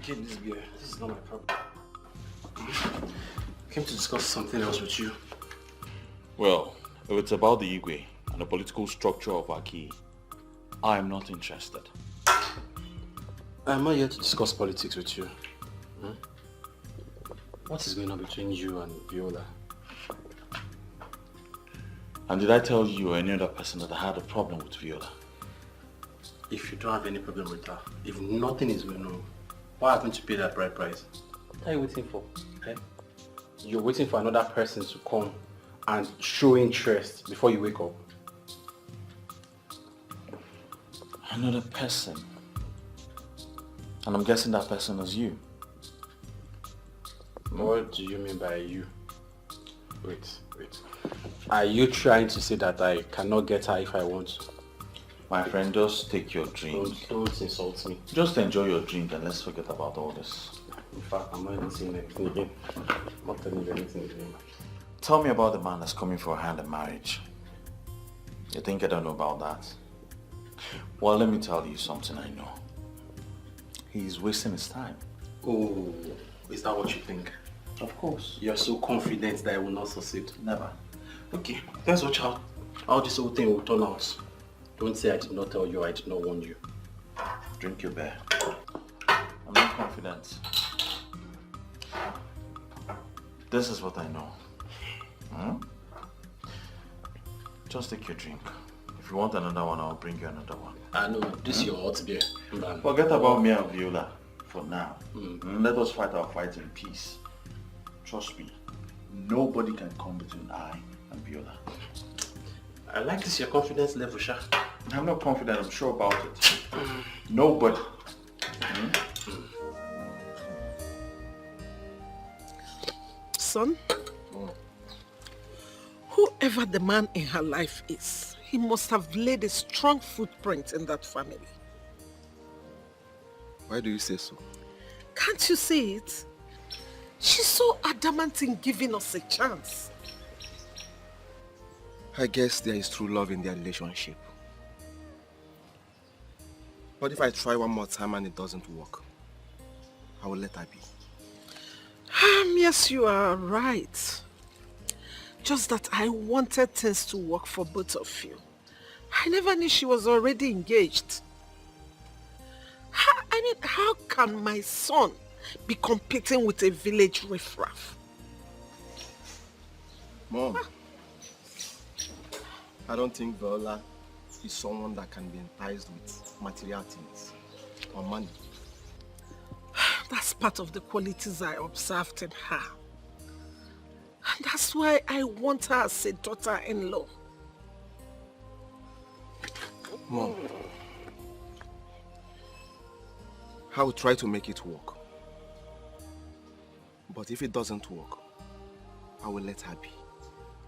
Get this beer. This is not my problem. I came to discuss something else with you. Well, if it's about the Igwe and the political structure of Aki, I am not interested. I'm not here to discuss politics with you. What is going on between you and Viola? And did I tell you or any other person that I had a problem with Viola? If you don't have any problem with her, if nothing is going on, why haven't you paid that bride price? What are you waiting for? Eh? You're waiting for another person to come and show interest before you wake up. Another person? And I'm guessing that person is you. What do you mean by you? Wait. Are you trying to say that I cannot get her if I want to? My friend, just take your drink. Don't insult me. Just enjoy your drink and let's forget about all this. In fact, I'm not even saying anything again. I'm not telling you anything again. Tell me about the man that's coming for a hand in marriage. You think I don't know about that? Well, let me tell you something I know. He's wasting his time. Oh, is that what you think? Of course. You're so confident that I will not succeed. Never. Okay, let's watch how this whole thing will turn out. Don't say I did not tell you, I did not warn you. Drink your beer. I'm not confident. This is what I know. Just take your drink. If you want another one, I'll bring you another one. I know, this is your hot beer. Forget about me and Viola for now. Let us fight our fight in peace. Trust me, nobody can come between I and Viola. I like this your confidence level, Sha. I'm not confident, I'm sure about it. Nobody. Son, whoever the man in her life is, he must have laid a strong footprint in that family. Why do you say so? Can't you see it? She's so adamant in giving us a chance. I guess there is true love in their relationship. But if I try one more time and it doesn't work, I will let her be. Yes, you are right. Just that I wanted things to work for both of you. I never knew she was already engaged. How can my son be competing with a village riffraff? Mom, I don't think Viola is someone that can be enticed with material things or money. That's part of the qualities I observed in her. And that's why I want her as a daughter-in-law. Mom, I will try to make it work. But if it doesn't work, I will let her be.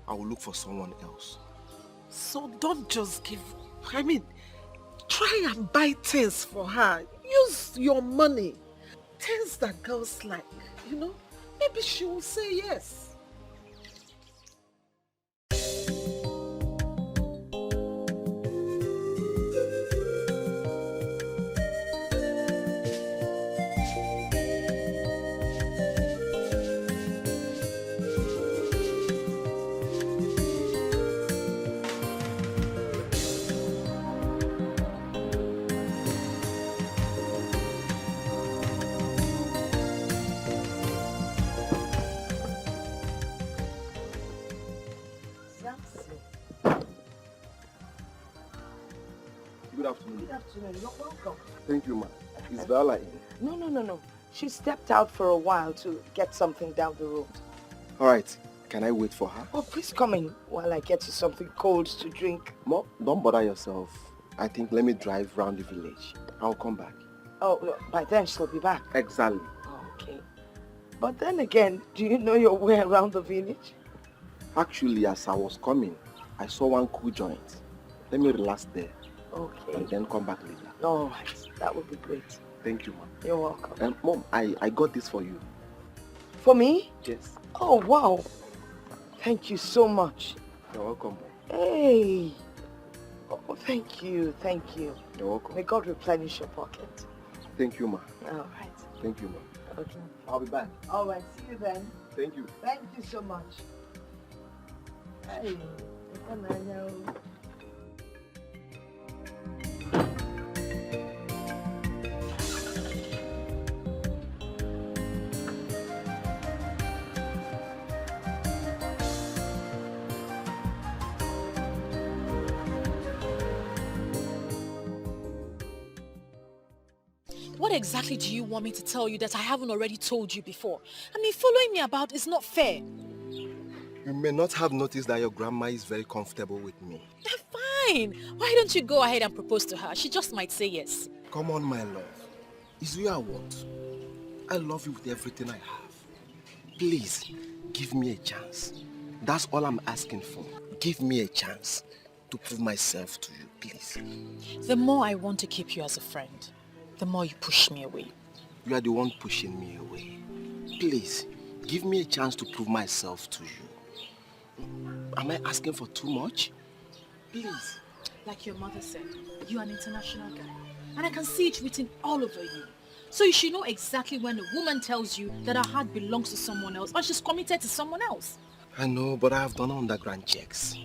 I will look for someone else. So don't just give up. Try and buy things for her. Use your money. Things that girls like, Maybe she will say yes. Good afternoon. Good afternoon. You're welcome. Thank you, ma. Is Viola in? No. She stepped out for a while to get something down the road. All right. Can I wait for her? Oh, please come in while I get you something cold to drink. Mom, don't bother yourself. I think let me drive around the village. I'll come back. Oh, by then she'll be back. Exactly. Okay. But then again, do you know your way around the village? Actually, as I was coming, I saw one cool joint. Let me relax there. Okay. And then come back later. All right. That would be great. Thank you, Mom. You're welcome. Mom, I got this for you. For me? Yes. Oh, wow. Thank you so much. You're welcome, Mom. Hey. Oh, thank you. Thank you. You're welcome. May God replenish your pocket. Thank you, Ma. All right. Thank you, Ma. Okay. I'll be back. All right. See you then. Thank you. Thank you so much. Hey. What exactly do you want me to tell you that I haven't already told you before? I mean, following me about is not fair. You may not have noticed that your grandma is very comfortable with me. Fine. Why don't you go ahead and propose to her? She just might say yes. Come on, my love. Is you I want. I love you with everything I have. Please, give me a chance. That's all I'm asking for. Give me a chance to prove myself to you, please. The more I want to keep you as a friend, the more you push me away. You are the one pushing me away. Please, give me a chance to prove myself to you. Am I asking for too much? Please. Like your mother said, you're an international guy. And I can see it written all over you. So you should know exactly when a woman tells you that her heart belongs to someone else or she's committed to someone else. I know, but I have done underground checks.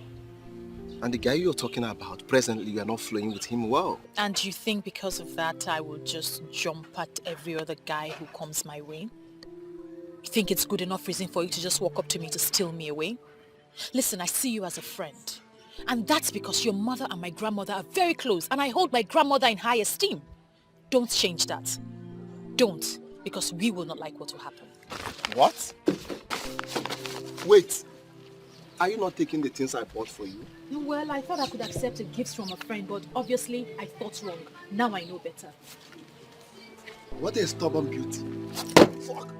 And the guy you're talking about, presently you are not flowing with him well. And you think because of that I will just jump at every other guy who comes my way? You think it's good enough reason for you to just walk up to me to steal me away? Listen, I see you as a friend. And that's because your mother and my grandmother are very close and I hold my grandmother in high esteem. Don't change that. Don't, because we will not like what will happen. What? Wait. Are you not taking the things I bought for you? Well, I thought I could accept a gift from a friend, but obviously I thought wrong. Now I know better. What a stubborn beauty. Fuck.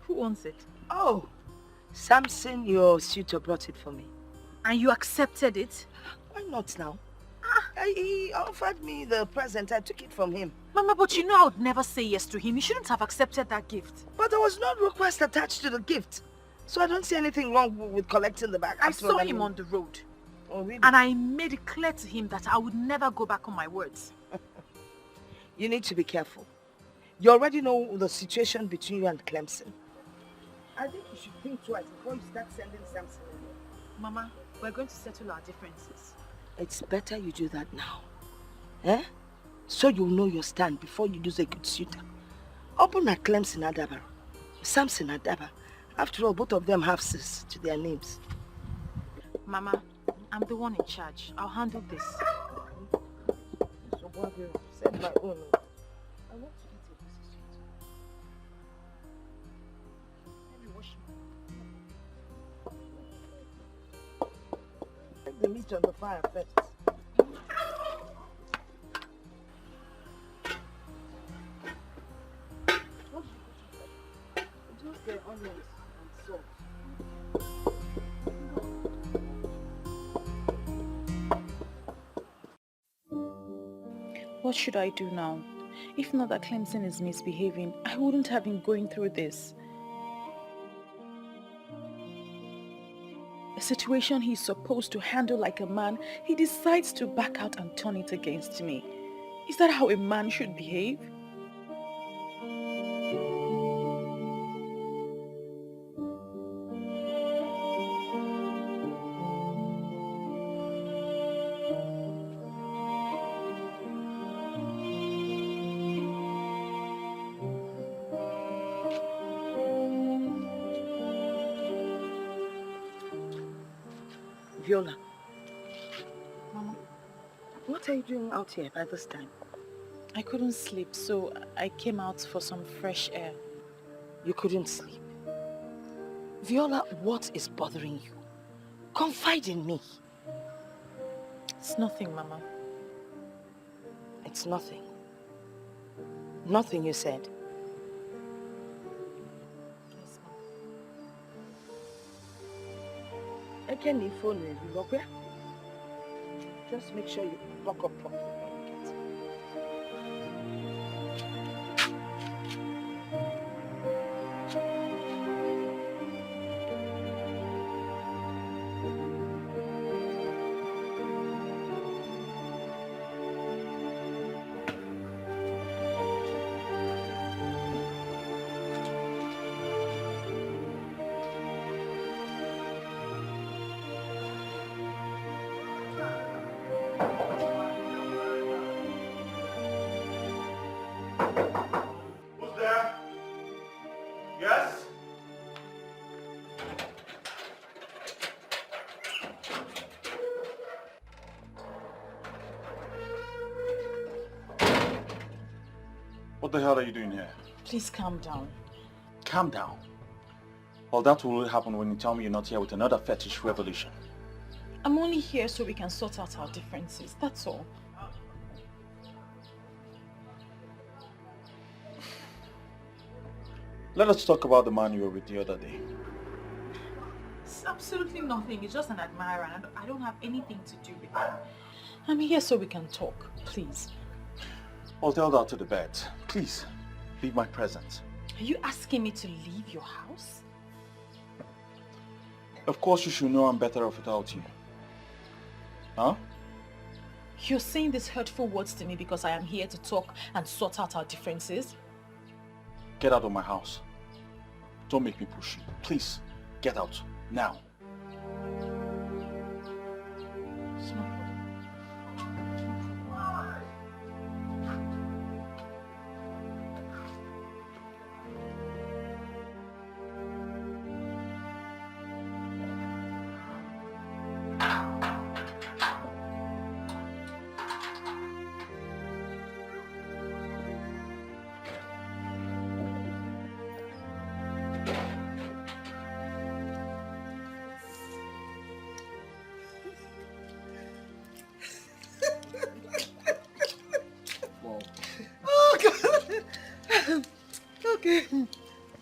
Who owns it? Oh, Samson, your suitor brought it for me. And you accepted it? Why not now? He offered me the present. I took it from him. Mama, but you know I would never say yes to him. You shouldn't have accepted that gift. But there was no request attached to the gift. So I don't see anything wrong with collecting the bag. I saw him on the road. Oh, really? And I made it clear to him that I would never go back on my words. You need to be careful. You already know the situation between you and Clemson. I think you should think twice before you start sending Samson away. Mama, we're going to settle our differences. It's better you do that now. Eh? So you'll know your stand before you lose a good suitor. Open at Clemson Adaba. Samson Adaba. After all, both of them have sis to their names. Mama, I'm the one in charge. I'll handle this. So what will send my own? I want to eat a piece of sweet. Let me wash my... Take the meat on the fire first. Just the onions and salt. What should I do now? If not that Clemson is misbehaving, I wouldn't have been going through this. A situation he's supposed to handle like a man, he decides to back out and turn it against me. Is that how a man should behave? Viola. Mama, what are you doing out here by this time? I couldn't sleep, so I came out for some fresh air. You couldn't sleep? Viola, what is bothering you? Confide in me. It's nothing, Mama. It's nothing. Nothing, you said. Eke ni phone you okay? Just make sure you buck up properly. What the hell are you doing here? Please calm down. Calm down. Well, that will only happen when you tell me you're not here with another fetish revolution. I'm only here so we can sort out our differences, that's all. Let us talk about the man you were with the other day. It's absolutely nothing. It's just an admirer and I don't have anything to do with it. I'm here so we can talk, please. Well, tell that to the bed. Please, leave my presence. Are you asking me to leave your house? Of course you should know I'm better off without you. Huh? You're saying these hurtful words to me because I am here to talk and sort out our differences? Get out of my house. Don't make me push you. Please, get out. Now.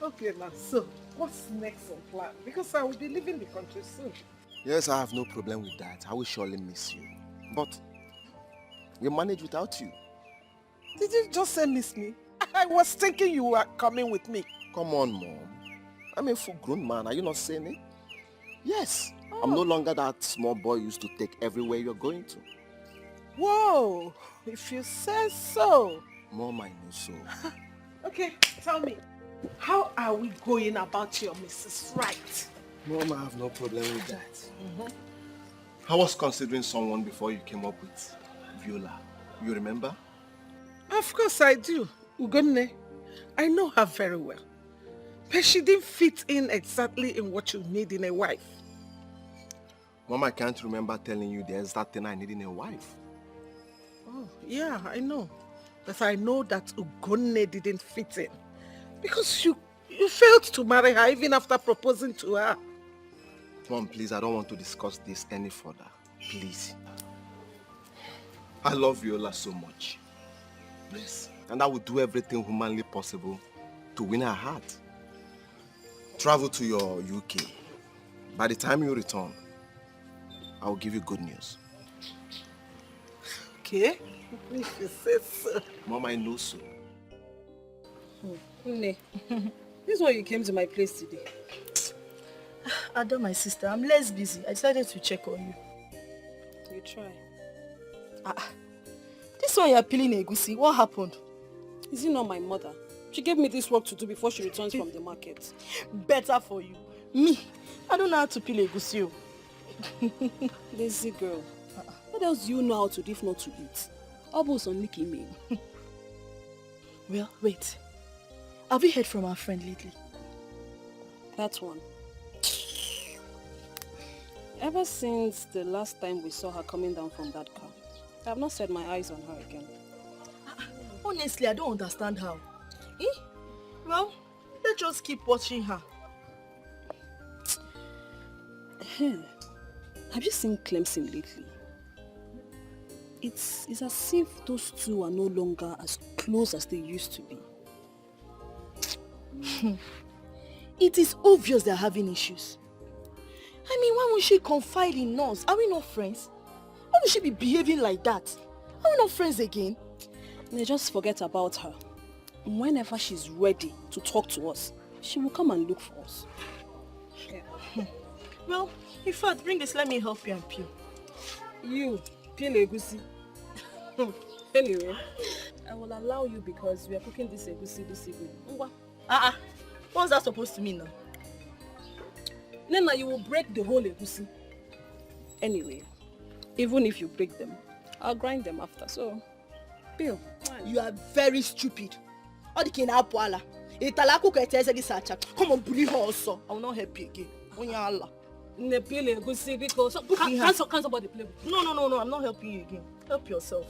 Okay, now, so what's next on plan? Because I will be leaving the country soon. Yes, I have no problem with that. I will surely miss you. But we manage without you. Did you just say miss me? I was thinking you were coming with me. Come on, Mom. I'm a full-grown man. Are you not saying it? Yes. I'm no longer that small boy you used to take everywhere you're going to. Whoa, if you say so. Mom, I know so. Okay, tell me, how are we going about your Mrs. Right? Mom, I have no problem with that. I was considering someone before you came up with Viola. You remember? Of course I do. Ugonne, I know her very well. But she didn't fit in exactly in what you need in a wife. Mom, I can't remember telling you the exact thing I need in a wife. Oh, yeah, I know. But I know that Ugonne didn't fit in. Because you failed to marry her even after proposing to her. Mom, please, I don't want to discuss this any further. Please. I love Viola so much. Yes. And I will do everything humanly possible to win her heart. Travel to your UK. By the time you return, I will give you good news. Okay? If you say so. Mom, I know so. Nne, this is why you came to my place today. Ada, my sister, I'm less busy. I decided to check on you. You try. This one you're peeling egusi. What happened? Is it not my mother? She gave me this work to do before she returns from the market. Better for you. Me, I don't know how to peel egusi. Lazy girl. What else do you know how to do if not to eat? Almost on Nicky me. Well, wait. Have you heard from our friend lately? That one. Ever since the last time we saw her coming down from that car, I have not set my eyes on her again. Honestly, I don't understand how. Well, let's just keep watching her. Have you seen Clemson lately? It's as if those two are no longer as close as they used to be. It is obvious they're having issues. I mean, why won't she confide in us? Are we not friends? Why would she be behaving like that? Are we not friends again? They just forget about her. Whenever she's ready to talk to us, she will come and look for us. Yeah. Well, in fact, bring this, let me help you and peel. You, peel egusi. Anyway, I will allow you because we are cooking this egusi this evening. What's that supposed to mean now? Nena, you will break the whole egusi. Anyway, even if you break them, I'll grind them after, so peel. You are very stupid. Come on, bully her also. I will not help you again. Can somebody play with you? No, I'm not helping you again. Help yourself.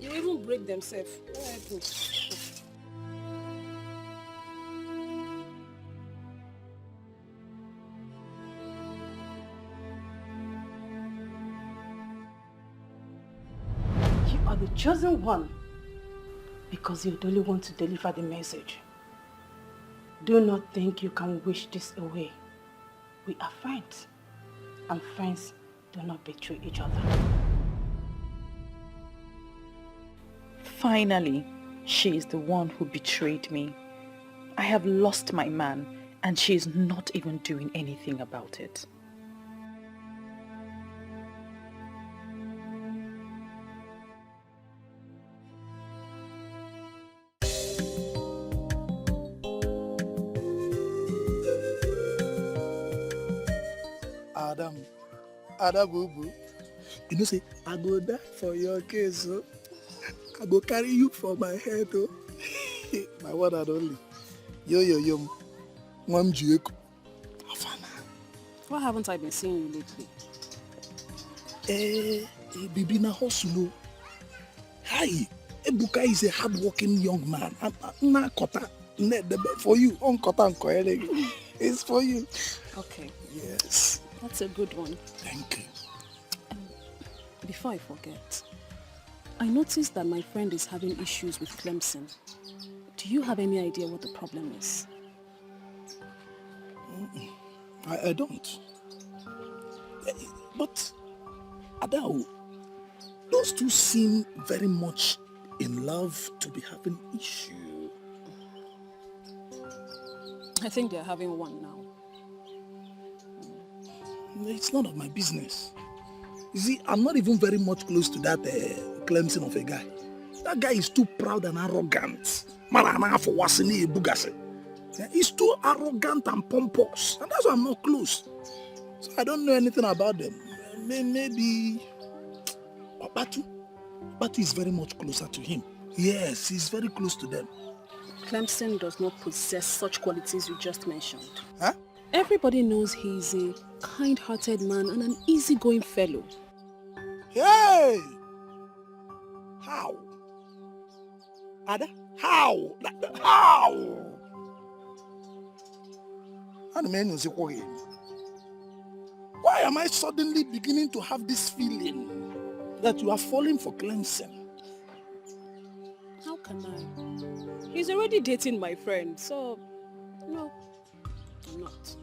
You even break themselves. You are the chosen one because you're the only one to deliver the message. Do not think you can wish this away. We are friends, and friends do not betray each other. Finally, she is the one who betrayed me. I have lost my man, and she is not even doing anything about it. Adam Boo. You know, say, I go die for your case, oh. I go carry you for my head, oh. My one and only. Yo. Mwam Jueko. Why haven't I been seeing you lately? Bibi na hustle. Hi. Ebuka is a hard-working young man. Na kota. For you. On kota nko. It's for you. Okay. Yes. That's a good one. Thank you. Before I forget, I noticed that my friend is having issues with Clemson. Do you have any idea what the problem is? I don't. But, Adao, those two seem very much in love to be having issue. I think they're having one now. It's none of my business. You see, I'm not even very much close to that Clemson of a guy. That guy is too proud and arrogant. He's too arrogant and pompous. And that's why I'm not close. So I don't know anything about them. Maybe Batu is very much closer to him. Yes, he's very close to them. Clemson does not possess such qualities you just mentioned. Huh? Everybody knows he's a kind-hearted man and an easygoing fellow. Hey! How? Ada? How? How? Why am I suddenly beginning to have this feeling that you are falling for Clemson? How can I? He's already dating my friend, so no, I'm not.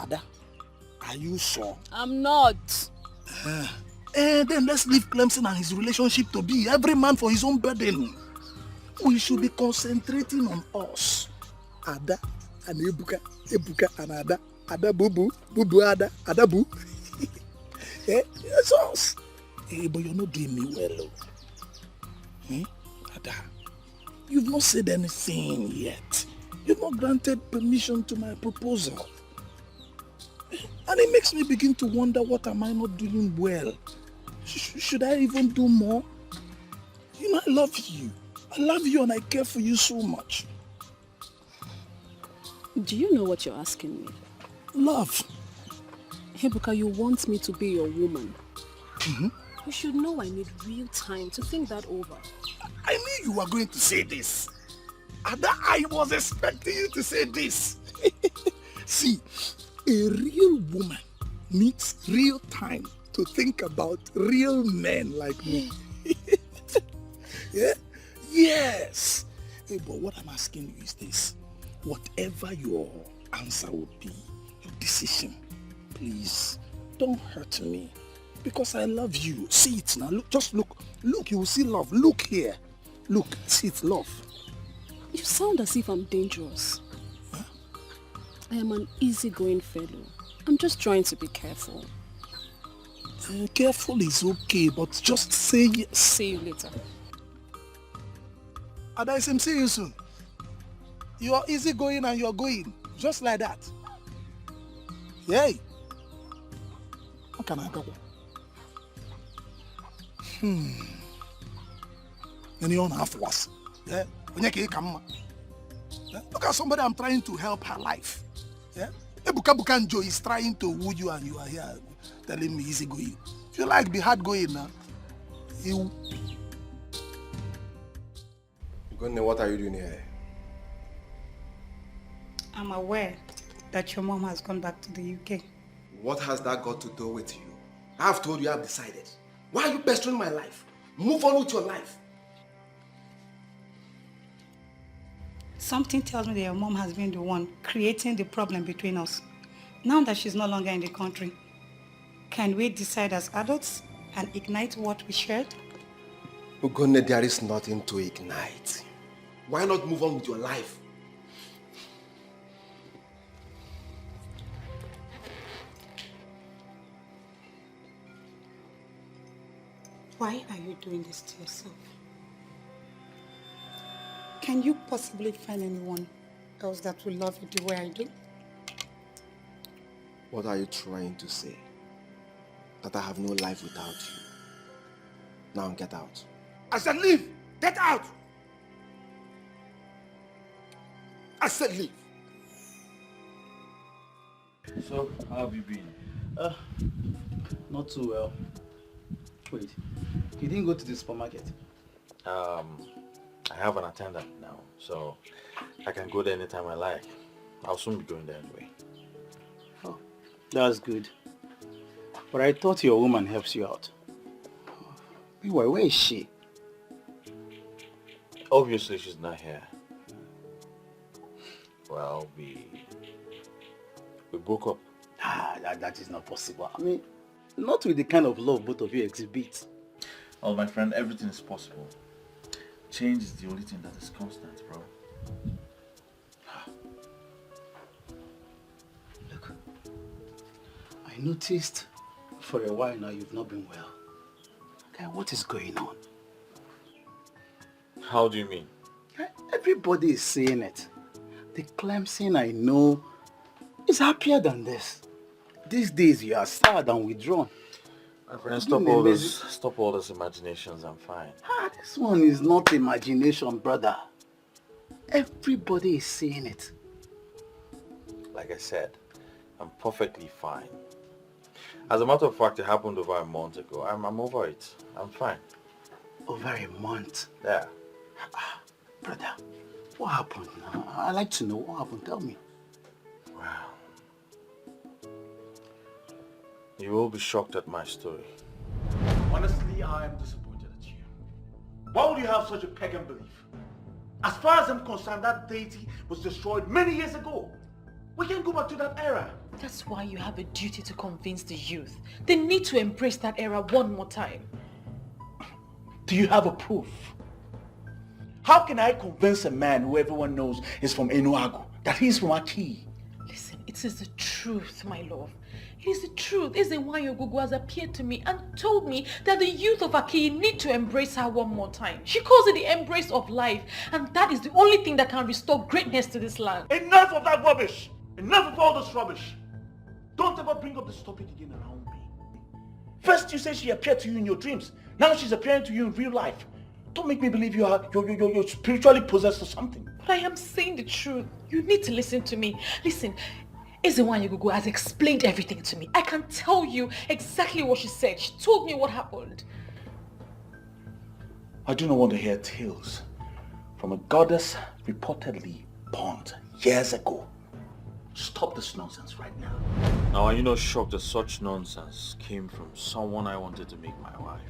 Ada, are you sure? I'm not. Then let's leave Clemson and his relationship to be. Every man for his own burden. We should be concentrating on us. Ada and Ebuka and Ada. Ada Bubu, Bubu Ada, Ada Bu. It's us. But you're not doing me well. Ada, you've not said anything yet. You've not granted permission to my proposal. And it makes me begin to wonder, what am I not doing well? Should I even do more? You know, I love you. I love you and I care for you so much. Do you know what you're asking me? Love. Ebuka, you want me to be your woman. Mm-hmm. You should know I need real time to think that over. I knew you were going to say this. Ada, I was expecting you to say this. See, a real woman needs real time to think about real men like me. Yeah? Yes. Hey, but what I'm asking you is this. Whatever your answer would be, your decision, please don't hurt me. Because I love you. See it now. Look, just look. Look, you will see love. Look here. Look, see it, love. You sound as if I'm dangerous. Huh? I am an easygoing fellow. I'm just trying to be careful. Careful is okay, but just say... See you later. Adaisem, see you soon. You are easygoing and you're going. Just like that. Yay. How can I go? And you don't have worse. Yeah? Look at somebody I'm trying to help her life. Yeah? Ebuka Joe is trying to woo you and you are here telling me easy going. If you like, be hard going now. You. Gunne, what are you doing here? I'm aware that your mom has gone back to the UK. What has that got to do with you? I've told you I've decided. Why are you pestering my life? Move on with your life. Something tells me that your mom has been the one creating the problem between us. Now that she's no longer in the country, can we decide as adults and ignite what we shared? Ugonne, there is nothing to ignite. Why not move on with your life? Why are you doing this to yourself? Can you possibly find anyone else that will love you the way I do? What are you trying to say? That I have no life without you. Now get out. I said leave! Get out! I said leave. So, how have you been? Not too well. Wait, you didn't go to the supermarket? I have an attendant now, so I can go there anytime I like. I'll soon be going there anyway. Oh, that's good. But I thought your woman helps you out. Meanwhile, where is she? Obviously, she's not here. Well, we broke up. That is not possible. I mean, not with the kind of love both of you exhibit. Well, my friend, everything is possible. Change is the only thing that is constant, bro. Look, I noticed for a while now you've not been well. Okay, what is going on? How do you mean? Everybody is saying it. The Clemson I know is happier than this. These days you are sad and withdrawn. My friend, stop all those imaginations, I'm fine. This one is not imagination, brother. Everybody is saying it. Like I said, I'm perfectly fine. As a matter of fact, it happened over a month ago. I'm over it. I'm fine. Over a month? Yeah. Brother, what happened? I'd like to know what happened. Tell me. Wow. You will be shocked at my story. Honestly, I am disappointed at you. Why would you have such a pagan belief? As far as I'm concerned, that deity was destroyed many years ago. We can't go back to that era. That's why you have a duty to convince the youth. They need to embrace that era one more time. Do you have a proof? How can I convince a man who everyone knows is from Enuagu that he's from Aki? Listen, it is the truth, my love. It is the truth. Ezewanyogugu has appeared to me and told me that the youth of Aki need to embrace her one more time. She calls it the embrace of life, and that is the only thing that can restore greatness to this land. Enough of that rubbish! Enough of all this rubbish! Don't ever bring up this topic again around me. First you say she appeared to you in your dreams. Now she's appearing to you in real life. Don't make me believe you're spiritually possessed or something. But I am saying the truth. You need to listen to me. Listen, Ezewanyogugu has explained everything to me. I can tell you exactly what she said. She told me what happened. I do not want to hear tales from a goddess reportedly born years ago. Stop this nonsense right now. Now, are you not shocked that such nonsense came from someone I wanted to make my wife?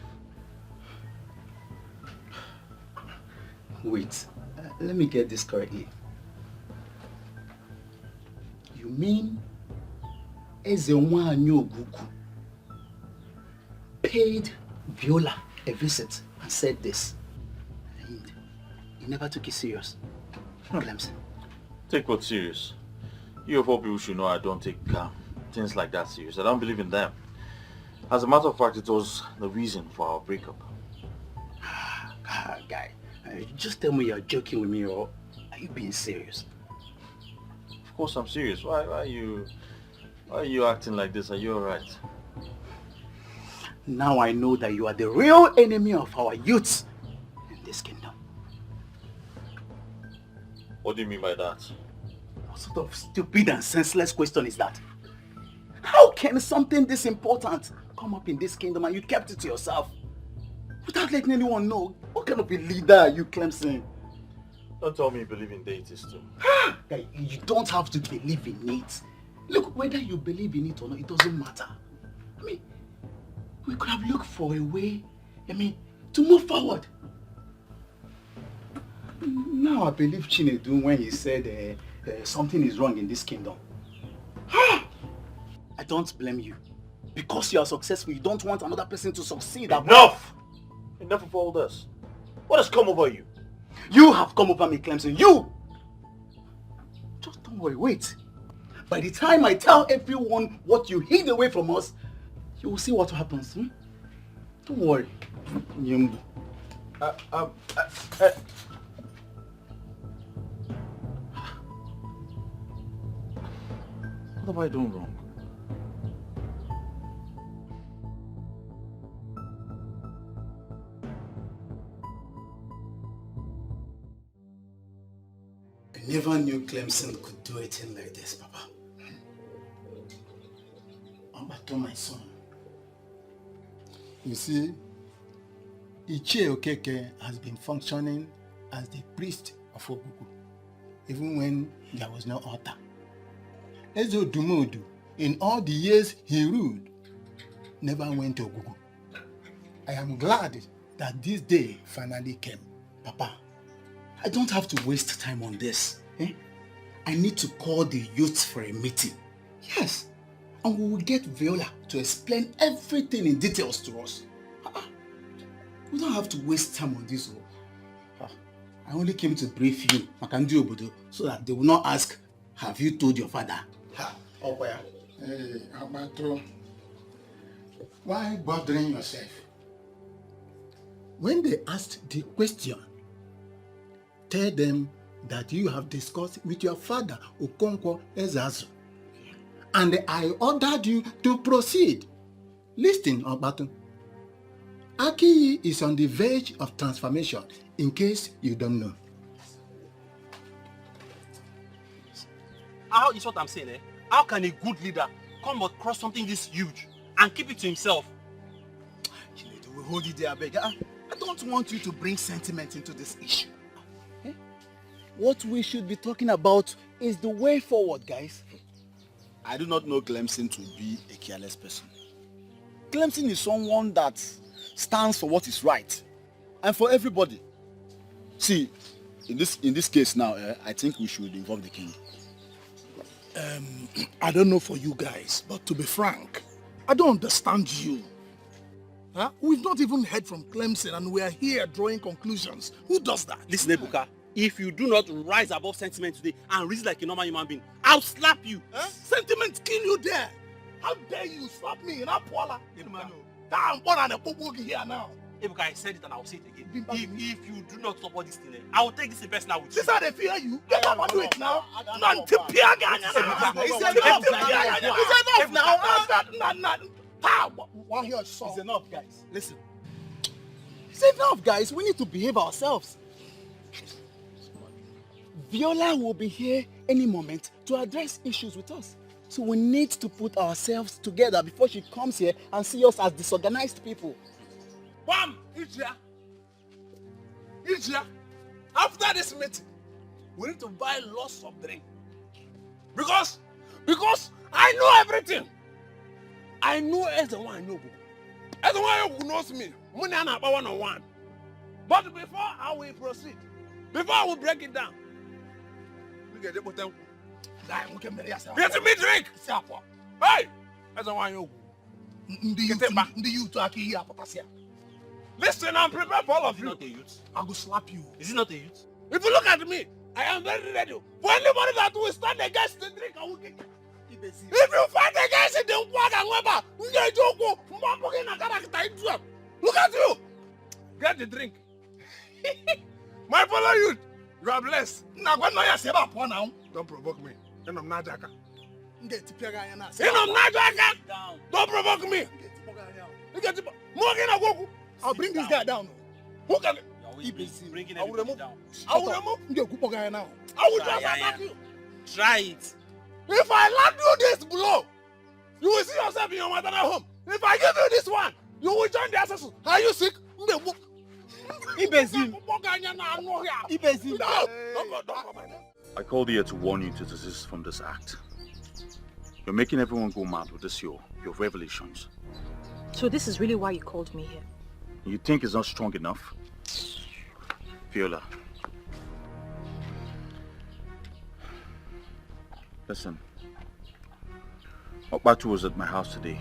Wait, let me get this correctly. You mean Ezewanyogugu paid Viola a visit and said this. And he never took it serious. Clemson. Take what serious? You of all people should know I don't take things like that serious. I don't believe in them. As a matter of fact, it was the reason for our breakup. Guy, just tell me you're joking with me or are you being serious? Of course I'm serious. Why are you acting like this? Are you alright? Now I know that you are the real enemy of our youth in this kingdom. What do you mean by that? What sort of stupid and senseless question is that? How can something this important come up in this kingdom and you kept it to yourself? Without letting anyone know? What kind of a leader are you, Clemson? Don't tell me you believe in deities too. Guy, you don't have to believe in it. Look, whether you believe in it or not, it doesn't matter. I mean, we could have looked for a way, to move forward. Now I believe Chinedu when he said something is wrong in this kingdom. I don't blame you. Because you are successful, you don't want another person to succeed. Enough! Enough of all this. What has come over you? You have come over me, Clemson. You! Just don't worry, wait. By the time I tell everyone what you hid away from us, you will see what happens. Don't worry. Nyembu. What have I done wrong? I never knew Clemson could do a thing like this, Papa. Ambato, my son. You see, Ichie Okeke has been functioning as the priest of Ogugu, even when there was no altar. Ezo Dumodu, in all the years he ruled, never went to Ogugu. I am glad that this day finally came. Papa, I don't have to waste time on this. I need to call the youth for a meeting. Yes. And we will get Viola to explain everything in details to us. We don't have to waste time on this. I only came to brief you, Makandu Obodo, so that they will not ask, have you told your father? Hey, Abato, why bothering yourself? When they asked the question, tell them that you have discussed with your father, Okonkwo Ezazu, and I ordered you to proceed. Listen, Abato. Aki is on the verge of transformation, in case you don't know. How is what I'm saying, eh? How can a good leader come across something this huge and keep it to himself? We hold it there, beg. I don't want you to bring sentiment into this issue. What we should be talking about is the way forward, guys. I do not know Clemson to be a careless person. Clemson is someone that stands for what is right and for everybody. See, in this case now, I think we should involve the king. I don't know for you guys, but to be frank, I don't understand you. Huh? We've not even heard from Clemson and we are here drawing conclusions. Who does that? Listen, Ebuka, if you do not rise above sentiment today and reason like a normal human being, I'll slap you. Huh? Sentiment kill you there. How dare you slap me in Apuala? I'm born and a popo here now. Ebuka, I said it and I'll say it again. If you do not support this thing, I will take this in personal with you. This is how they fear you. Get up and do it now. It's enough, guys. Listen. It's enough, guys. We need to behave ourselves. Viola will be here any moment to address issues with us. So we need to put ourselves together before she comes here and see us as disorganized people. Bam! Ijia, after this meeting, we need to buy lots of drink. Because I know everything. I know as the one I know. As the one who knows me, money and about 101. But before I will proceed, before I will break it down, we get the bottom. Get me drink. Hey, as the one you Listen, I'm prepared for all of you. I will slap you. Is it not a youth? If you look at me, I am very ready. For anybody that will stand against the drink, I will kick. If you fight against it, then look at you. Get the drink. My fellow youth, you are blessed. Don't provoke me. Don't provoke me. I'll bring this guy down. Who can? Bringing I will remove. down. I will remove. I will just attack you. Try it. If I land you this blow, you will see yourself in your maternal home. If I give you this one, you will join the assassin. Are you sick? Ibezim. I called here to warn you to desist from this act. You're making everyone go mad with this your revelations. So this is really why you called me here? You think it's not strong enough? Viola. Listen. Okbatu was at my house today.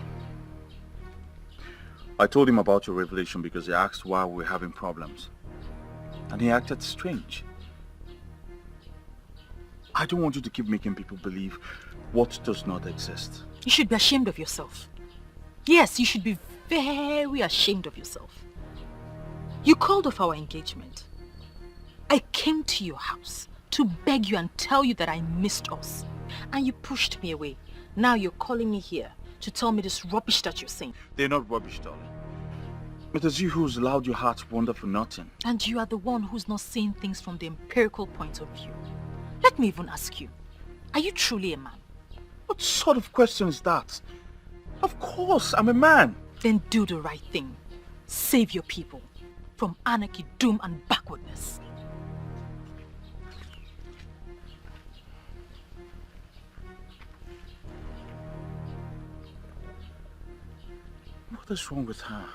I told him about your revelation because he asked why we were having problems. And he acted strange. I don't want you to keep making people believe what does not exist. You should be ashamed of yourself. Yes, you should be very ashamed of yourself. You called off our engagement. I came to your house to beg you and tell you that I missed us. And you pushed me away. Now you're calling me here to tell me this rubbish that you're saying. They're not rubbish, darling. It is you who's allowed your heart to wander for nothing. And you are the one who's not seeing things from the empirical point of view. Let me even ask you, are you truly a man? What sort of question is that? Of course, I'm a man. Then do the right thing. Save your people from anarchy, doom and backwardness. What is wrong with her?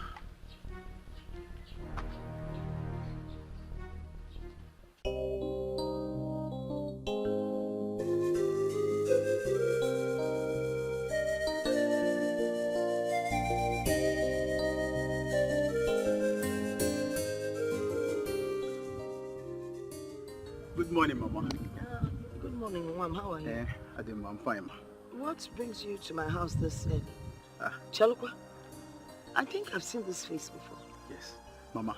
Good morning, Mama. Good morning, Mom. How are you? I'm fine, Ma. What brings you to my house this early? Chalukwa, I think I've seen this face before. Yes. Mama,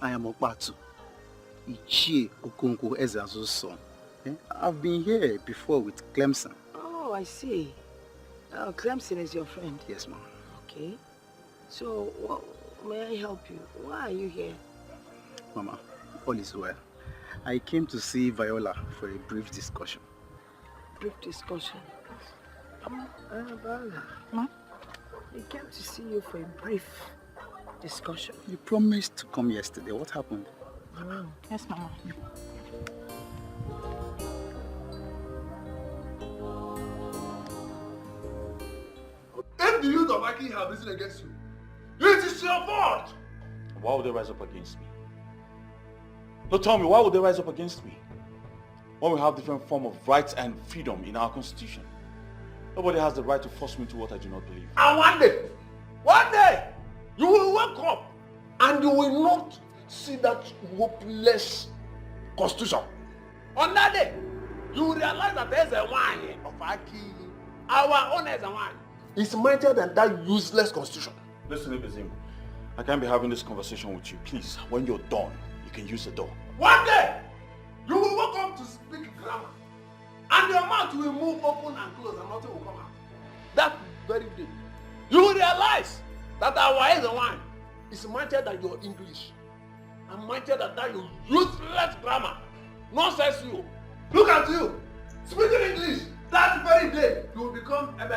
I am Okbatu. Ichie Okonkwo Ezeazu's son. I've been here before with Clemson. Oh, I see. Clemson is your friend? Yes, Mama. Okay. So, may I help you? Why are you here? Mama, all is well. I came to see Viola for a brief discussion. Brief discussion? Viola. Ma? I came to see you for a brief discussion. You promised to come yesterday. What happened? Oh. Yes, Mama. If the youth of Aki have risen against you, it is your fault! Why would they rise up against me? No, tell me, why would they rise up against me? When we have different form of rights and freedom in our constitution. Nobody has the right to force me to what I do not believe. And one day, you will wake up and you will not see that hopeless constitution. On that day, you will realize that there's a wine of Aki. Our own is a wine. It's mightier than that useless constitution. Listen, Ibezim, I can't be having this conversation with you. Please, when you're done, you can use the door. One day, you will wake up to speak grammar. And your mouth will move open and close and nothing will come out. That very day, you will realize that our eyes and wine is mightier than your English. And mightier than that your useless grammar. Nonsense you. Look at you. Speaking English. That very day, you will become a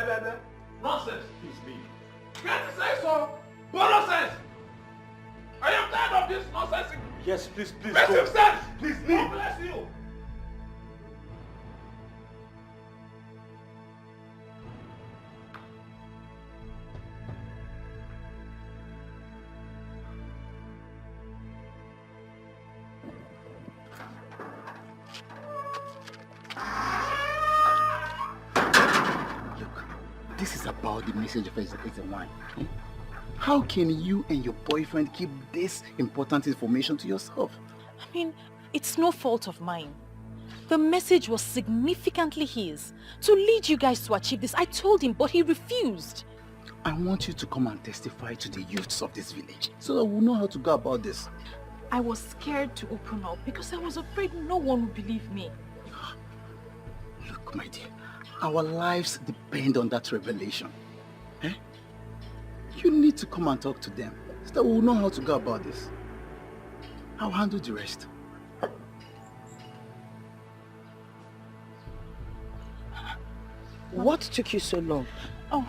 nonsense. Please leave. Can't you say so? Nonsense. I am tired of this nonsense. Yes, please Make go. him sense. Please God leave. bless you. this is about the message of Eze1. How can you and your boyfriend keep this important information to yourself? I mean, it's no fault of mine. The message was significantly his, to lead you guys to achieve this. I told him, but he refused. I want you to come and testify to the youths of this village, so that we'll know how to go about this. I was scared to open up because I was afraid no one would believe me. Look, my dear, our lives depend on that revelation. Eh? You need to come and talk to them, so that we'll know how to go about this. I'll handle the rest. What took you so long? Oh,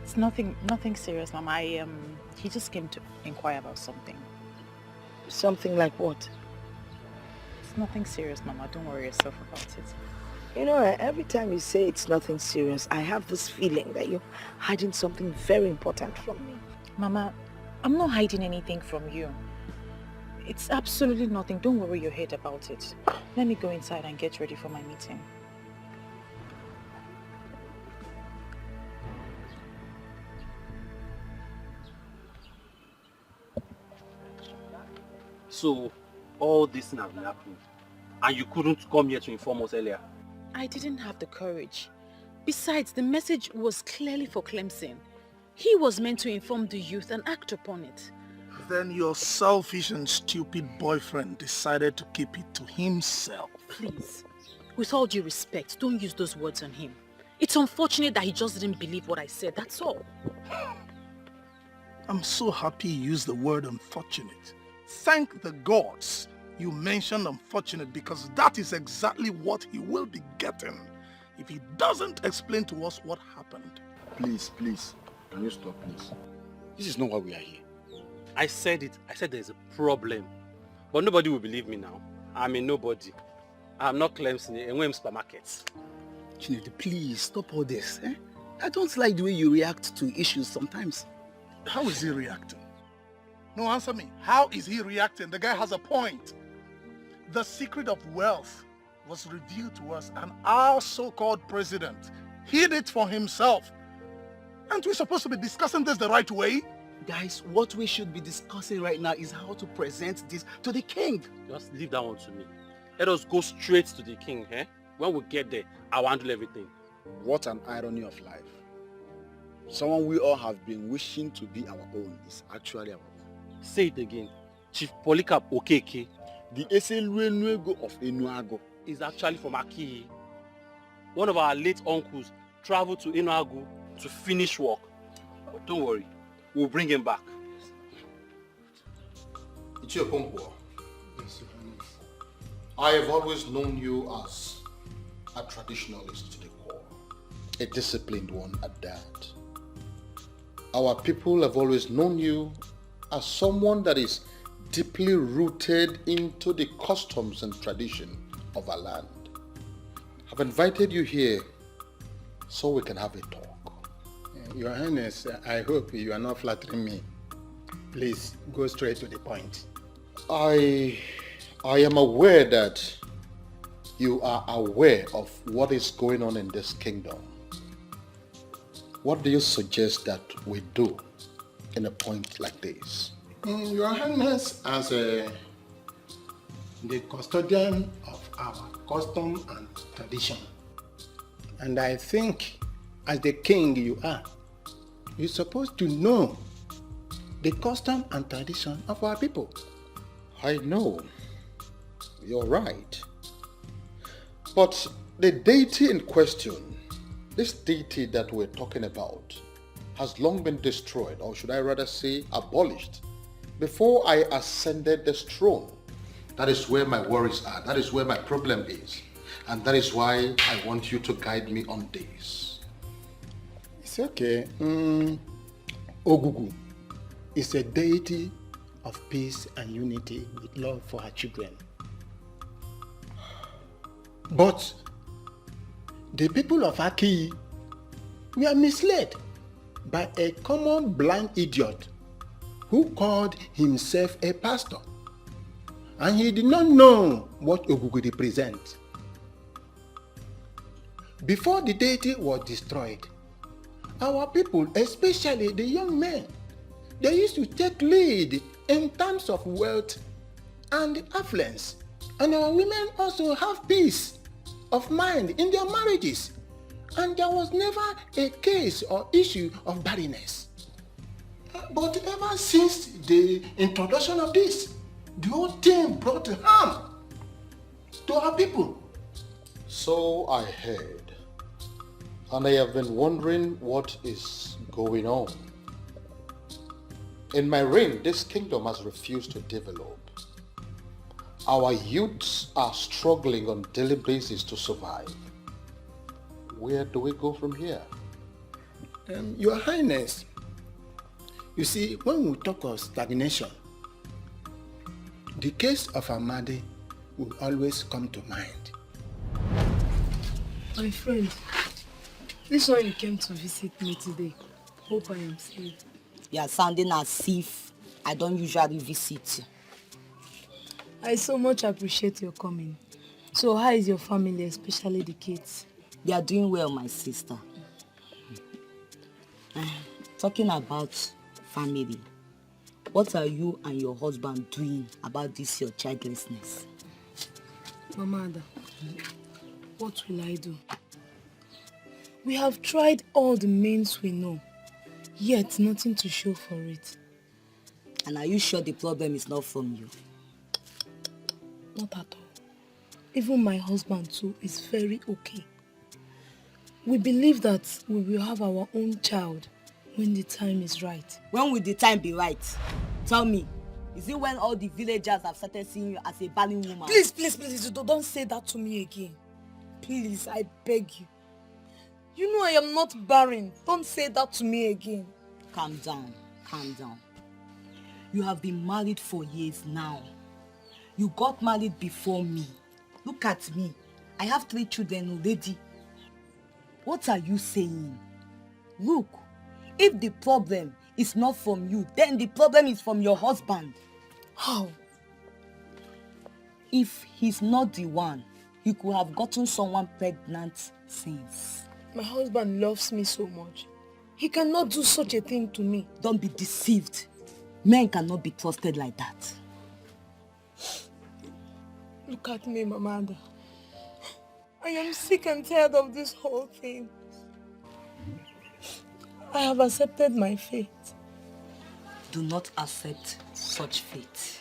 it's nothing serious, Mama. He just came to inquire about something. Something like what? It's nothing serious, Mama. Don't worry yourself about it. You know, every time you say it's nothing serious, I have this feeling that you're hiding something very important from me. Mama, I'm not hiding anything from you. It's absolutely nothing. Don't worry your head about it. Let me go inside and get ready for my meeting. So, all this thing has been happening, and you couldn't come here to inform us earlier? I didn't have the courage. Besides, the message was clearly for Clemson. He was meant to inform the youth and act upon it. Then your selfish and stupid boyfriend decided to keep it to himself. Please, with all due respect, don't use those words on him. It's unfortunate that he just didn't believe what I said, that's all. I'm so happy you used the word unfortunate. Thank the gods you mentioned unfortunate, because that is exactly what he will be getting if he doesn't explain to us what happened. Please, can you stop, please? This is not why we are here. I said it. I said there's a problem. But nobody will believe me now. I'm a nobody. I'm not Clemson in Wem supermarkets. Chinedu, please stop all this. Eh? I don't like the way you react to issues sometimes. How is he reacting? No, answer me. How is he reacting? The guy has a point. The secret of wealth was revealed to us, and our so-called president hid it for himself. Aren't we supposed to be discussing this the right way? Guys, what we should be discussing right now is how to present this to the king. Just leave that one to me. Let us go straight to the king, eh? When we get there, I'll handle everything. What an irony of life. Someone we all have been wishing to be our own is actually our own. Say it again. Chief Polycarp Okeke. The Eseluenuego of Enuago is actually from Aki. One of our late uncles traveled to Enuago to finish work. But don't worry, we'll bring him back. Ichiokonkwo, I have always known you as a traditionalist to the core, a disciplined one at that. Our people have always known you as someone that is deeply rooted into the customs and tradition of our land. I've invited you here so we can have a talk. Your Highness, I hope you are not flattering me. Please, go straight to the point. I am aware that you are aware of what is going on in this kingdom. What do you suggest that we do in a point like this? Your Highness, as the custodian of our custom and tradition, and I think as the king you are, you're supposed to know the custom and tradition of our people. I know. You're right. But the deity in question, this deity that we're talking about, has long been destroyed, or should I rather say abolished, before I ascended this throne. That is where my worries are. That is where my problem is. And that is why I want you to guide me on this. It's okay. Ogugu is a deity of peace and unity with love for her children. But the people of Aki were misled by a common blind idiot who called himself a pastor, and he did not know what Ogugu represents. Before the deity was destroyed, our people, especially the young men, they used to take lead in terms of wealth and affluence. And our women also have peace of mind in their marriages. And there was never a case or issue of barrenness. But ever since the introduction of this, the whole thing brought harm to our people. So I heard. And I have been wondering what is going on. In my reign, this kingdom has refused to develop. Our youths are struggling on a daily basis to survive. Where do we go from here? Your Highness, you see, when we talk of stagnation, the case of Emodi will always come to mind. My friend, this one you came to visit me today. Hope I am safe. You are sounding as if I don't usually visit you. I so much appreciate your coming. So how is your family, especially the kids? They are doing well, my sister. Talking about family, what are you and your husband doing about this your childlessness? Mama Ada, what will I do? We have tried all the means we know, yet nothing to show for it. And are you sure the problem is not from you? Not at all. Even my husband too is very okay. We believe that we will have our own child when the time is right. When will the time be right? Tell me, is it when all the villagers have started seeing you as a barren woman? Please, please, please, don't say that to me again. Please, I beg you. You know I am not barren. Don't say that to me again. Calm down, calm down. You have been married for years now. You got married before me. Look at me. I have 3 children already. What are you saying? Look, if the problem is not from you, then the problem is from your husband. How? If he's not the one, he could have gotten someone pregnant since. My husband loves me so much. He cannot do such a thing to me. Don't be deceived. Men cannot be trusted like that. Look at me, Mama Ada. I am sick and tired of this whole thing. I have accepted my fate. Do not accept such fate.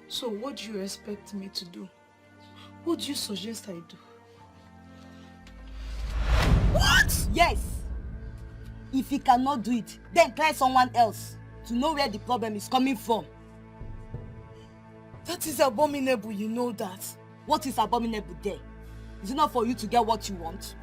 So what do you expect me to do? What do you suggest I do? What? Yes. If he cannot do it, then try someone else to know where the problem is coming from. That is abominable, you know that. What is abominable there? Is it not for you to get what you want?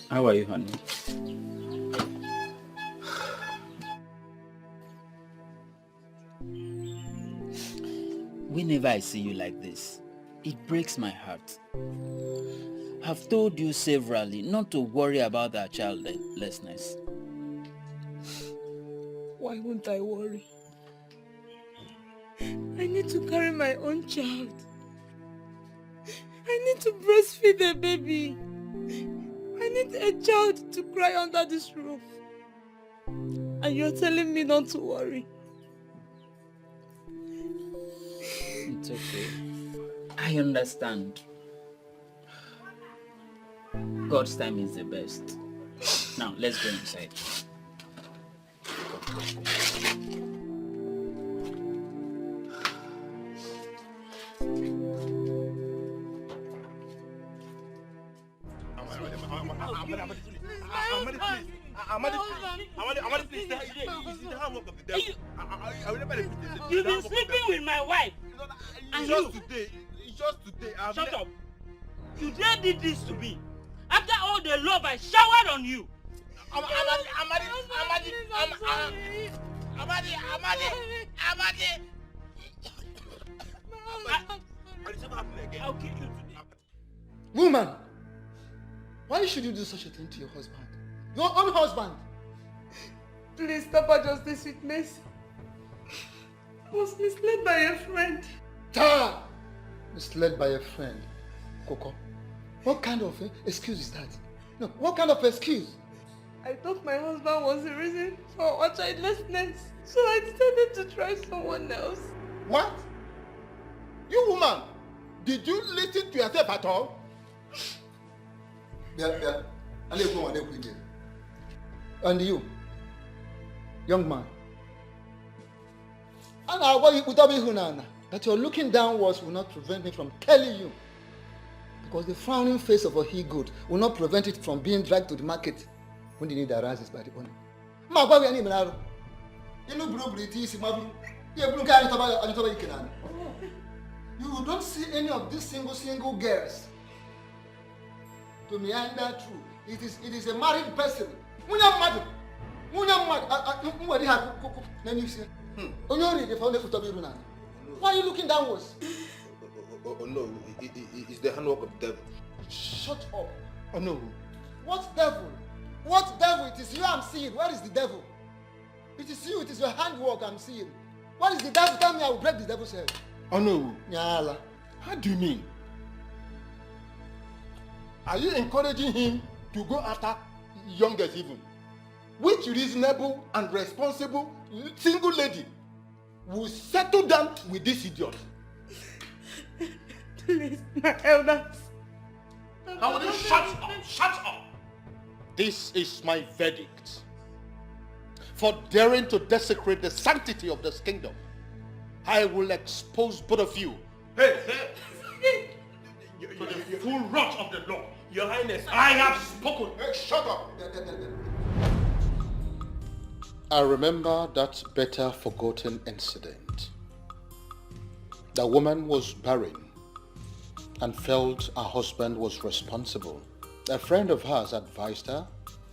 How are you, honey? Whenever I see you like this, it breaks my heart. I've told you severally not to worry about our childlessness. Why won't I worry? I need to carry my own child. I need to breastfeed a baby. I need a child to cry under this roof. And you're telling me not to worry. It's okay. I understand. God's time is the best. Now, let's go inside. You've been sleeping with my wife. Just today. Shut up. You dare did this to me. After all the love I showered on you. Amadi! I'll kill you today. Woman, why should you do such a thing to your husband? Your own husband? Please, Papa Justice with mercy. I was misled by a friend. Ta! Misled by a friend. Coco, what kind of excuse is that? No, what kind of excuse? I thought my husband was the reason for our childlessness, so I decided to try someone else. What? You woman, did you listen to yourself at all? Yeah. And you, young man, that you're looking downwards will not prevent me from telling you, because the frowning face of a he-goat will not prevent it from being dragged to the market when the need arises by the owner. You don't see any of these single girls to meander through. It is a married person. Why are you looking downwards? Oh no, it's the handwork of the devil. Shut up. Oh no. What devil? What devil? It is you I'm seeing. Where is the devil? It is you, it is your handwork I'm seeing. What is the devil? Tell me, I will break the devil's head. Oh no. Nyala. How do you mean? Are you encouraging him to go after youngest even? Which reasonable and responsible single lady will settle down with this idiot? Please, my elders. Now will you shut up? Shut up! This is my verdict. For daring to desecrate the sanctity of this kingdom, I will expose both of you. Hey! To the full wrath of the law. Your Highness, I have spoken. Hey, shut up! I remember that better forgotten incident. The woman was barren and felt her husband was responsible. A friend of hers advised her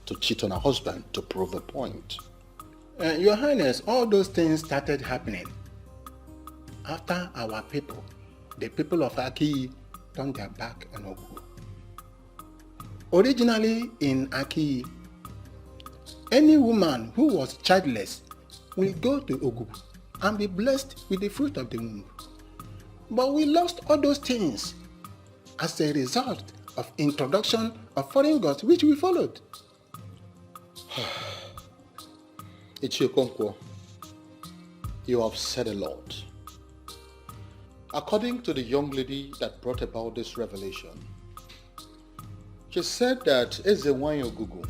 to cheat on her husband to prove a point. Your Highness, all those things started happening after our people, the people of Aki, turned their back on Ogu. Originally in Aki, any woman who was childless will go to Ogu and be blessed with the fruit of the womb. But we lost all those things as a result of introduction of foreign gods which we followed. Ichiokonkwo, you have said a lot. According to the young lady that brought about this revelation, she said that Ezewanyo Gugu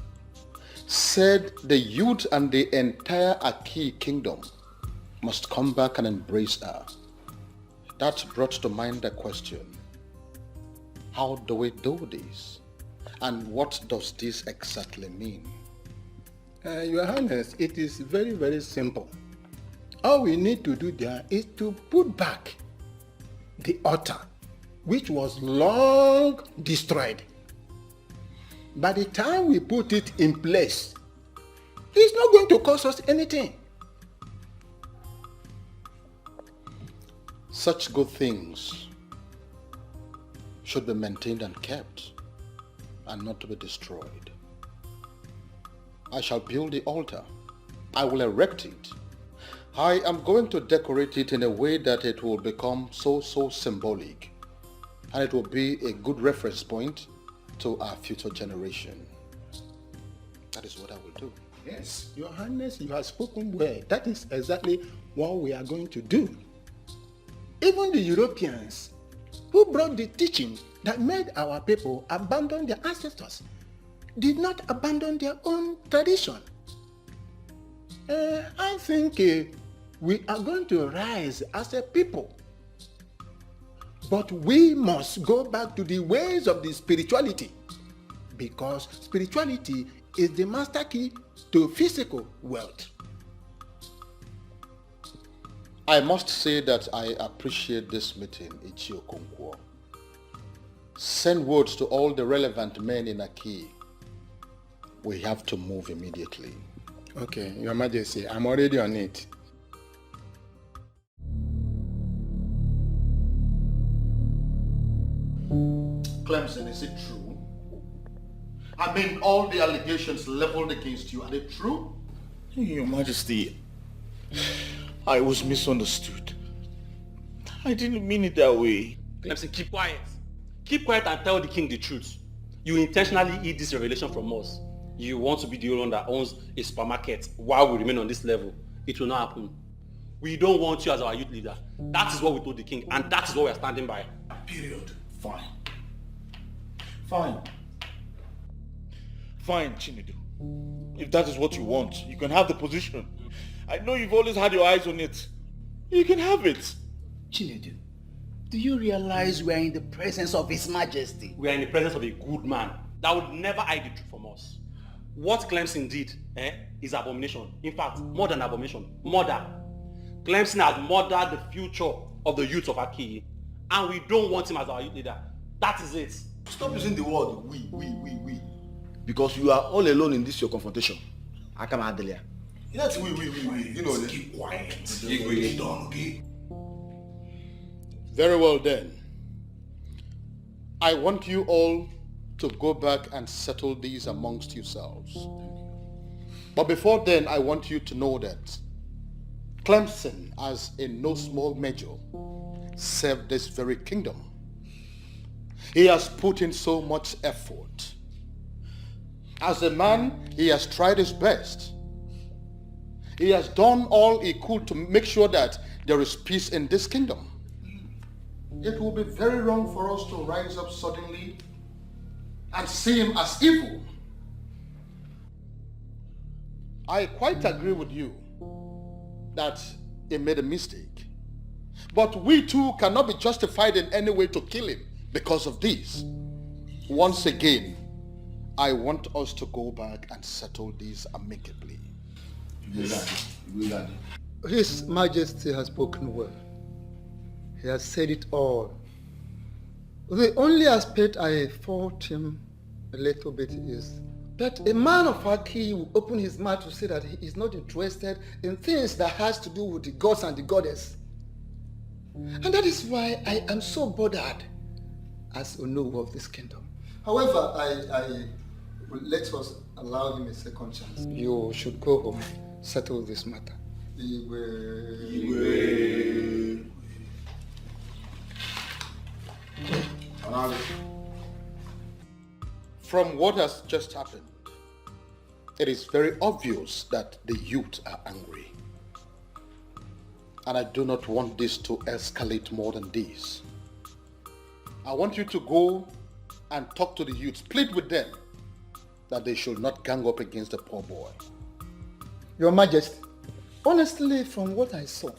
said the youth and the entire Aki kingdom must come back and embrace her. That brought to mind the question, how do we do this? And what does this exactly mean? Your Highness, it is very, very simple. All we need to do there is to put back the altar, which was long destroyed. By the time we put it in place, it's not going to cost us anything. Such good things should be maintained and kept, and not to be destroyed. I shall build the altar. I will erect it. I am going to decorate it in a way that it will become so symbolic, and it will be a good reference point to our future generation. That is what I will do. Yes, Your Highness, you have spoken well. That is exactly what we are going to do. Even the Europeans who brought the teaching that made our people abandon their ancestors did not abandon their own tradition. I think we are going to rise as a people. But we must go back to the ways of the spirituality, because spirituality is the master key to physical wealth. I must say that I appreciate this meeting, Ichio Konkwo. Send words to all the relevant men in Aki. We have to move immediately. Okay, Your Majesty, I'm already on it. Clemson, is it true? I mean, all the allegations leveled against you, are they true? Your Majesty, I was misunderstood. I didn't mean it that way. Clemson, keep quiet. Keep quiet and tell the king the truth. You intentionally hid this revelation from us. You want to be the only one that owns a supermarket while we remain on this level. It will not happen. We don't want you as our youth leader. That is what we told the king, and that is what we are standing by. Period. Fine. Fine. Fine, Chinedu. If that is what you want, you can have the position. I know you've always had your eyes on it. You can have it. Chinedu, do you realize we are in the presence of His Majesty? We are in the presence of a good man that would never hide the truth from us. What Clemson did is abomination. In fact, more than abomination, murder. Clemson has murdered the future of the youth of Akiyi, and we don't want him as our youth leader. That is it. Stop using the word we. Because you are all alone in this your confrontation. Akama Adelia. That's we. You know this. Keep quiet. Keep done, okay? Very well then. I want you all to go back and settle these amongst yourselves. But before then, I want you to know that Clemson, as in no small measure, served this very kingdom. He has put in so much effort. As a man, he has tried his best. He has done all he could to make sure that there is peace in this kingdom. It will be very wrong for us to rise up suddenly and see him as evil. I quite agree with you that he made a mistake. But we too cannot be justified in any way to kill him because of this. Once again, I want us to go back and settle these amicably. His Majesty has spoken well. He has said it all. The only aspect I fault him a little bit is that a man of Aki will open his mouth to say that he is not interested in things that has to do with the gods and the goddess. And that is why I am so bothered as Onowu of this kingdom. However, I will let us allow him a second chance. You should go home, settle this matter. From what has just happened, it is very obvious that the youth are angry. And I do not want this to escalate more than this. I want you to go and talk to the youth, plead with them that they should not gang up against the poor boy. Your Majesty, honestly, from what I saw,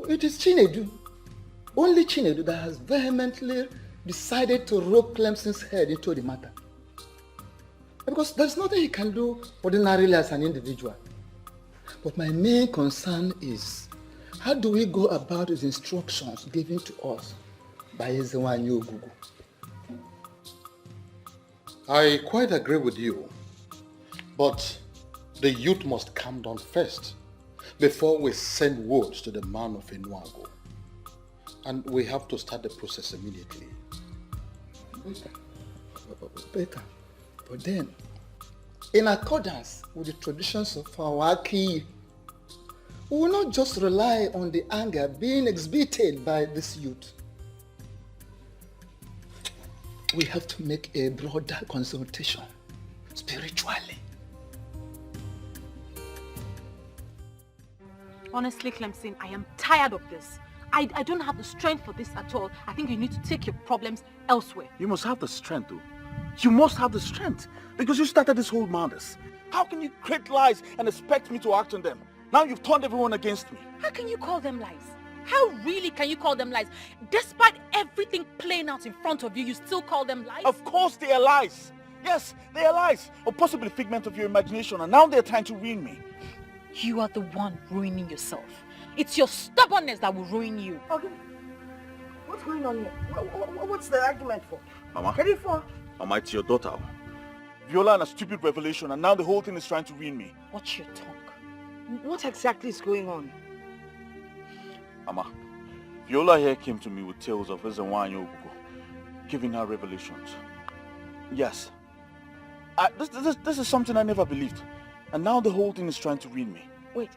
it is Chinedu, only Chinedu, that has vehemently decided to rope Clemson's head into the matter. Because there's nothing he can do ordinarily as an individual. But my main concern is, how do we go about his instructions given to us by Ezewanyi Ogugu? I quite agree with you, but the youth must calm down first before we send word to the man of Nwagbo. And we have to start the process immediately. Better. But then, in accordance with the traditions of our Aki, we will not just rely on the anger being exhibited by this youth. We have to make a broader consultation, spiritually. Honestly, Clemson, I am tired of this. I don't have the strength for this at all. I think you need to take your problems elsewhere. You must have the strength, though. You must have the strength. Because you started this whole madness. How can you create lies and expect me to act on them? Now you've turned everyone against me. How can you call them lies? How really can you call them lies? Despite everything playing out in front of you, you still call them lies? Of course they are lies. Yes, they are lies. Or possibly a figment of your imagination. And now they're trying to ruin me. You are the one ruining yourself. It's your stubbornness that will ruin you. Okay. What's going on here? What's the argument for? Mama. Ready for? Mama, it's your daughter. Viola and a stupid revelation, and now the whole thing is trying to ruin me. Watch your tongue. What exactly is going on? Mama, Viola here came to me with tales of Ezenwa and Ogugu, giving her revelations. Yes. This is something I never believed. And now the whole thing is trying to ruin me. Wait,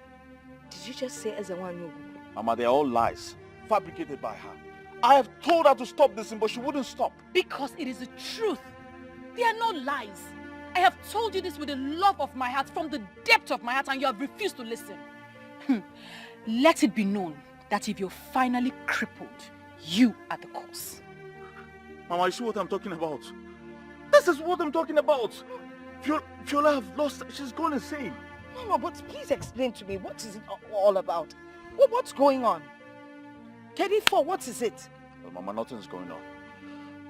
did you just say Ezenwa and Ogugu? Mama, they're all lies, fabricated by her. I have told her to stop this, but she wouldn't stop. Because it is the truth. They are not lies. I have told you this with the love of my heart, from the depth of my heart, and you have refused to listen. Let it be known that if you're finally crippled, you are the cause. Mama, you see what I'm talking about? This is what I'm talking about. Viola have lost, she's gone insane. Mama, but please explain to me, what is it all about? What's going on? KD4, what is it? Well, Mama, nothing's going on.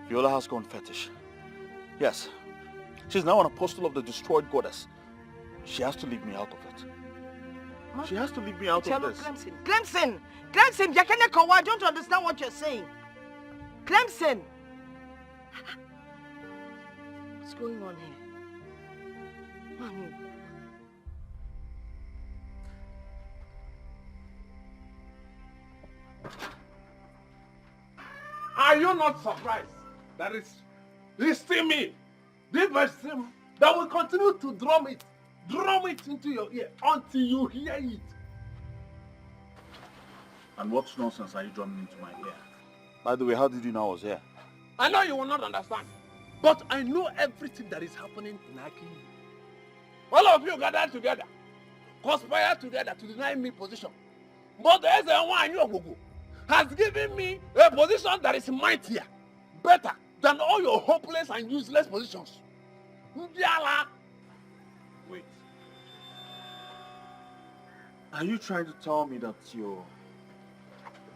Viola has gone fetish. Yes. She's now an apostle of the destroyed goddess. She has to leave me out of it. Huh? She has to leave me out of this. Clemson! Clemson, I don't understand what you're saying. Clemson! What's going on here? Mommy. Are you not surprised that it's still me, this person that will continue to drum it into your ear until you hear it? And what nonsense are you drumming into my ear? By the way, how did you know I was here? I know you will not understand, but I know everything that is happening in Aki. All of you gathered together, conspire together to deny me position. But there's a one Ogugu has given me a position that is mightier, better than all your hopeless and useless positions. Wait. Are you trying to tell me that your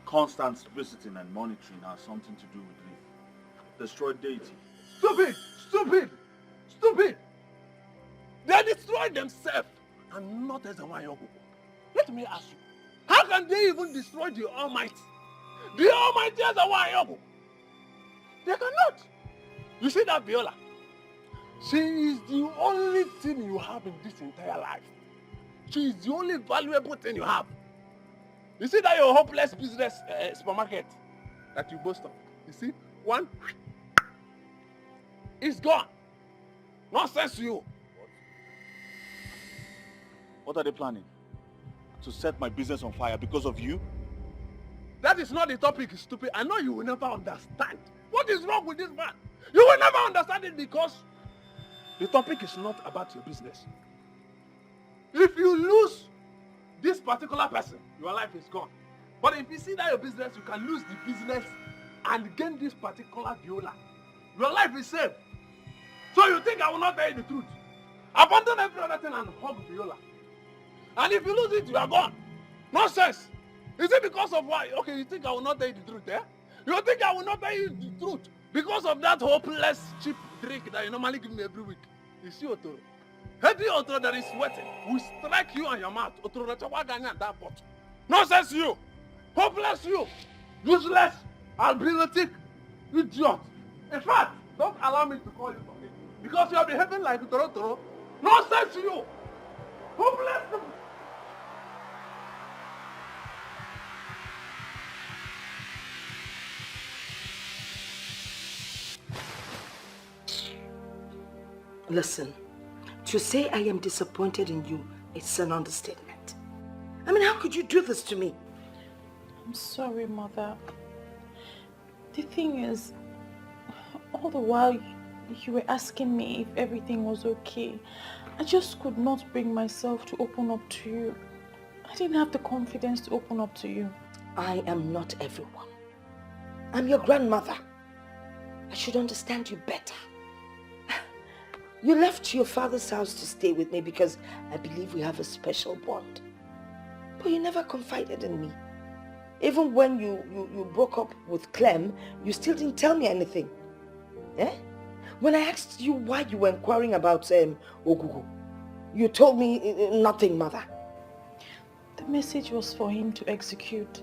constant visiting and monitoring has something to do with the destroyed deity? Stupid! They destroyed themselves and not as a Ogugu. Let me ask you, how can they even destroy the Almighty? The Almighty is a Ogugu. They cannot. You see that Viola? She is the only thing you have in this entire life. She is the only valuable thing you have. You see that your hopeless business supermarket that you boast of? You see? One, it's gone. Nonsense to you. What are they planning? To set my business on fire because of you? That is not the topic, stupid. I know you will never understand. What is wrong with this man? You will never understand it because the topic is not about your business. If you lose this particular person, your life is gone. But if you see that your business, you can lose the business and gain this particular Viola. Your life is safe. So you think I will not tell you the truth? Abandon every other thing and hug Viola. And if you lose it, you are gone. Nonsense. Is it because of why? Okay, you think I will not tell you the truth, eh? You think I will not tell you the truth because of that hopeless cheap drink that you normally give me every week? You see, Otoro? Heavy Otoro that is sweating will strike you on your mouth. Otoro, that's why I got that pot. Nonsense you! Hopeless you! Useless! Albinetic! Idiot! In fact, don't allow me to call you for it because you are behaving like Otoro. Nonsense you! Hopeless! Listen, to say I am disappointed in you, it's an understatement. I mean, how could you do this to me? I'm sorry, Mother. The thing is, all the while you were asking me if everything was okay, I just could not bring myself to open up to you. I didn't have the confidence to open up to you. I am not everyone. I'm your grandmother. I should understand you better. You left your father's house to stay with me because I believe we have a special bond. But you never confided in me. Even when you broke up with Clem, you still didn't tell me anything. Eh? When I asked you why you were inquiring about Ogugu, you told me nothing, Mother. The message was for him to execute.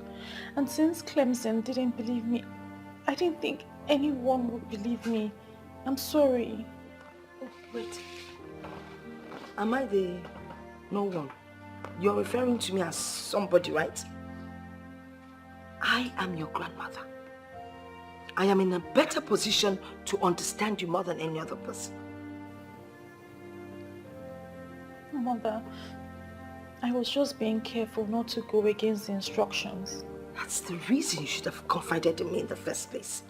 And since Clemson didn't believe me, I didn't think anyone would believe me. I'm sorry. Oh, wait. Am I the no one? You're referring to me as somebody, right? I am your grandmother. I am in a better position to understand you more than any other person. Mother, I was just being careful not to go against the instructions. That's the reason you should have confided in me in the first place.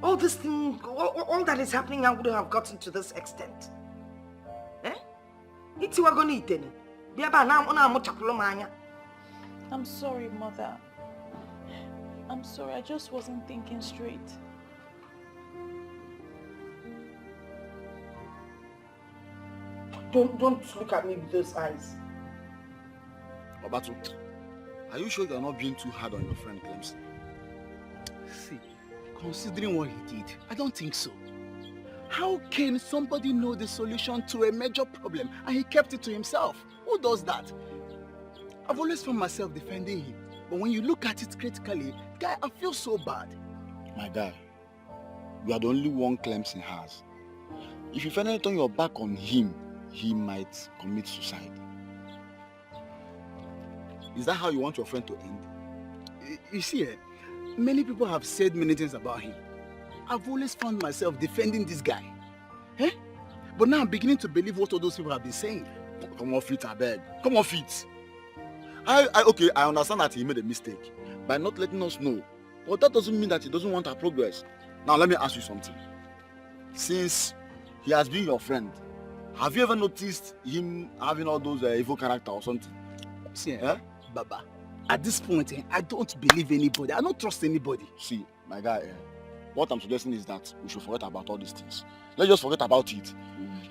All this thing, all that is happening now wouldn't have gotten to this extent. Eh? I'm sorry, Mother. I'm sorry, I just wasn't thinking straight. Don't look at me with those eyes. Obatu, are you sure you're not being too hard on your friend Clemson? See, considering what he did, I don't think so. How can somebody know the solution to a major problem and he kept it to himself? Who does that? I've always found myself defending him, but when you look at it critically, guy, I feel so bad. My guy, you are the only one Clemson has. If you finally turn your back on him, he might commit suicide. Is that how you want your friend to end? You see, many people have said many things about him. I've always found myself defending this guy. Eh? But now I'm beginning to believe what all those people have been saying. Come off it, I beg. Come off it. Okay, I understand that he made a mistake by not letting us know. But that doesn't mean that he doesn't want our progress. Now let me ask you something. Since he has been your friend, have you ever noticed him having all those evil character or something? See, Baba, at this point, I don't believe anybody. I don't trust anybody. See, my guy, what I'm suggesting is that we should forget about all these things. Let's just forget about it.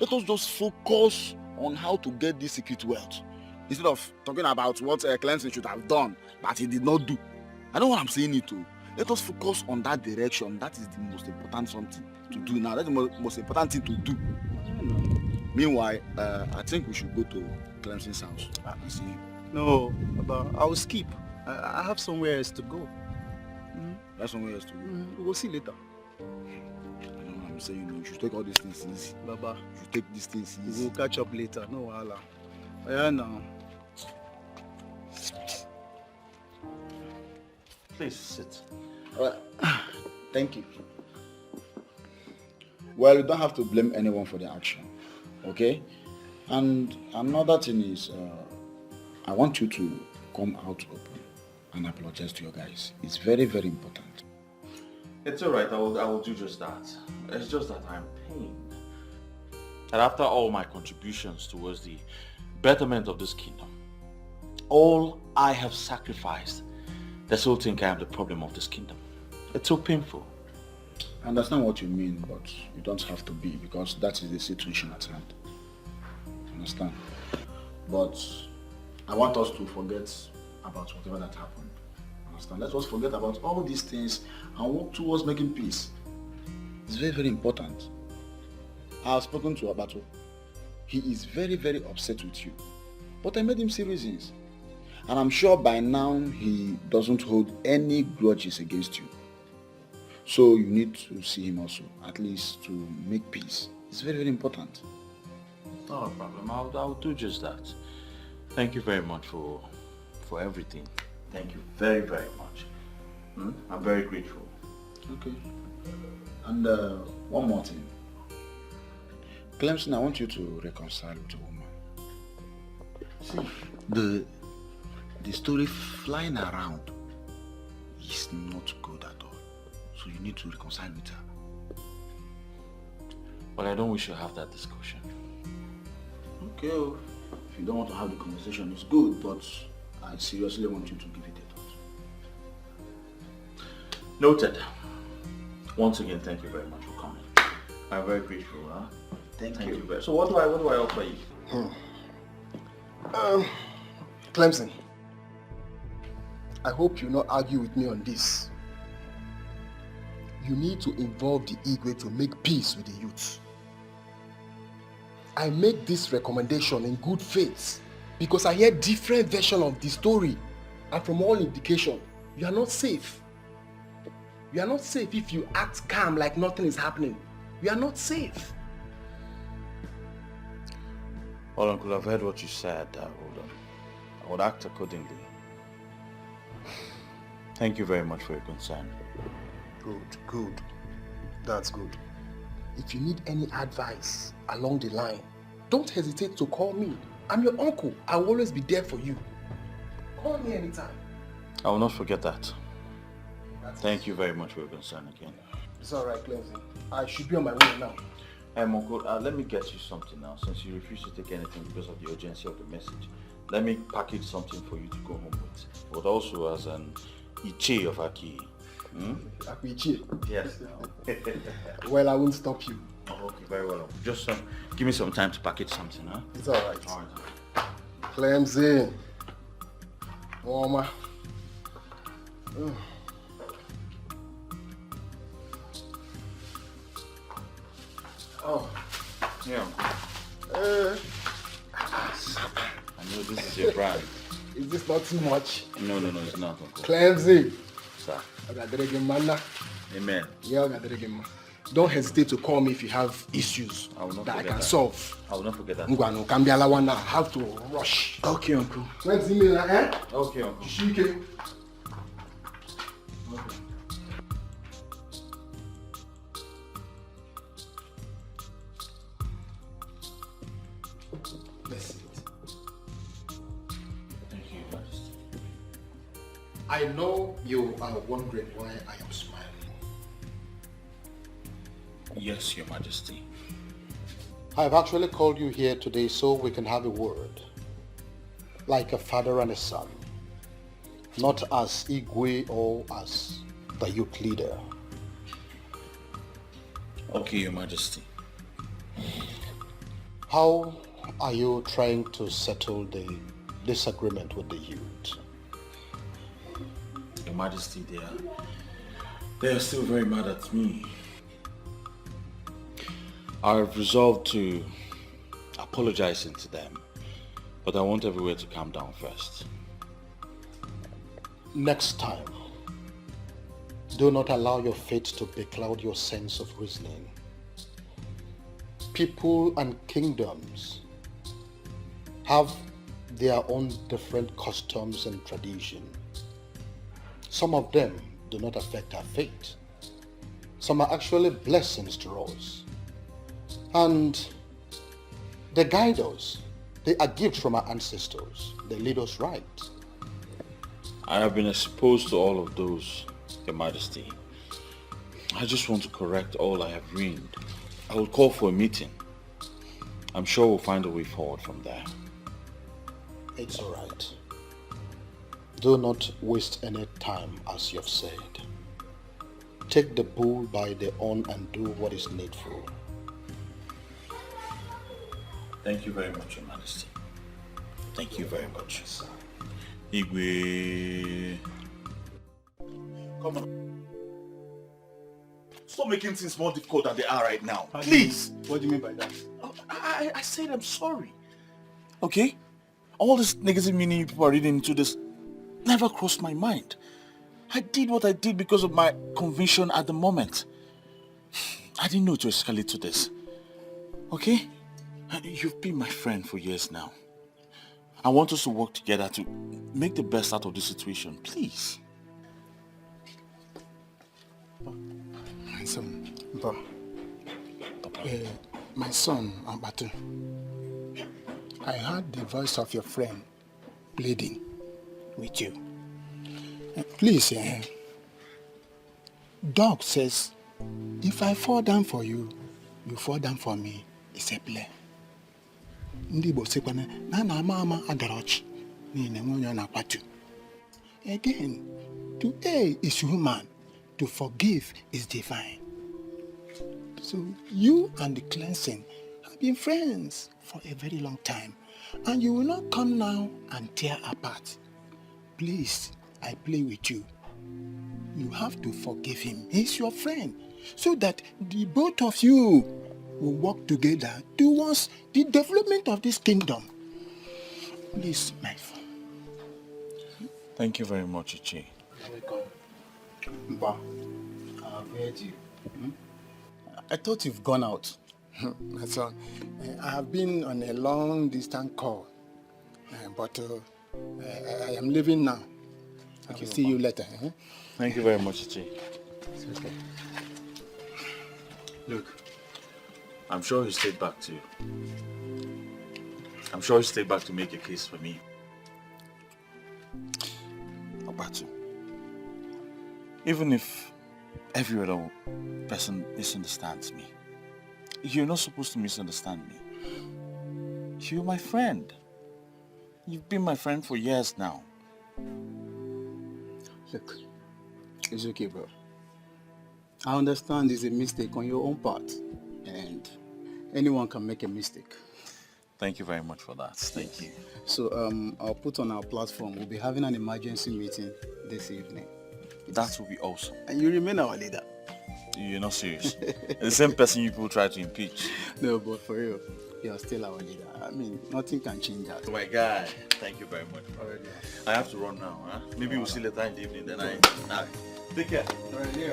Let us just focus on how to get this secret wealth. Instead of talking about what Clemson should have done, but he did not do. I know what I'm saying it to. Let us focus on that direction. That is the most important something to do now. That's the most important thing to do. Meanwhile, I think we should go to Clemson's house. See him. No, Baba, I will skip. I have somewhere else to go. That's somewhere else to go. We'll see later. I know what I'm saying. You should take all these things easy. Baba, you should take these things easy. We'll catch up later. No wahala. Yeah, now. Please sit. Thank you. Well, you don't have to blame anyone for the action, okay? And another thing is, I want you to come out open and apologize to your guys. It's very, very important. It's alright, I will do just that. It's just that I'm pained. And after all my contributions towards the betterment of this kingdom, all I have sacrificed, they still think I am the problem of this kingdom. It's so painful. I understand what you mean, but you don't have to be, because that is the situation at hand. Understand? But I want us to forget about whatever that happened. Understand? Let us forget about all these things and work towards making peace. It's very, very important. I have spoken to Abato. He is very, very upset with you. But I made him see reasons. And I'm sure by now he doesn't hold any grudges against you. So you need to see him also, at least to make peace. It's very, very important. Not a problem. I'll do just that. Thank you very much for everything. Thank you very, very much. I'm very grateful. Okay. And one more thing. Clemson, I want you to reconcile with a woman. See, the story flying around is not good at all. So you need to reconcile with her. But I don't wish to have that discussion. Okay, if you don't want to have the conversation, it's good, but I seriously want you to give it a thought. Noted. Once again, thank you very much for coming. I'm very grateful. Huh? Thank you. Very. So what do I offer you? Clemson, I hope you not argue with me on this. You need to involve the Igwe to make peace with the youth. I make this recommendation in good faith because I hear different versions of the story, and from all indication, you are not safe. You are not safe if you act calm like nothing is happening. You are not safe. Well, Uncle, I've heard what you said. I would act accordingly. Thank you very much for your concern. Good. That's good. If you need any advice along the line, don't hesitate to call me. I'm your uncle. I will always be there for you. Call me anytime. I will not forget that. Thank you very much for your concern again. It's alright, Clemson. I should be on my way now. Uncle, let me get you something now, since you refuse to take anything because of the urgency of the message. Let me package something for you to go home with, but also as an Iche of Aki. Iche? Yes. Well, I won't stop you. Oh, okay, very well. Just give me some time to package something, huh? It's alright. Clemson. Mama. Oh, yeah. I know this is your brand. Is this not too much? No, it's not, Uncle. Clemson. Sir. Amen. Yeah, don't hesitate to call me if you have issues that I can solve. I will not forget that. I have to rush. Okay, Uncle. When's email, eh? Okay, Uncle. Shike. I know you are wondering why I am smiling. Yes, Your Majesty. I have actually called you here today so we can have a word. Like a father and a son. Not as Igwe or as the youth leader. Okay, Your Majesty. How are you trying to settle the disagreement with the youth? Your Majesty, they are still very mad at me. I have resolved to apologize to them, but I want everywhere to calm down first. Next time, do not allow your fate to becloud your sense of reasoning. People and kingdoms have their own different customs and traditions. Some of them do not affect our fate. Some are actually blessings to us. And they guide us. They are gifts from our ancestors. They lead us right. I have been exposed to all of those, Your Majesty. I just want to correct all I have ruined. I will call for a meeting. I'm sure we'll find a way forward from there. It's all right. Do not waste any time, as you have said. Take the bull by the horn and do what is needful. Thank you very much, Your Majesty. Thank you very much. Igwe. Come on. Stop making things more difficult than they are right now. Please. What do you mean by that? I said I'm sorry. Okay? All this negative meaning people are reading into this never crossed my mind. I did what I did because of my conviction at the moment. I didn't know to escalate to this. Okay? You've been my friend for years now. I want us to work together to make the best out of this situation. Please. My son, my son, Ambatu, I heard the voice of your friend pleading with you. Please, Dog says, if I fall down for you, you fall down for me. It's a play. Again, to err is human, to forgive is divine. So you and the Clemson have been friends for a very long time, and you will not come now and tear apart. Please, I play with you. You have to forgive him. He's your friend, so that the both of you will work together towards the development of this kingdom. Please, my friend. Thank you very much, Ichi. Mba, I've heard you. I thought you've gone out. My son, I have been on a long distance call, but I am leaving now. I will see you later. Thank you very much, Ichi. It's okay. Look, I'm sure he stayed back to you. I'm sure he stayed back to make a case for me. Obatu, even if every other person misunderstands me, you're not supposed to misunderstand me. You're my friend. You've been my friend for years now. Look, it's okay, bro. I understand it's a mistake on your own part, and anyone can make a mistake. Thank you very much for that. Thank you. So I'll put on our platform. We'll be having an emergency meeting this evening. That will be awesome. And you remain our leader. You're not serious. The same person you people try to impeach. No, but for real, you're still our leader. I mean, nothing can change that. Oh my guy, thank you very much. Alright, I have to run now. Huh? Maybe we'll see later in the evening. Then take care. Alright, yeah.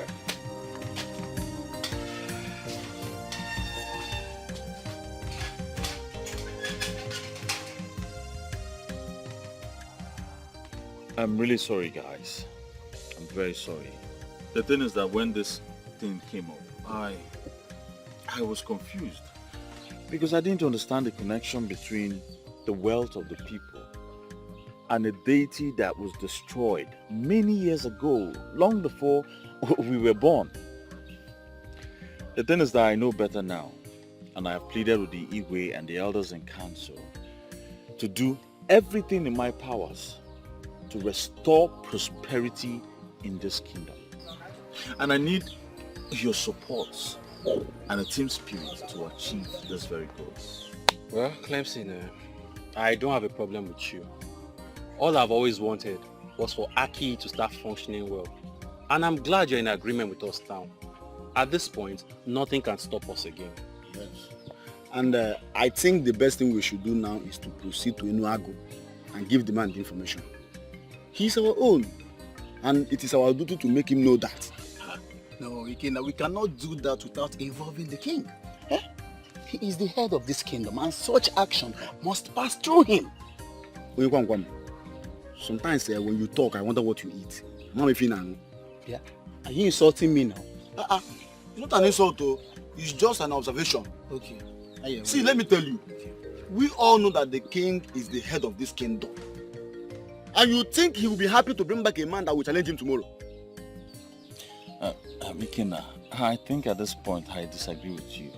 I'm really sorry, guys. I'm very sorry. The thing is that when this thing came up, I was confused because I didn't understand the connection between the wealth of the people and a deity that was destroyed many years ago, long before we were born. The thing is that I know better now, and I have pleaded with the Igwe and the elders in council to do everything in my powers to restore prosperity in this kingdom. And I need your support and a team spirit to achieve this very goal. Well, Clemson, I don't have a problem with you. All I've always wanted was for Aki to start functioning well. And I'm glad you're in agreement with us now. At this point, nothing can stop us again. Yes. And I think the best thing we should do now is to proceed to Nwagbo and give the man the information. He's our own, and it is our duty to make him know that. No, we cannot do that without involving the king. Eh? He is the head of this kingdom, and such action must pass through him. Sometimes when you talk, I wonder what you eat. Yeah? Are you insulting me now? It's not an insult, though. It's just an observation. Okay. See, let me tell you. We all know that the king is the head of this kingdom. And you think he will be happy to bring back a man that will challenge him tomorrow? Mikina, I think at this point I disagree with you.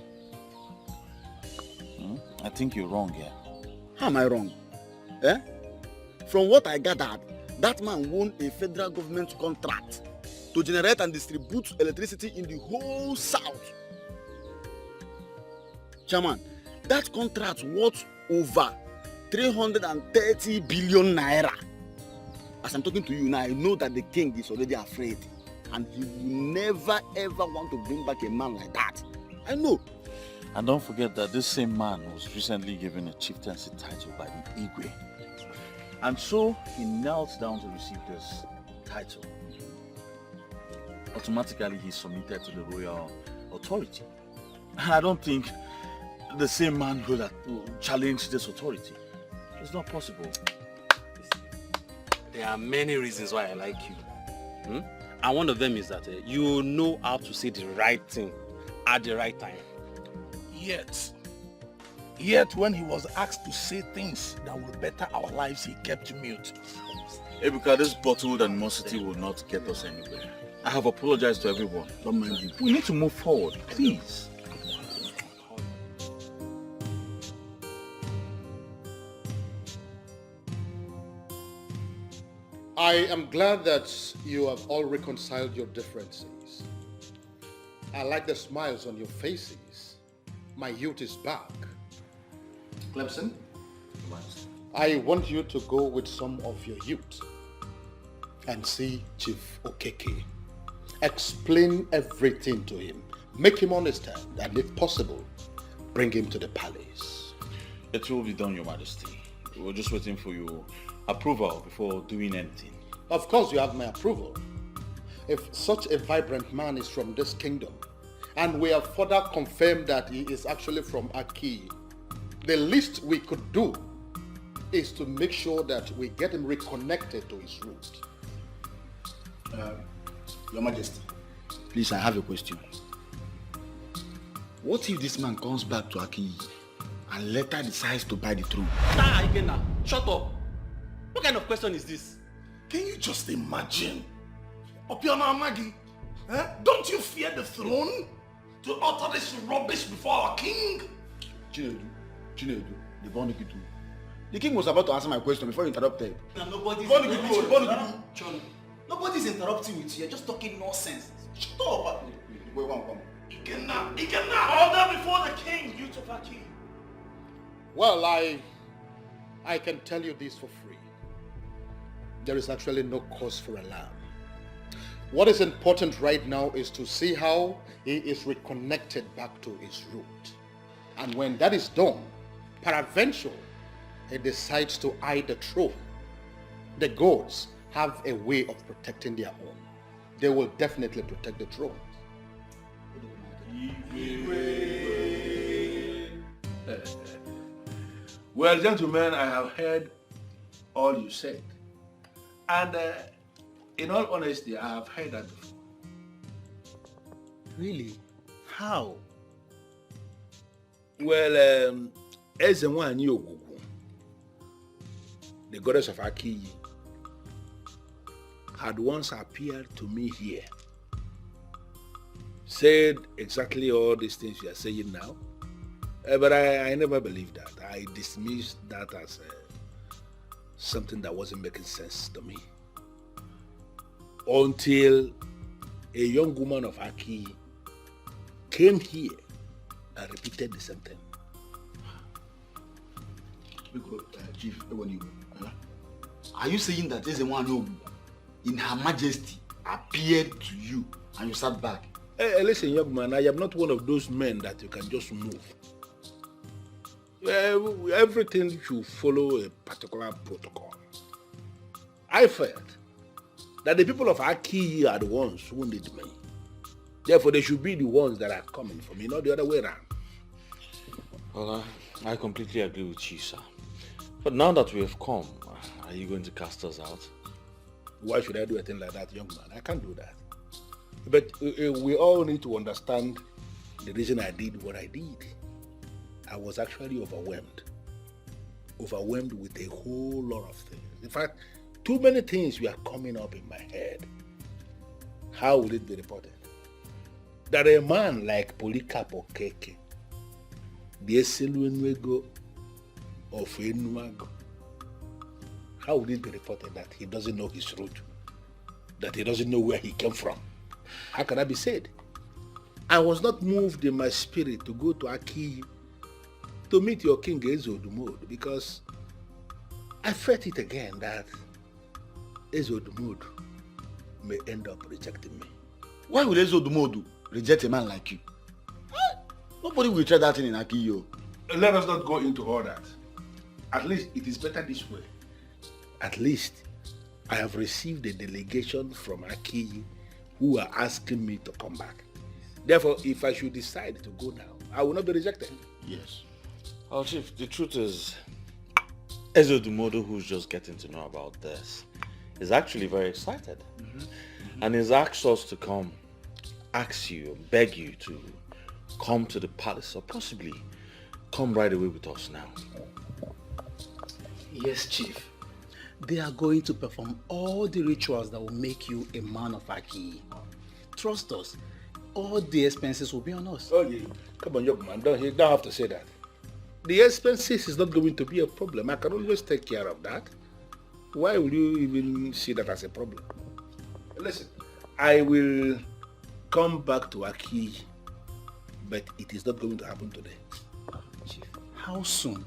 I think you're wrong here. How am I wrong? From what I gathered, that man won a federal government contract to generate and distribute electricity in the whole South. Chairman, that contract worth over 330 billion naira. As I'm talking to you now, I know that the king is already afraid. And he will never ever want to bring back a man like that. I know. And don't forget that this same man was recently given a chieftaincy title by the Igwe. And so he knelt down to receive this title. Automatically he submitted to the royal authority. And I don't think the same man will challenge this authority. It's not possible. There are many reasons why I like you. And one of them is that you know how to say the right thing at the right time. Yet when he was asked to say things that will better our lives, he kept mute. Ebuka, this bottled animosity will not get us anywhere. I have apologized to everyone. Don't mind you. We need to move forward, please. I am glad that you have all reconciled your differences. I like the smiles on your faces. My youth is back. Clemson, I want you to go with some of your youth and see Chief Okeke. Explain everything to him. Make him understand, and if possible, bring him to the palace. It will be done, Your Majesty. We're just waiting for your approval before doing anything. Of course you have my approval. If such a vibrant man is from this kingdom, and we have further confirmed that he is actually from Aki, the least we could do is to make sure that we get him reconnected to his roots. Your Majesty, please, I have a question. What if this man comes back to Aki and later decides to buy the throne? Nah, Ikenna, shut up. What kind of question is this? Can you just imagine? Opiona Amagi, don't you fear the throne to utter this rubbish before our king? Chinedu, the king was about to answer my question before you interrupted. Nobody's interrupting with you. You're just talking nonsense. Shut up. Ikenna, order before the king, you to Aki. Well, I can tell you this for free. There is actually no cause for alarm. What is important right now is to see how he is reconnected back to his root. And when that is done, peradventure, he decides to hide the truth. The gods have a way of protecting their own. They will definitely protect the throne. Well, gentlemen, I have heard all you said. And in all honesty, I have heard that before. Really? How? Well, Ezenwani Ogugu, the goddess of Aki, had once appeared to me here, said exactly all these things you are saying now, but I never believed that. I dismissed that as something that wasn't making sense to me. Until a young woman of Aki came here and repeated the same thing. Chief, are you saying that Ezenwani in Her Majesty appeared to you and you sat back? Hey, listen, young man, I am not one of those men that you can just move. Everything should follow a particular protocol. I felt that the people of Aki are the ones who need me. Therefore, they should be the ones that are coming for me, not the other way around. Well, I completely agree with you, sir. But now that we have come, are you going to cast us out? Why should I do a thing like that, young man? I can't do that. But we all need to understand the reason I did what I did. I was actually overwhelmed. Overwhelmed with a whole lot of things. In fact, too many things were coming up in my head. How will it be reported? That a man like Polycarp Okeke, the Eseluenwego of Enuago, how would it be reported that he doesn't know his root? That he doesn't know where he came from? How can that be said? I was not moved in my spirit to go to Aki to meet your king Ezodumod because I felt it again that Ezodumod may end up rejecting me. Why would Ezodumod reject a man like you? Nobody will try that thing in Aki, yo. Let us not go into all that. At least it is better this way. At least I have received a delegation from Aki who are asking me to come back. Therefore, if I should decide to go now, I will not be rejected. Yes. Well, Chief, the truth is, Ezodumodo, who's just getting to know about this, is actually very excited. And he's asked us to come, ask you, beg you to come to the palace, or possibly come right away with us now. Yes, Chief. They are going to perform all the rituals that will make you a man of Aki. Trust us. All the expenses will be on us. Oh, yeah. Come on, young man. You don't have to say that. The expenses is not going to be a problem. I can always take care of that. Why will you even see that as a problem? Listen, I will come back to Aki, but it is not going to happen today. Chief, how soon?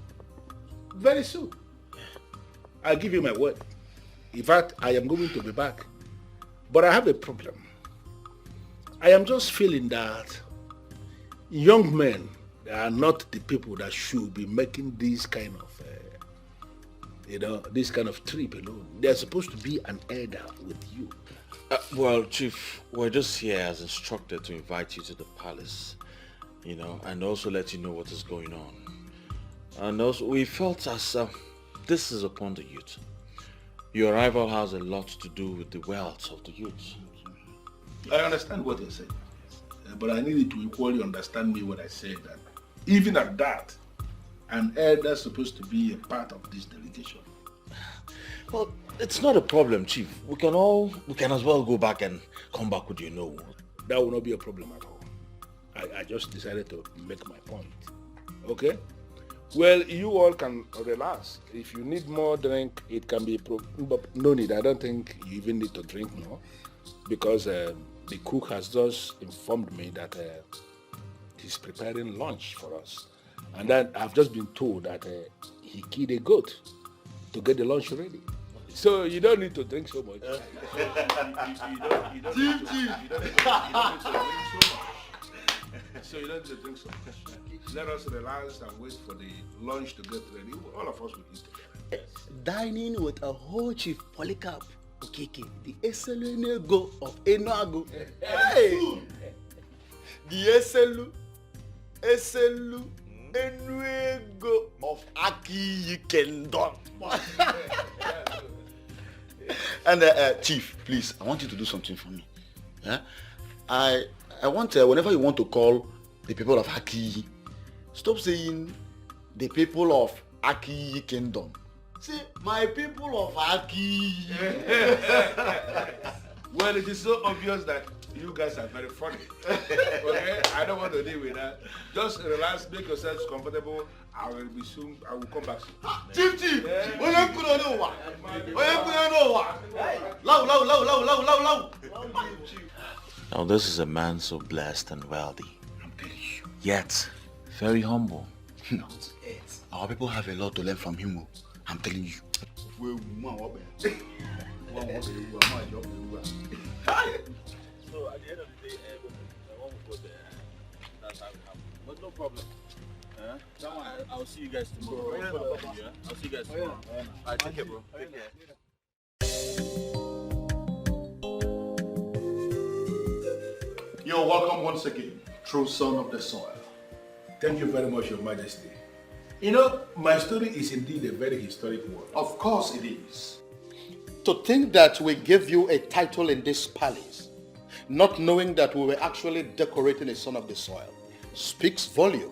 Very soon. I'll give you my word. In fact, I am going to be back. But I have a problem. I am just feeling that young men are not the people that should be making these kind of You know, this kind of trip alone. There's supposed to be an elder with you. Well, Chief, we're just here as instructed to invite you to the palace, you know, and also let you know what is going on. And also, we felt as this is upon the youth. Your arrival has a lot to do with the wealth of the youth. I understand what you're saying, but I need you to equally understand me when I say that even at that, an elder is supposed to be a part of this delegation. Well, it's not a problem, Chief. We can as well go back and come back with you know. That will not be a problem at all. I just decided to make my point. Okay? Well, you all can relax. If you need more drink, it can be no need. I don't think you even need to drink more, because the cook has just informed me that he's preparing lunch for us. And then I've just been told that he killed a goat to get the lunch ready. So you don't need to drink so much. So you don't need to drink so much. Let us relax and wait for the lunch to get ready. All of us will eat together. Dining with a whole Chief Polycarp Okeke, the Eselunego of Enuago. Hey! The Eselu Enuego of Aki Kingdom. And Chief, please, I want you to do something for me. Yeah? I want, whenever you want to call the people of Aki, stop saying the people of Aki Kingdom. Say, my people of Aki. Well, it is so obvious that you guys are very funny. Okay? I don't want to deal with that. Just relax, make yourselves comfortable. I will be soon. I will come back soon. Chief! Now this is a man so blessed and wealthy, yet very humble. Our people have a lot to learn from him. I'm telling you. So at the end of the day, I won't go there. That's how it happens. But no problem. I'll see you guys tomorrow. I'll see you guys tomorrow. Alright, take care, bro. Take care. You're welcome once again, true son of the soil. Thank you very much, Your Majesty. You know, my story is indeed a very historic one. Of course it is. To think that we gave you a title in this palace, not knowing that we were actually decorating a son of the soil, speaks volume.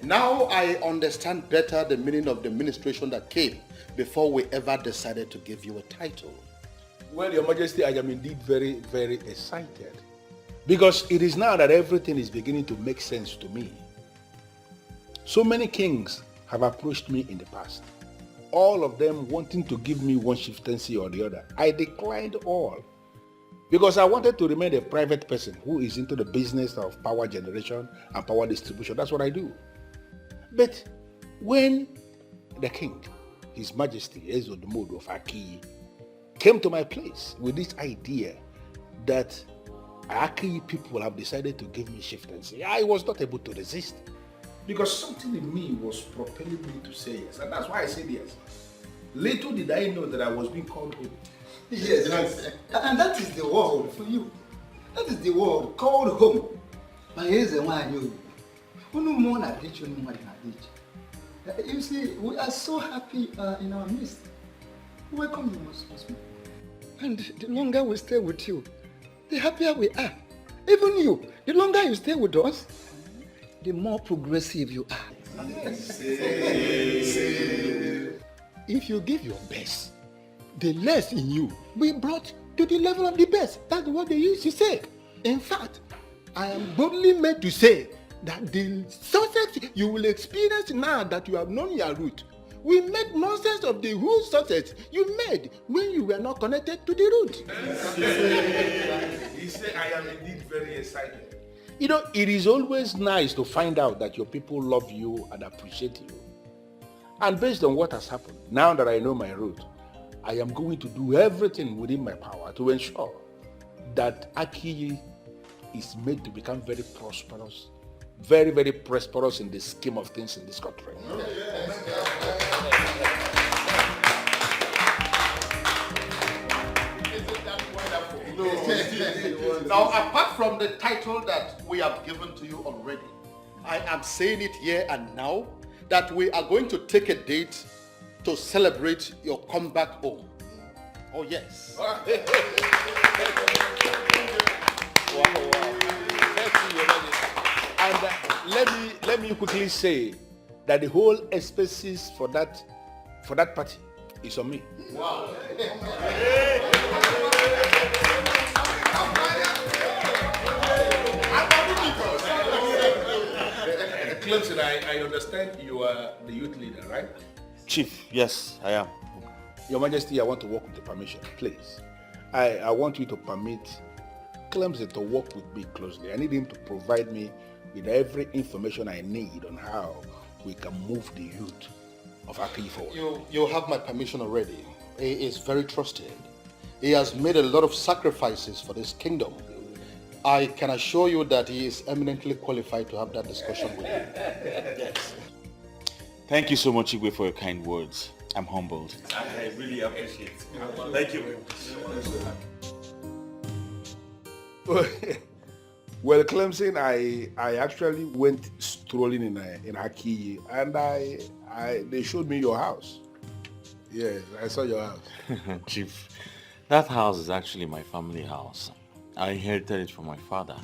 Now I understand better the meaning of the ministration that came before we ever decided to give you a title. Well, Your Majesty, I am indeed very, very excited. Because it is now that everything is beginning to make sense to me. So many kings have approached me in the past, all of them wanting to give me one chieftaincy or the other. I declined all because I wanted to remain a private person who is into the business of power generation and power distribution. That's what I do. But when the king, His Majesty Ezodmodo of Aki, came to my place with this idea that Aki people have decided to give me chieftaincy, I was not able to resist. Because something in me was propelling me to say yes. And that's why I said yes. Little did I know that I was being called home. Yes, and that is the word for you. That is the word called home. But here's the one I knew. You see, we are so happy in our midst. Welcome you most. And the longer we stay with you, the happier we are. Even you, the longer you stay with us, the more progressive you are. If you give your best, the less in you will be brought to the level of the best. That's what they used to say. In fact, I am boldly made to say that the success you will experience now that you have known your root will make nonsense of the whole success you made when you were not connected to the root. He said, I am indeed very excited. You know, it is always nice to find out that your people love you and appreciate you. And based on what has happened, now that I know my root, I am going to do everything within my power to ensure that Aki is made to become very prosperous, very, very prosperous in the scheme of things in this country. Now, apart from the title that we have given to you already, I am saying it here and now that we are going to take a date to celebrate your comeback home. Oh, yes. And let me quickly say that the whole expenses for that party is on me. Wow. Clemson, I understand you are the youth leader, right? Chief, yes, I am. Your Majesty, I want to work with the permission, please. I want you to permit Clemson to work with me closely. I need him to provide me with every information I need on how we can move the youth of Aki forward. You have my permission already. He is very trusted. He has made a lot of sacrifices for this kingdom. I can assure you that he is eminently qualified to have that discussion with you. Yes. Thank you so much, Igwe, for your kind words. I'm humbled. I really appreciate it. Thank you very much. Well, Clemson, I actually went strolling in Aki, and they showed me your house. Yes, I saw your house. Chief, that house is actually my family house. I inherited it from my father,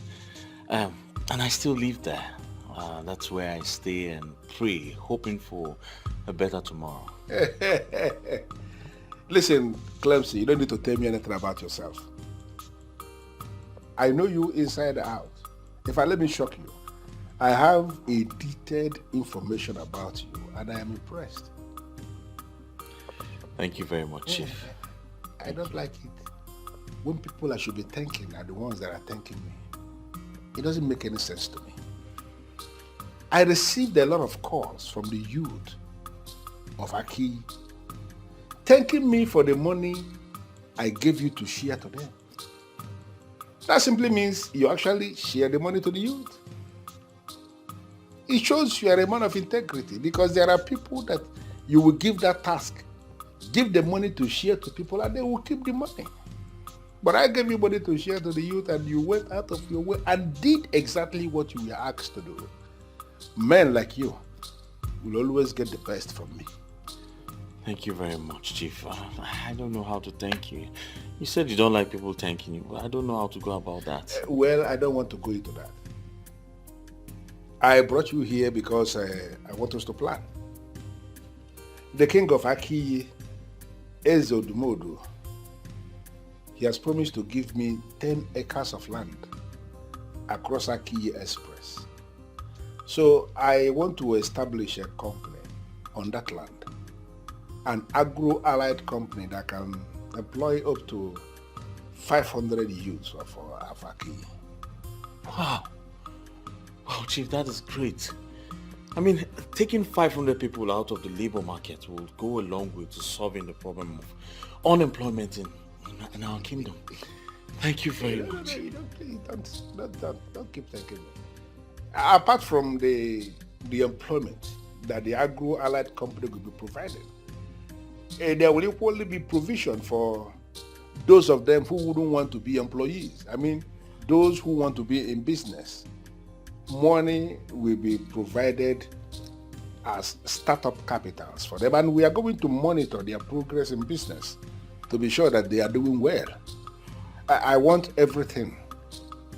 and I still live there. That's where I stay and pray, hoping for a better tomorrow. Listen, Clemson, you don't need to tell me anything about yourself. I know you inside out. In fact, let me shock you. I have a detailed information about you, and I am impressed. Thank you very much, Chief. I don't like it when people I should be thanking are the ones that are thanking me. It doesn't make any sense to me. I received a lot of calls from the youth of Aki thanking me for the money I gave you to share to them. That simply means you actually share the money to the youth. It shows you are a man of integrity, because there are people that you will give that task, give the money to share to people, and they will keep the money. But I gave you money to share to the youth, and you went out of your way and did exactly what you were asked to do. Men like you will always get the best from me. Thank you very much, Chief. I don't know how to thank you. You said you don't like people thanking you, but I don't know how to go about that. Well, I don't want to go into that. I brought you here because I want us to plan. The king of Aki, Ezodumodu, he has promised to give me 10 acres of land across Aki Express. So I want to establish a company on that land, an agro-allied company that can employ up to 500 youths of Aki. Wow. Wow, Chief, that is great. I mean, taking 500 people out of the labor market will go a long way to solving the problem of unemployment in our kingdom. Thank you very much. Don't keep thanking me. Apart from the employment that the agro-allied company will be providing, there will equally be provision for those of them who wouldn't want to be employees. I mean, those who want to be in business. Money will be provided as startup capitals for them, and we are going to monitor their progress in business to be sure that they are doing well. I want everything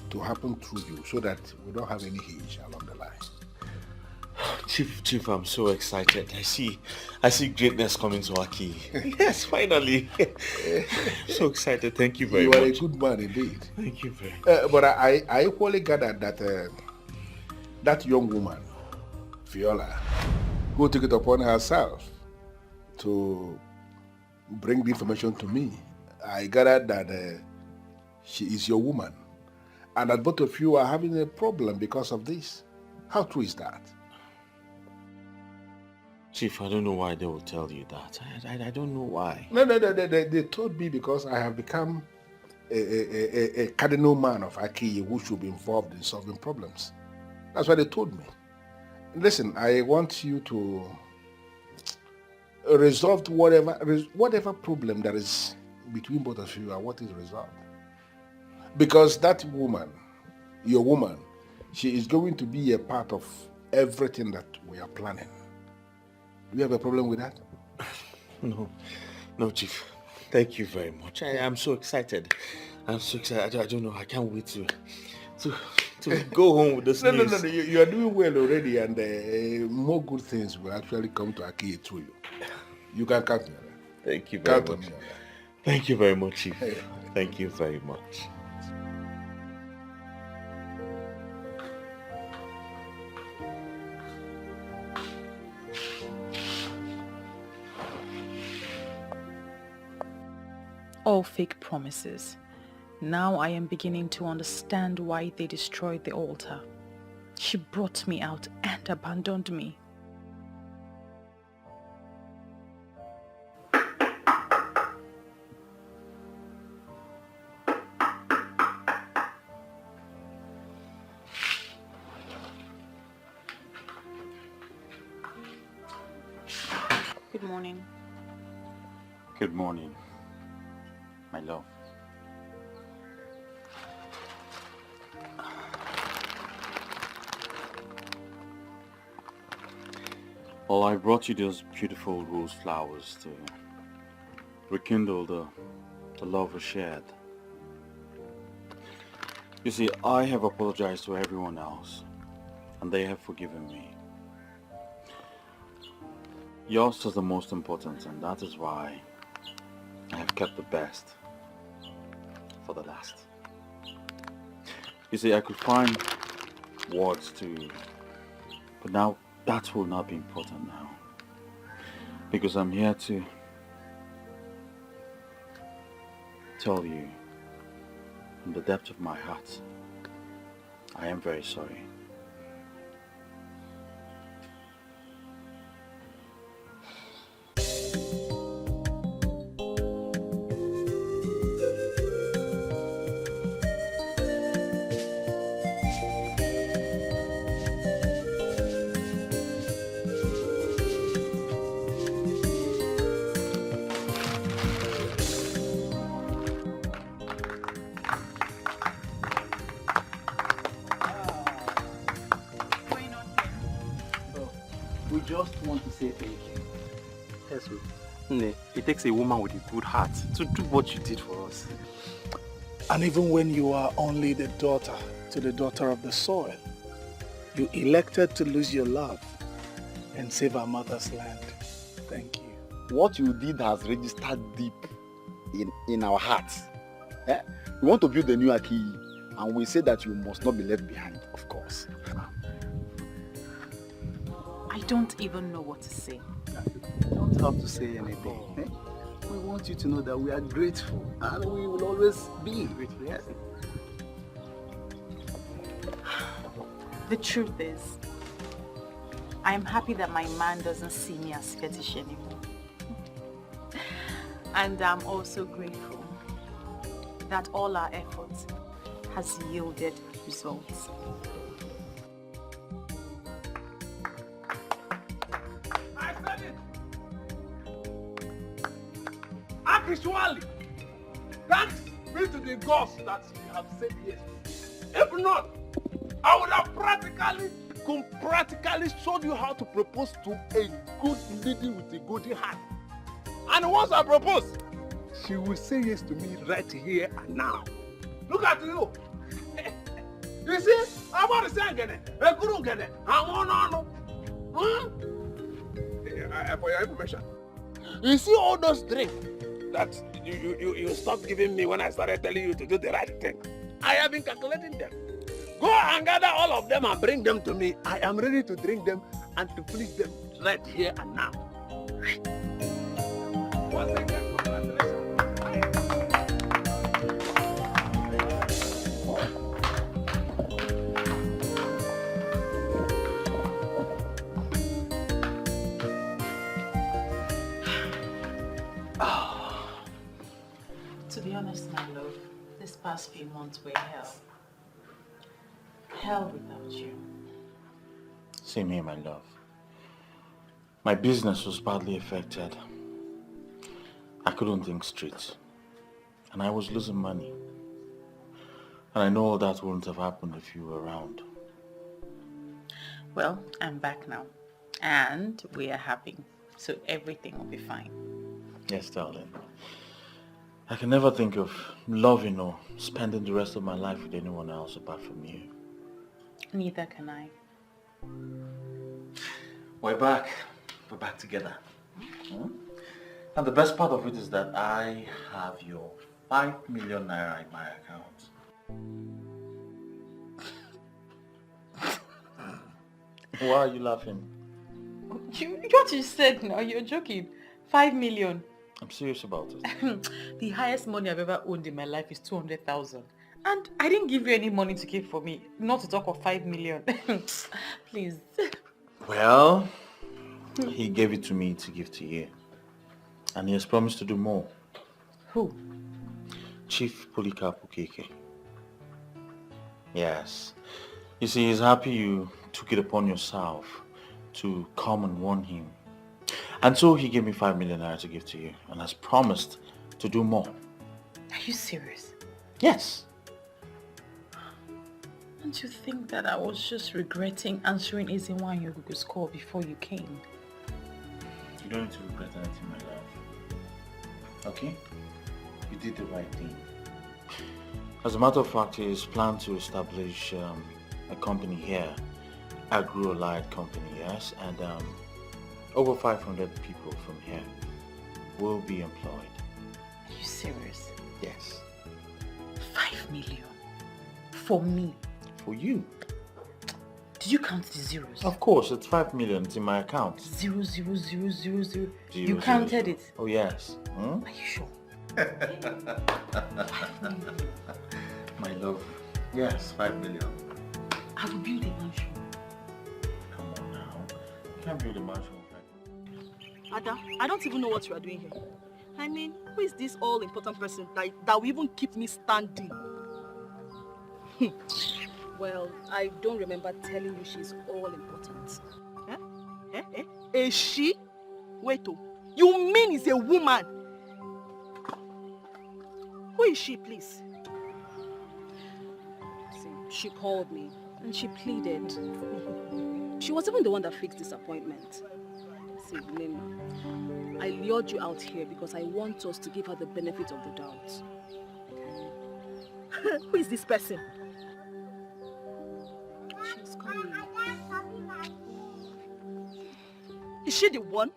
to happen through you so that we don't have any hitch along the line. Chief, I'm so excited. I see greatness coming to Aki. Yes, finally. So excited. Thank you very much. You are a good man indeed. Thank you very much. But I equally gathered that that young woman, Viola, who took it upon herself to bring the information to me, I gathered that she is your woman, and that both of you are having a problem because of this. How true is that? Chief, I don't know why they will tell you that. I don't know why. No, they told me because I have become a cardinal man of Aki who should be involved in solving problems. That's what they told me. Listen, I want you to resolve whatever problem that is between both of you. I want it resolved. Because that woman, your woman, she is going to be a part of everything that we are planning. Do you have a problem with that? No, Chief. Thank you very much. I am so excited. I'm so excited. I don't know. I can't wait to go home with this news. No. You are doing well already, and more good things will actually come to Aki through you. You can count on that. Thank you very much. Thank you very much, Chief. Thank you very much. All fake promises. Now I am beginning to understand why they destroyed the altar. She brought me out and abandoned me. Good morning. Good morning, my love. Well, I brought you those beautiful rose flowers to rekindle the love we shared. You see, I have apologized to everyone else, and they have forgiven me. Yours is the most important, and that is why I have kept the best for the last. You see, I could find words but now that will not be important now. Because I'm here to tell you from the depth of my heart, I am very sorry. We just want to say thank you. Yes, it takes a woman with a good heart to do what you did for us. And even when you are only the daughter to the daughter of the soil, you elected to lose your love and save our mother's land. Thank you. What you did has registered deep in our hearts. We want to build a new Aki, and we say that you must not be left behind, of course. I don't even know what to say. You don't have to say anything. We want you to know that we are grateful, and we will always be grateful. Yes? The truth is, I am happy that my man doesn't see me as fetish anymore. And I'm also grateful that all our efforts has yielded results. I said it! Actually, thanks be to the gods that you have said yes. If not, I would have practically showed you how to propose to a good lady with a good heart. And once I propose, she will say yes to me right here and now. Look at you. You see, I'm about to say again. For your information, you see all those drinks that you stopped giving me when I started telling you to do the right thing. I have been calculating them. Go and gather all of them and bring them to me. I am ready to drink them and to please them right here and now. Once again, To be honest, my love, this past few months were hell. Hell without you. Same here, my love. My business was badly affected. I couldn't think straight. And I was losing money. And I know all that wouldn't have happened if you were around. Well, I'm back now. And we are happy. So everything will be fine. Yes, darling. I can never think of loving or spending the rest of my life with anyone else apart from you. Neither can I. We're back. We're back together. And the best part of it is that I have your 5 million naira in my account. Why are you laughing? What you said now, you're joking. 5 million. I'm serious about it. The highest money I've ever owned in my life is 200,000. And I didn't give you any money to keep for me. Not to talk of 5 million. Please. Well, he gave it to me to give to you. And he has promised to do more. Who? Chief Polycarp Okeke. Yes. You see, he's happy you took it upon yourself to come and warn him. And so he gave me 5 million naira to give to you and has promised to do more. Are you serious? Yes. Don't you think that I was just regretting answering Ezinwa and Yogugu's call before you came? You don't need to regret anything, my love. Okay? You did the right thing. As a matter of fact, he is planned to establish a company here, Agro-Allied company, yes, and over 500 people from here will be employed. Are you serious? Yes. 5 million? For me? For you. Did you count the zeros? Of course, it's 5 million. It's in my account. 0, 0, 0, 0, 0. You Zero, counted zero. it? Oh, yes. Hmm? Are you sure? My love. Yes, 5 million. I will build a mansion. Come on now. You can't build a mansion. Ada, I don't even know what you are doing here. I mean, who is this all-important person that will even keep me standing? Well, I don't remember telling you she's all-important. A she? Wait, oh. You mean it's a woman? Who is she, please? See, she called me and she pleaded. She was even the one that fixed this appointment. See, Nima, I lured you out here because I want us to give her the benefit of the doubt. Who is this person? She's coming. Is she the one?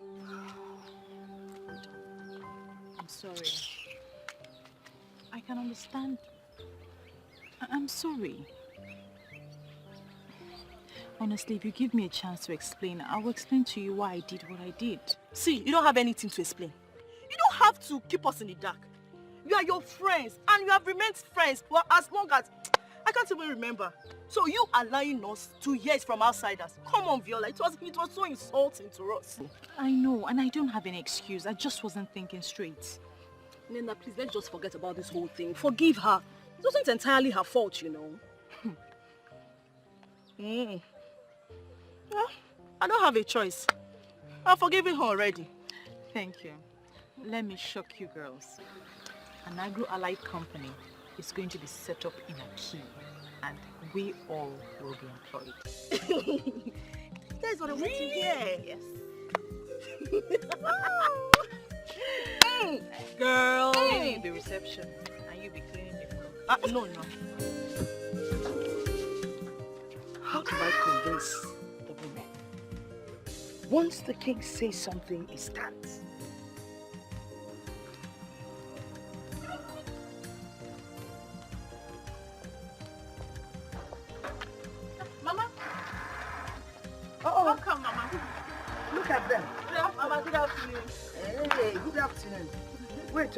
I'm sorry. I can understand. I'm sorry. Honestly, if you give me a chance to explain, I will explain to you why I did what I did. See, you don't have anything to explain. You don't have to keep us in the dark. You are your friends, and you have remained friends for as long as... I can't even remember. So you are lying us to hear it from outsiders. Come on, Viola, it was so insulting to us. I know, and I don't have any excuse. I just wasn't thinking straight. Nena, please, let's just forget about this whole thing. Forgive her. It wasn't entirely her fault, you know. Well, I don't have a choice. I've forgiven her already. Thank you. Let me shock you girls. An agro-allied company is going to be set up in a key, and we all will be employed. You guys are waiting here. Yes. Girl. Cleaning the reception, and you be cleaning the floor. No. How do I convince the women? Once the king says something, it stands. Mama. How come, Mama? Look at them. Mama, good afternoon. Hey, good afternoon. Wait.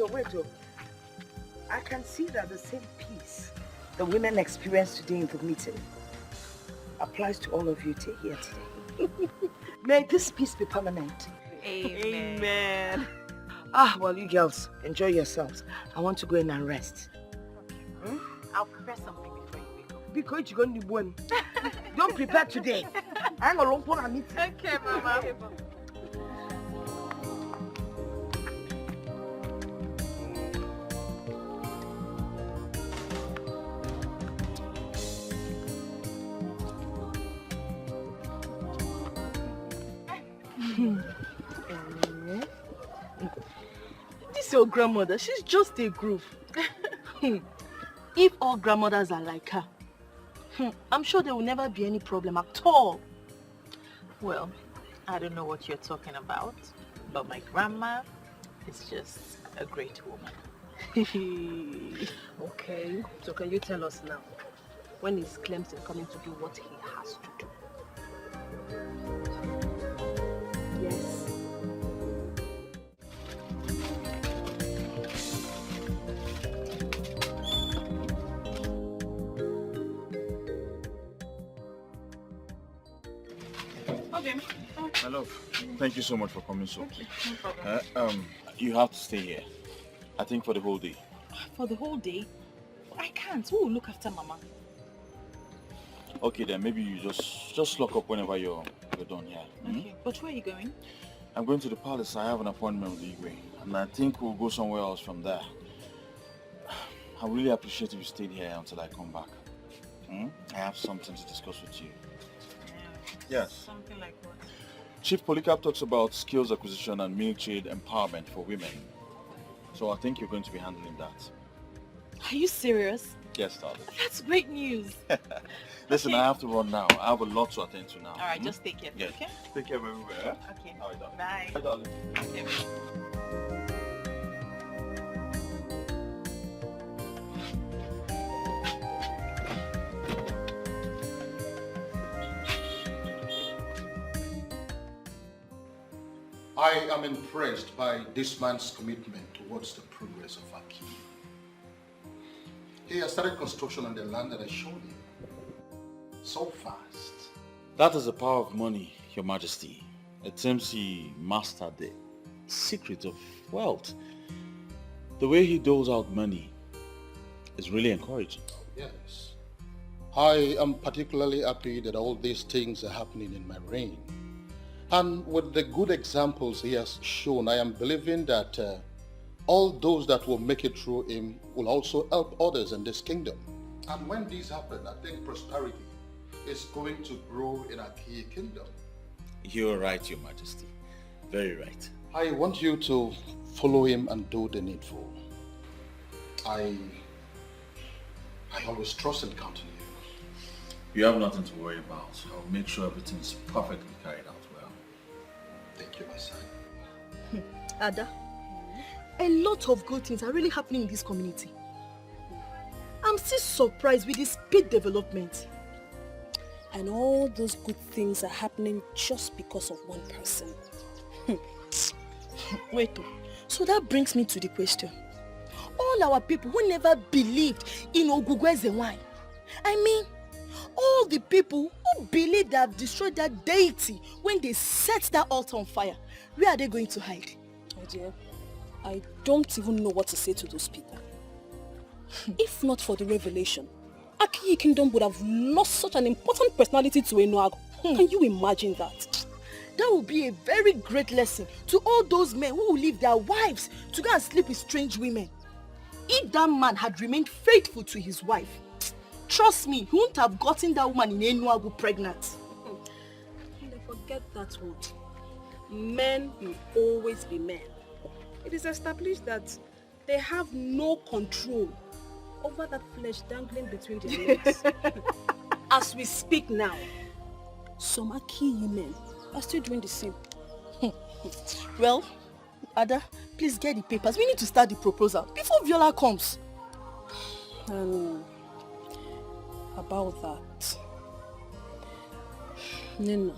I can see that the same peace the women experienced today in the meeting applies to all of you here today. May this peace be permanent. Amen. Well, you girls, enjoy yourselves. I want to go in and rest. I'll prepare something before you wake up. Because you're going to win. Don't prepare today. I'm going to meet you. Okay, Mama. This your grandmother, she's just a group. If all grandmothers are like her, I'm sure there will never be any problem at all. Well, I don't know what you're talking about, but my grandma is just a great woman. Okay, so can you tell us now, when is Clemson coming to do what he has to do? Yes. Okay. My love, thank you so much for coming so. Okay, no problem. You have to stay here. I think for the whole day. For the whole day? I can't. Who will look after Mama? Okay then, maybe you just lock up whenever you're done here. Okay, but where are you going? I'm going to the palace. I have an appointment with Igwe, and I think we'll go somewhere else from there. I really appreciate if you stayed here until I come back. I have something to discuss with you. Yes. Something like what? Chief Polycarp talks about skills acquisition and military empowerment for women. So I think you're going to be handling that. Are you serious? Yes, darling. That's great news. Listen, Okay. I have to run now. I have a lot to attend to now. All right, just take care. Yes. Okay? Take care of everywhere. Okay. All right, darling. Bye. Bye, darling. Okay. I am impressed by this man's commitment towards the progress of Aki. He has started construction on the land that I showed him. So fast. That is the power of money, Your Majesty. It seems he mastered the secret of wealth. The way he doles out money is really encouraging. Yes. I am particularly happy that all these things are happening in my reign. And with the good examples he has shown, I am believing that all those that will make it through him will also help others in this kingdom. And when these happen, I think prosperity is going to grow in our key kingdom. You're right, Your Majesty. Very right. I want you to follow him and do the needful. I always trust and count on you. You have nothing to worry about. I'll make sure everything's perfectly carried out well. Thank you, my son. Ada, a lot of good things are really happening in this community. I'm still surprised with the speed development. And all those good things are happening just because of one person. Wait, so that brings me to the question. All our people who never believed in Ogugweze wine, I mean, all the people who believe they have destroyed that deity when they set that altar on fire, where are they going to hide? Oh dear, I don't even know what to say to those people. If not for the revelation, Akiyi Kingdom would have lost such an important personality to Nwagbo. Can you imagine that? That would be a very great lesson to all those men who will leave their wives to go and sleep with strange women. If that man had remained faithful to his wife, trust me, he wouldn't have gotten that woman in Nwagbo pregnant. Forget that one. Men will always be men. It is established that they have no control over that flesh dangling between their legs. As we speak now, some Akiyi men are still doing the same. Well, Ada, please get the papers. We need to start the proposal before Viola comes. About that, Nina,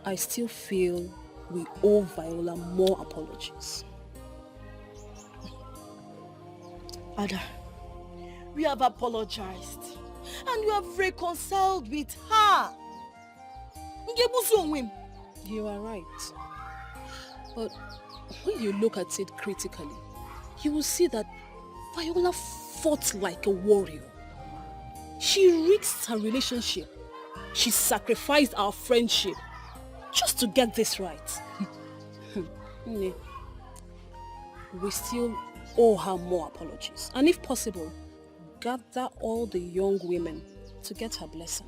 I still feel we owe Viola more apologies. Ada, we have apologized and we have reconciled with her. You are right. But when you look at it critically, you will see that Viola fought like a warrior. She risked her relationship. She sacrificed our friendship just to get this right. We still owe her more apologies. And if possible, gather all the young women to get her blessing.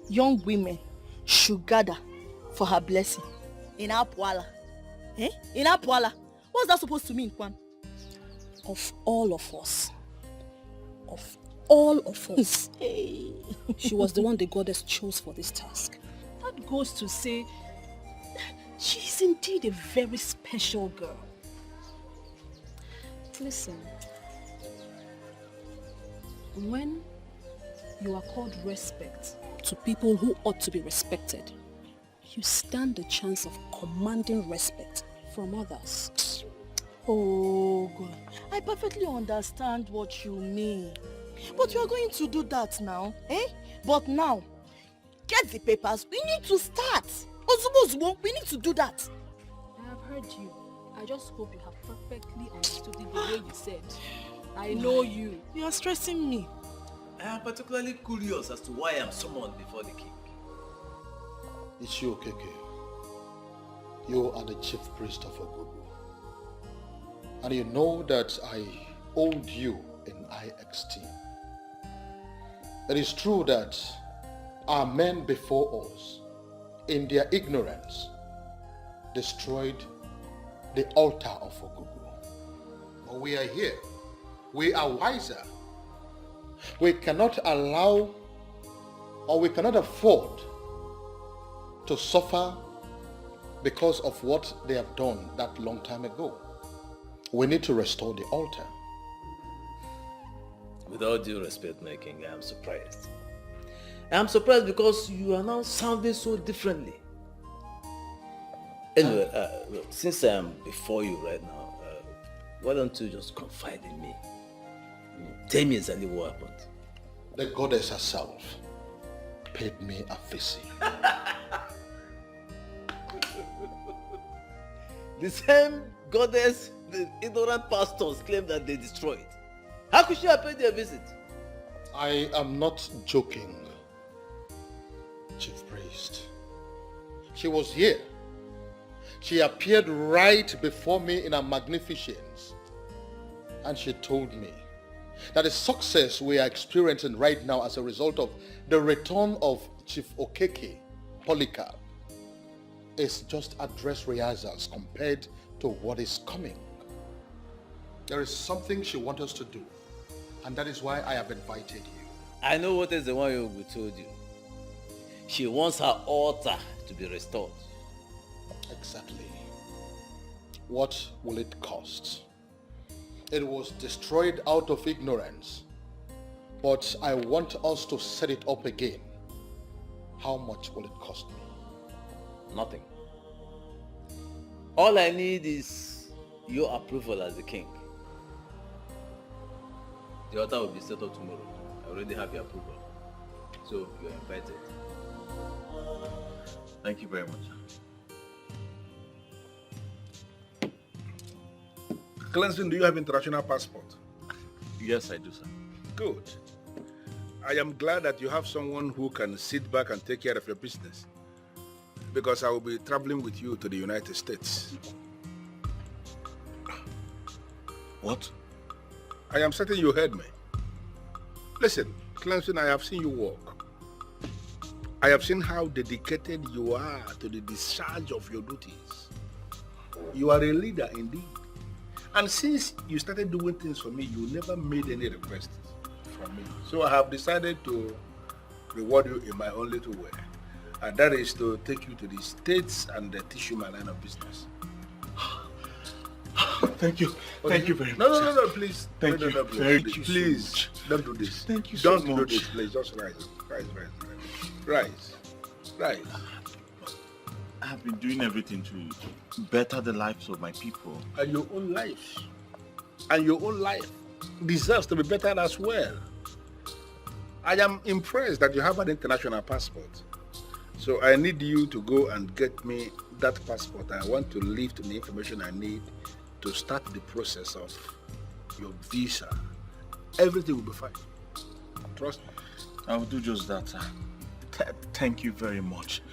young women should gather for her blessing in Apwala. Eh? In Apwala. What's that supposed to mean, Kwan? Of all of us. Of all of us. Hey. She was the one the goddess chose for this task. That goes to say, she's indeed a very special girl. Listen, when you are called respect to people who ought to be respected, you stand a chance of commanding respect from others. Oh God, I perfectly understand what you mean. But you are going to do that now, eh? But now, get the papers, we need to start. Ozubo, we need to do that. I have heard you. I just hope you have perfectly understood it the way you said. I know you. You are stressing me. I am particularly curious as to why I am summoned before the king. It's you, Keke. You are the chief priest of Ogugu. And you know that I hold you in high esteem. It is true that our men before us, in their ignorance, destroyed the altar of Ogugu. But we are here. We are wiser. We cannot allow, or we cannot afford to suffer because of what they have done that long time ago. We need to restore the altar. With all due respect, my king, I am surprised. I am surprised because you are now sounding so differently. Anyway, since I am before you right now, why don't you just confide in me? Tell me exactly what happened. The goddess herself paid me a visit. The same goddess the ignorant pastors claim that they destroyed. How could she have paid their visit? I am not joking, Chief Priest. She was here. She appeared right before me in her magnificence. And she told me that the success we are experiencing right now as a result of the return of Chief Okeke Polycarp is just a dress rehearsals compared to what is coming. There is something she wants us to do, and that is why I have invited you. I know what is the one you told you. She wants her altar to be restored. Exactly. What will it cost? It was destroyed out of ignorance, but I want us to set it up again. How much will it cost me? Nothing. All I need is your approval as the king. The altar will be set up tomorrow. I already have your approval. So you are invited. Thank you very much. Clemson, do you have international passport? Yes, I do, sir. Good. I am glad that you have someone who can sit back and take care of your business. Because I will be traveling with you to the United States. What? I am certain you heard me. Listen, Clemson, I have seen you work. I have seen how dedicated you are to the discharge of your duties. You are a leader indeed. And since you started doing things for me, you never made any requests from me. So I have decided to reward you in my own little way. And that is to take you to the States and teach you my line of business. Thank you. Thank you very much. No, please. Thank you. Thank you. Please, don't do this. Thank you so much. Don't do this, please. Just rise. Rise. I have been doing everything to better the lives of my people. And your own life. And your own life deserves to be better as well. I am impressed that you have an international passport. So I need you to go and get me that passport. I want to lift the information I need to start the process of your visa. Everything will be fine. Trust me. I will do just that, sir. Thank you very much.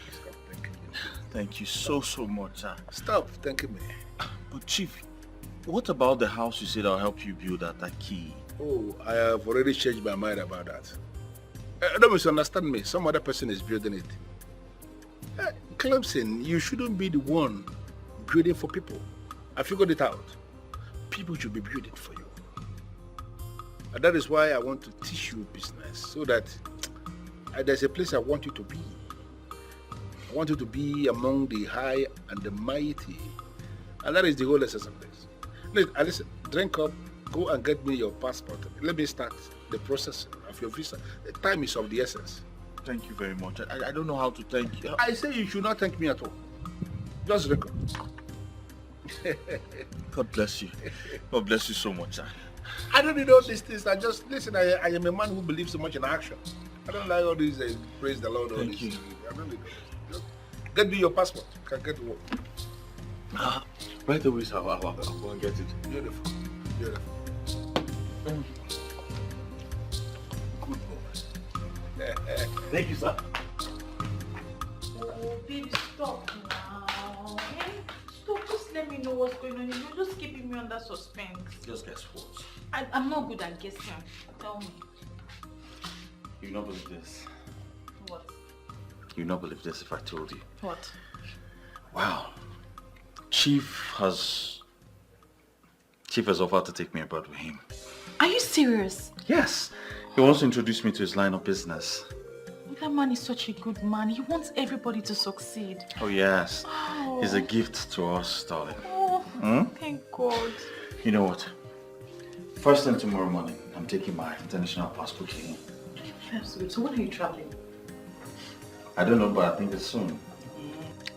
Thank you so much, sir. Stop thanking me. But Chief, what about the house you said I'll help you build at Aki? Oh, I have already changed my mind about that. Don't misunderstand me. Some other person is building it. Clemson, you shouldn't be the one building for people. I figured it out. People should be building for you. And that is why I want to teach you business, so that there's a place I want you to be. I want you to be among the high and the mighty. And that is the whole essence of this. Listen, drink up, go and get me your passport. Let me start the process of your visa. The time is of the essence. Thank you very much. I don't know how to thank you. I say you should not thank me at all. Just drink up. God bless you. God bless you so much, sir. I don't need all these things. I am a man who believes so much in action. I don't like all these praise the Lord. Thank you. I don't need all this. Get me your passport. You can get to work. Right away, sir. I'll go and get it. Beautiful. Beautiful. Good boy. Thank you, sir. Oh, baby, stop now. Okay? Stop, just let me know what's going on. You're just keeping me under suspense. Just guess what? I'm not good at guessing. Tell me. You not believe this. What? You not believe this if I told you. What? Wow. Chief has offered to take me abroad with him. Are you serious? Yes. He wants to introduce me to his line of business. That man is such a good man. He wants everybody to succeed. Oh yes. Oh. He's a gift to us, darling. Oh, thank God. You know what? First thing tomorrow morning, I'm taking my international passport here. That's good. So when are you traveling? I don't know, but I think it's soon.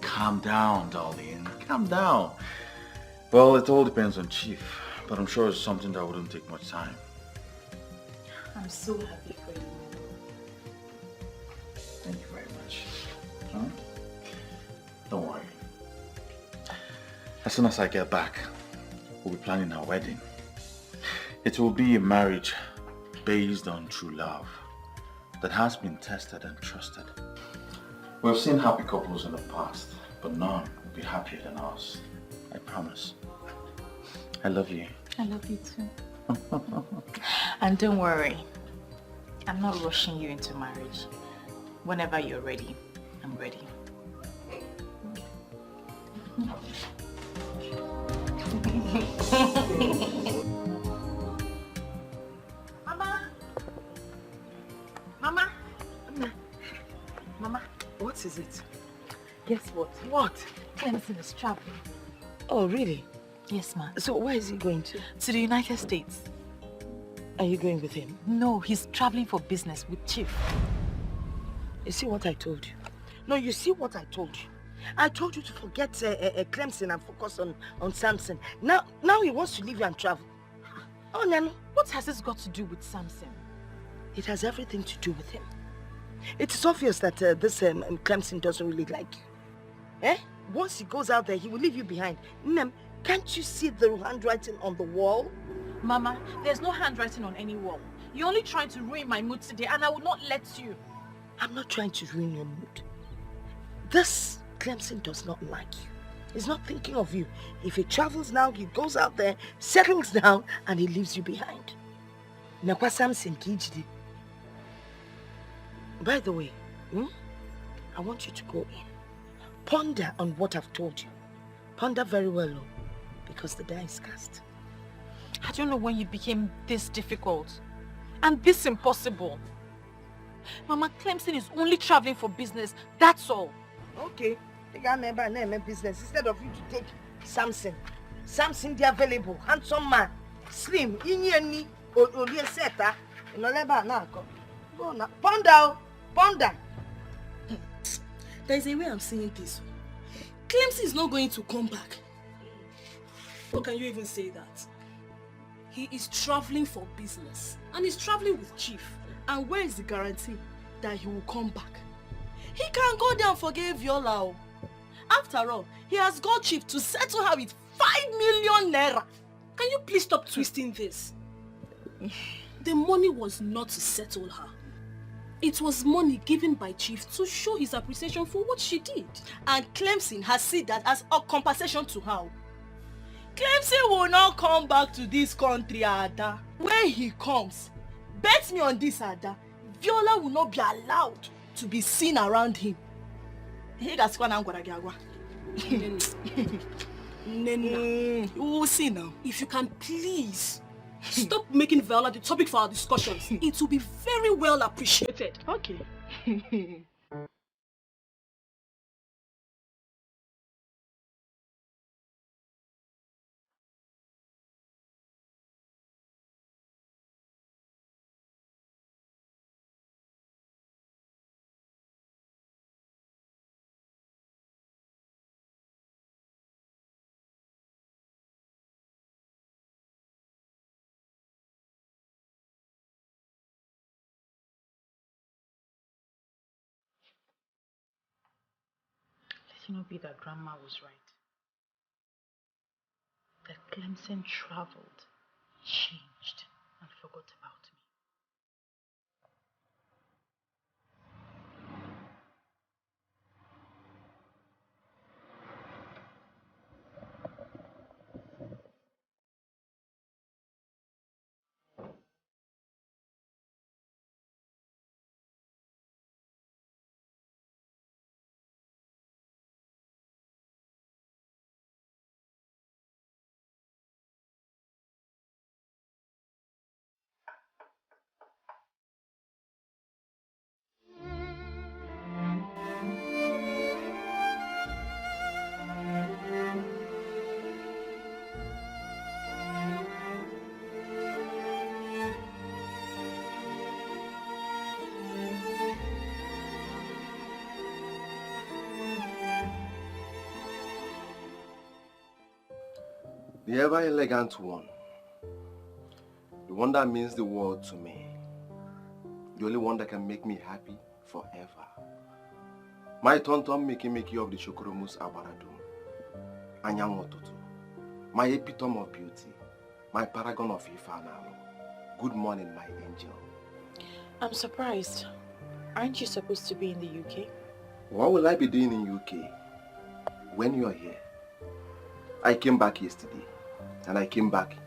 Calm down, darling. Calm down. Well, it all depends on Chief, but I'm sure it's something that wouldn't take much time. I'm so happy for you. Thank you very much. Huh? Don't worry. As soon as I get back, we'll be planning our wedding. It will be a marriage based on true love that has been tested and trusted. We've seen happy couples in the past, but none will be happier than us. I promise. I love you. I love you too. And don't worry, I'm not rushing you into marriage. Whenever you're ready, I'm ready. Mama! Mama, what is it? Guess what? What? Clemson is traveling. Oh, really? Yes, ma'am. So where is he going to? To the United States. Are you going with him? No, he's traveling for business with Chief. You see what I told you? No, you see what I told you? I told you to forget Clemson and focus on Samson. Now he wants to leave you and travel. Oh, Nano. What has this got to do with Samson? It has everything to do with him. It is obvious that this Clemson doesn't really like you. Eh? Once he goes out there, he will leave you behind. Nem, can't you see the handwriting on the wall? Mama, there's no handwriting on any wall. You're only trying to ruin my mood today, and I will not let you. I'm not trying to ruin your mood. This Clemson does not like you. He's not thinking of you. If he travels now, he goes out there, settles down, and he leaves you behind. Nakwa Samson Kijidi. By the way, I want you to go in. Ponder on what I've told you. Ponder very well, because the die is cast. I don't know when you became this difficult and this impossible. Mama, Clemson is only traveling for business, that's all. Okay, take a name business instead of you to take Samson. Samson, the available, handsome man, slim, inyeni, olie seta, inoleba na ko. Go na, ponder. There is a way I'm saying this. Clemson is not going to come back. How can you even say that? He is traveling for business and he's traveling with Chief. And where is the guarantee that he will come back? He can go there and forget Viola. After all, he has got Chief to settle her with 5 million naira. Can you please stop twisting this? The money was not to settle her. It was money given by Chief to show his appreciation for what she did. And Clemson has seen that as a compensation to her. Clemson will not come back to this country, Ada. When he comes, bet me on this, Ada, Viola will not be allowed to be seen around him. We will see now. If you can please stop making Viola the topic for our discussions, it will be very well appreciated. Okay. Let it not be that Grandma was right. That Clemson traveled, changed, and forgot about me. The ever-elegant one. The one that means the world to me. The only one that can make me happy forever. My tonton Miki of the Shokoromus Abaradum. Anyang Otutu. My epitome of beauty. My paragon of Ifanalo. Good morning, my angel. I'm surprised. Aren't you supposed to be in the UK? What will I be doing in UK when you are here? I came back yesterday. And I came back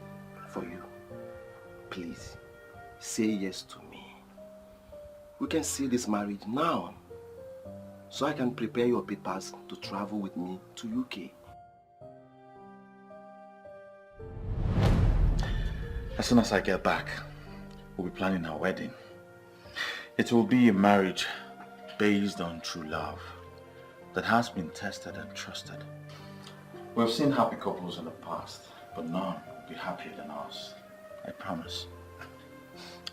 for you. Please, say yes to me. We can see this marriage now. So I can prepare your papers to travel with me to UK. As soon as I get back, we'll be planning our wedding. It will be a marriage based on true love that has been tested and trusted. We've seen happy couples in the past, but none will be happier than us. I promise.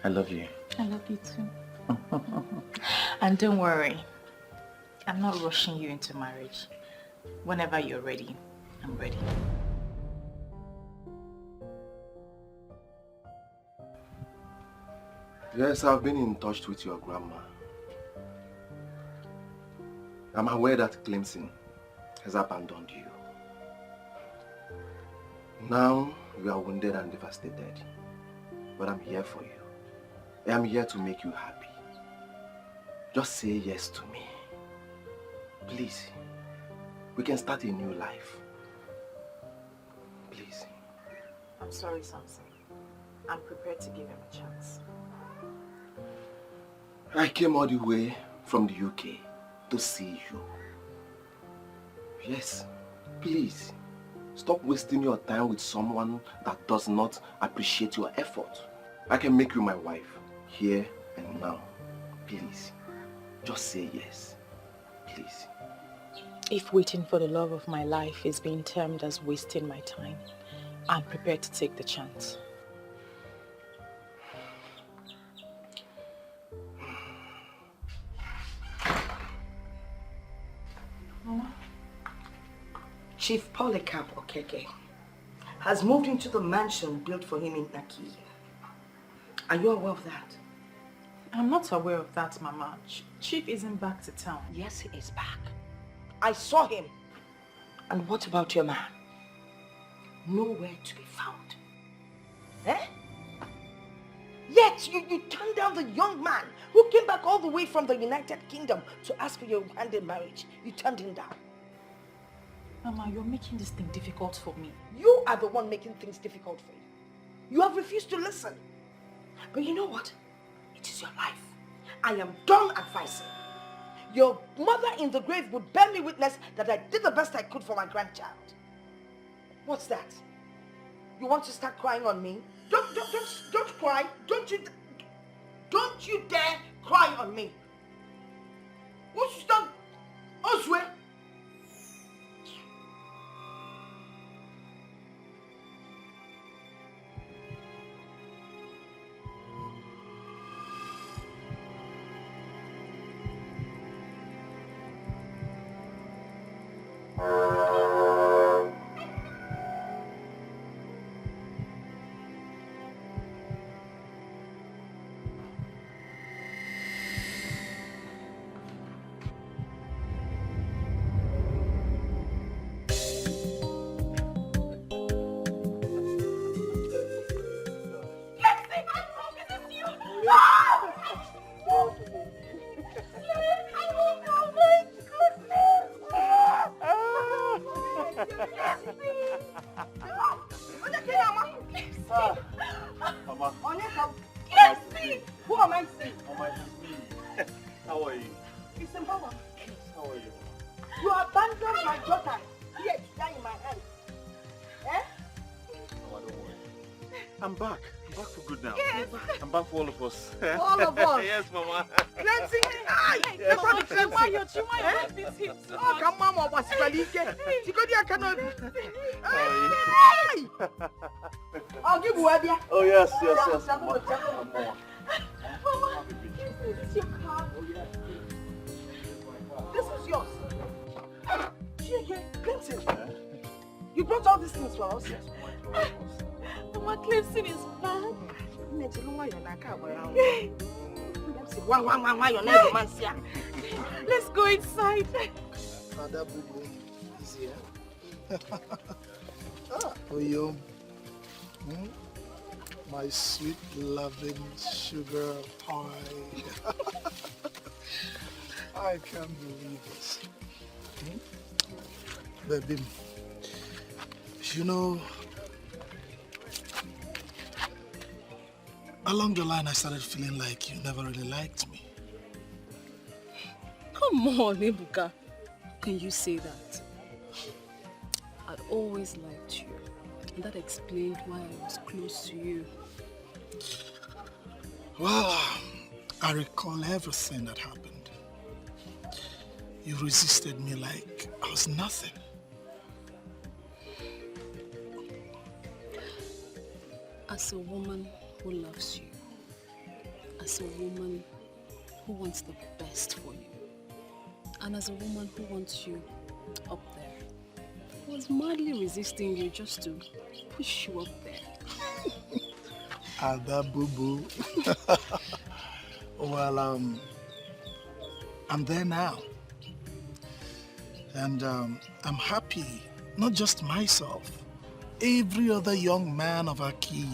I love you. I love you too. And don't worry, I'm not rushing you into marriage. Whenever you're ready, I'm ready. Yes, I've been in touch with your grandma. I'm aware that Clemson has abandoned you. Now you are wounded and devastated, but I'm here for you. I'm here to make you happy. Just say yes to me. Please, we can start a new life. Please. I'm sorry, Samson. I'm prepared to give him a chance. I came all the way from the UK to see you. Yes, please. Stop wasting your time with someone that does not appreciate your effort. I can make you my wife, here and now. Please, just say yes. Please. If waiting for the love of my life is being termed as wasting my time, I'm prepared to take the chance. Mama? Chief Polycarp Okeke has moved into the mansion built for him in Naki. Are you aware of that? I'm not aware of that, Mama. Chief isn't back to town. Yes, he is back. I saw him. And what about your man? Nowhere to be found. Eh? Yet you turned down the young man who came back all the way from the United Kingdom to ask for your hand in marriage. You turned him down. Mama, you're making this thing difficult for me. You are the one making things difficult for you. You have refused to listen. But you know what? It is your life. I am done advising. Your mother in the grave would bear me witness that I did the best I could for my grandchild. What's that? You want to start crying on me? Don't cry. Don't you dare cry on me. What's done? Oswe. For all of us. All of us? Yes, Mama. Clemson. Oh, come on, Mama. I'll give you a. Oh, yes. Mama. Mama, this is your car. This is yours. Clemson, you brought all these things for us? Yes, Mama, Clemson is back. Let's go inside. Father Bubu is here. Oh, yo. My sweet, loving sugar pie. I can't believe this. Baby, you know, along the line, I started feeling like you never really liked me. Come on, Ebuka. Can you say that? I'd always liked you. And that explained why I was close to you. Well, I recall everything that happened. You resisted me like I was nothing. As a woman who loves you, as a woman who wants the best for you, and as a woman who wants you up there, I was madly resisting you just to push you up there. Ada boo-boo. Well, I'm there now. And I'm happy, not just myself. Every other young man of Aki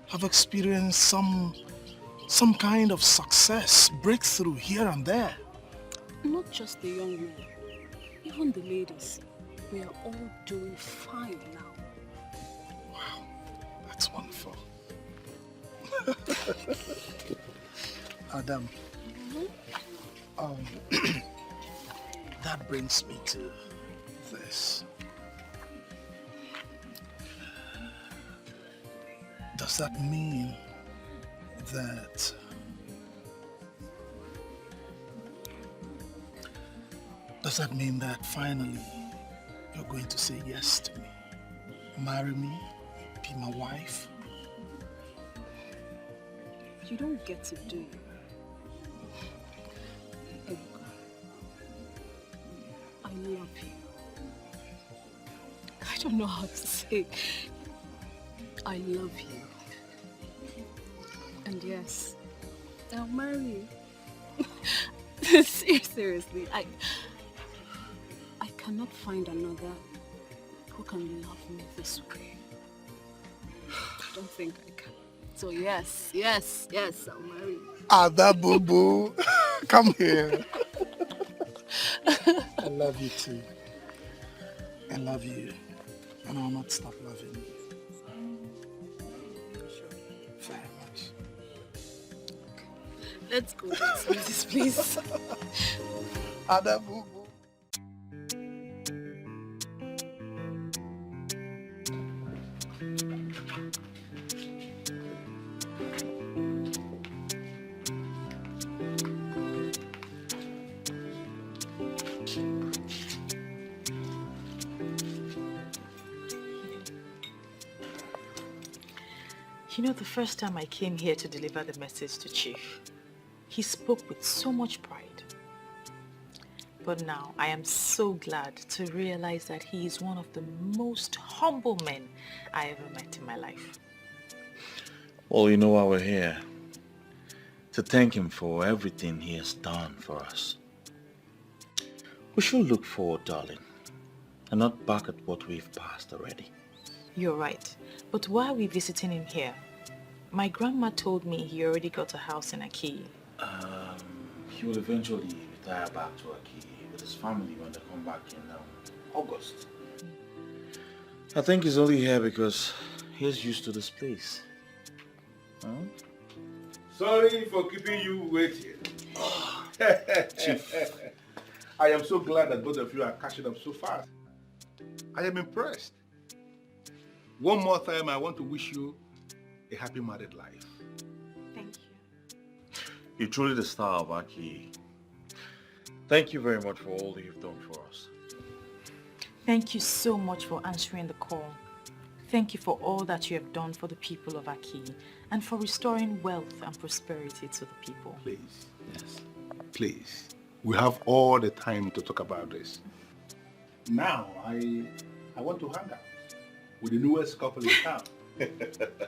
have experienced some kind of success, breakthrough here and there. Not just the young men, even the ladies. We are all doing fine now. Wow, that's wonderful. Adam, that brings me to this. Does that mean that finally you're going to say yes to me? Marry me? Be my wife? You don't get to do it. I love you. I don't know how to say. I love you. And yes, I'll marry you. Seriously, I cannot find another who can love me this way. I don't think I can. So yes, I'll marry you. Ada boo-boo, come here. I love you too. I love you. And I'll not stop loving you. Very much. Let's go. Let's leave this place. Adamu. You know, the first time I came here to deliver the message to Chief, he spoke with so much pride. But now I am so glad to realize that he is one of the most humble men I ever met in my life. Well, you know why we're here. To thank him for everything he has done for us. We should look forward, darling, and not back at what we've passed already. You're right. But why are we visiting him here? My grandma told me he already got a house in Aki. He will eventually retire back to Aki with his family when they come back in August. I think he's only here because he's used to this place. Huh? Sorry for keeping you waiting. Chief. I am so glad that both of you are catching up so fast. I am impressed. One more time, I want to wish you a happy married life. Thank you. You're truly the star of Aki. Thank you very much for all that you've done for us. Thank you so much for answering the call. Thank you for all that you have done for the people of Aki and for restoring wealth and prosperity to the people. Please. Yes. Please. We have all the time to talk about this. Now, I want to hang out with the newest couple in town.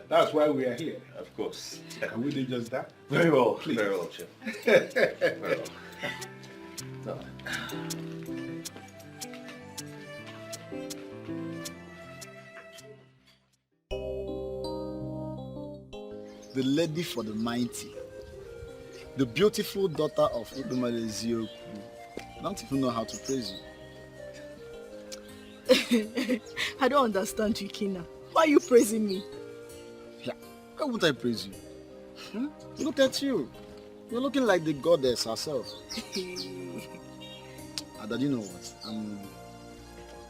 That's why we are here. Of course. Can we do just that? Very well. Please. Very well, Chef. Very well. The lady for the mighty, the beautiful daughter of Ebube. I don't even know how to praise you. I don't understand you, Kina. Why are you praising me? Yeah, why would I praise you? Look at you. You're looking like the goddess herself. Dad, you know what? I'm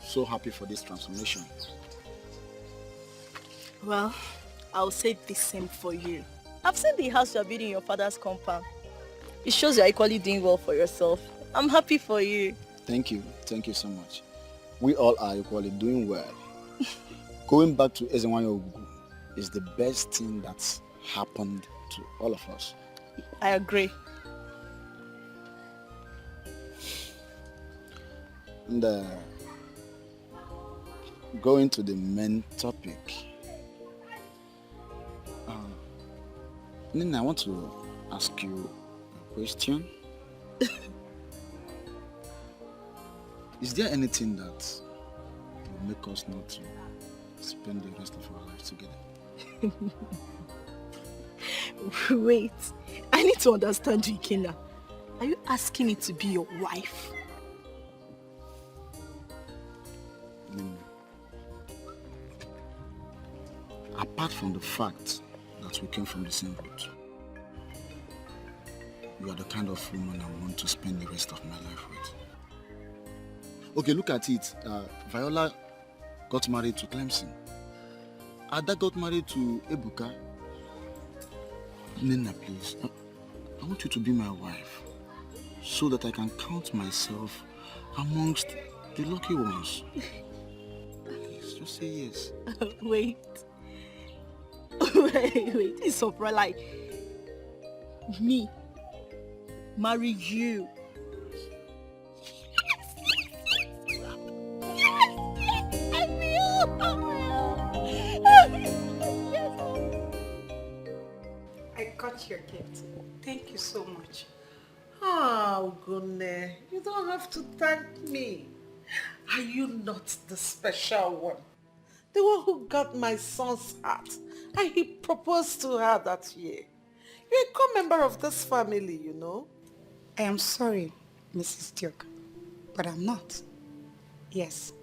so happy for this transformation. Well, I'll say the same for you. I've seen the house you're building in your father's compound. It shows you're equally doing well for yourself. I'm happy for you. Thank you. Thank you so much. We all are equally doing well. Going back to Ezenwayo Ogugu is the best thing that's happened to all of us. I agree. And going to the main topic. Nina, I want to ask you a question. Is there anything that will make us not to spend the rest of our lives together? Wait, I need to understand you, Ikena. Are you asking me to be your wife? Nina, apart from the fact that we came from the same root, you are the kind of woman I want to spend the rest of my life with. Okay, look at it. Viola got married to Clemson. Ada got married to Ebuka. Nina, please, I want you to be my wife so that I can count myself amongst the lucky ones. Please, just say yes. Wait. Wait, it's so like me marry you. I got your gift. Thank you so much. Oh, Gunne, you don't have to thank me. Are you not the special one? The one who got my son's heart and he proposed to her that year. You're a co-member of this family, you know. I am sorry, Mrs. Duke, but I'm not. Yes,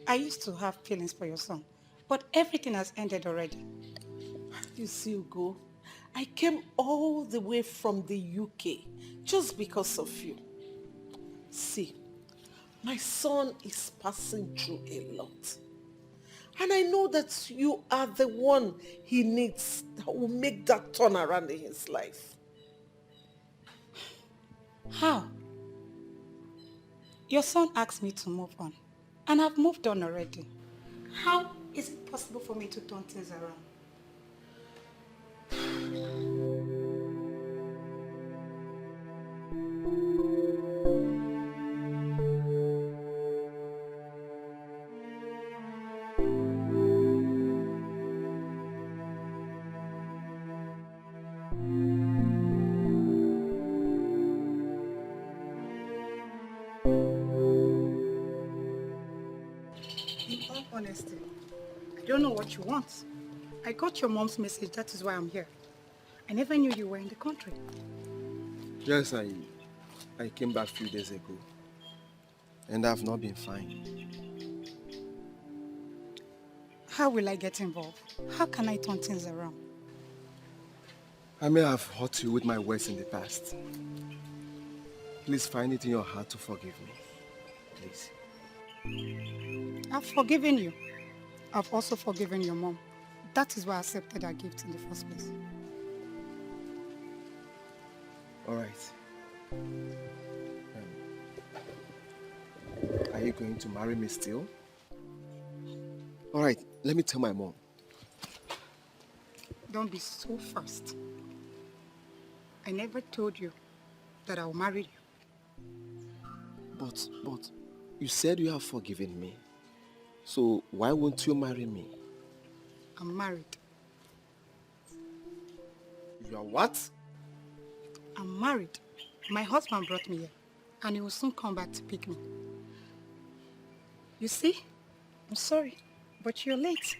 I used to have feelings for your son, but everything has ended already. You see, Ugo, I came all the way from the UK just because of you. See, my son is passing through a lot. And I know that you are the one he needs that will make that turnaround in his life. How? Your son asked me to move on, and I've moved on already. How is it possible for me to turn things around? Honesty, I don't know what you want. I got your mom's message, that is why I'm here. I never knew you were in the country. Yes, I came back a few days ago, and I've not been fine. How will I get involved? How can I turn things around? I may have hurt you with my words in the past. Please find it in your heart to forgive me. Please. I've forgiven you. I've also forgiven your mom. That is why I accepted her gift in the first place. All right. Are you going to marry me still? All right, let me tell my mom. Don't be so fast. I never told you that I'll marry you. But you said you have forgiven me. So why won't you marry me? I'm married. You are what? I'm married. My husband brought me here, and he will soon come back to pick me. You see? I'm sorry, but you're late.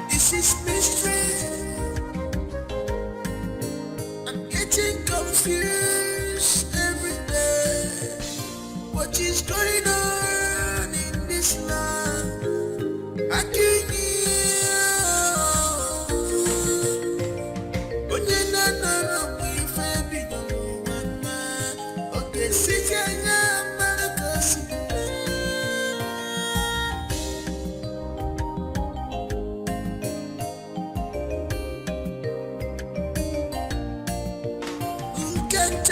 This is mystery. I'm getting confused every day. What is going on in this land? I can't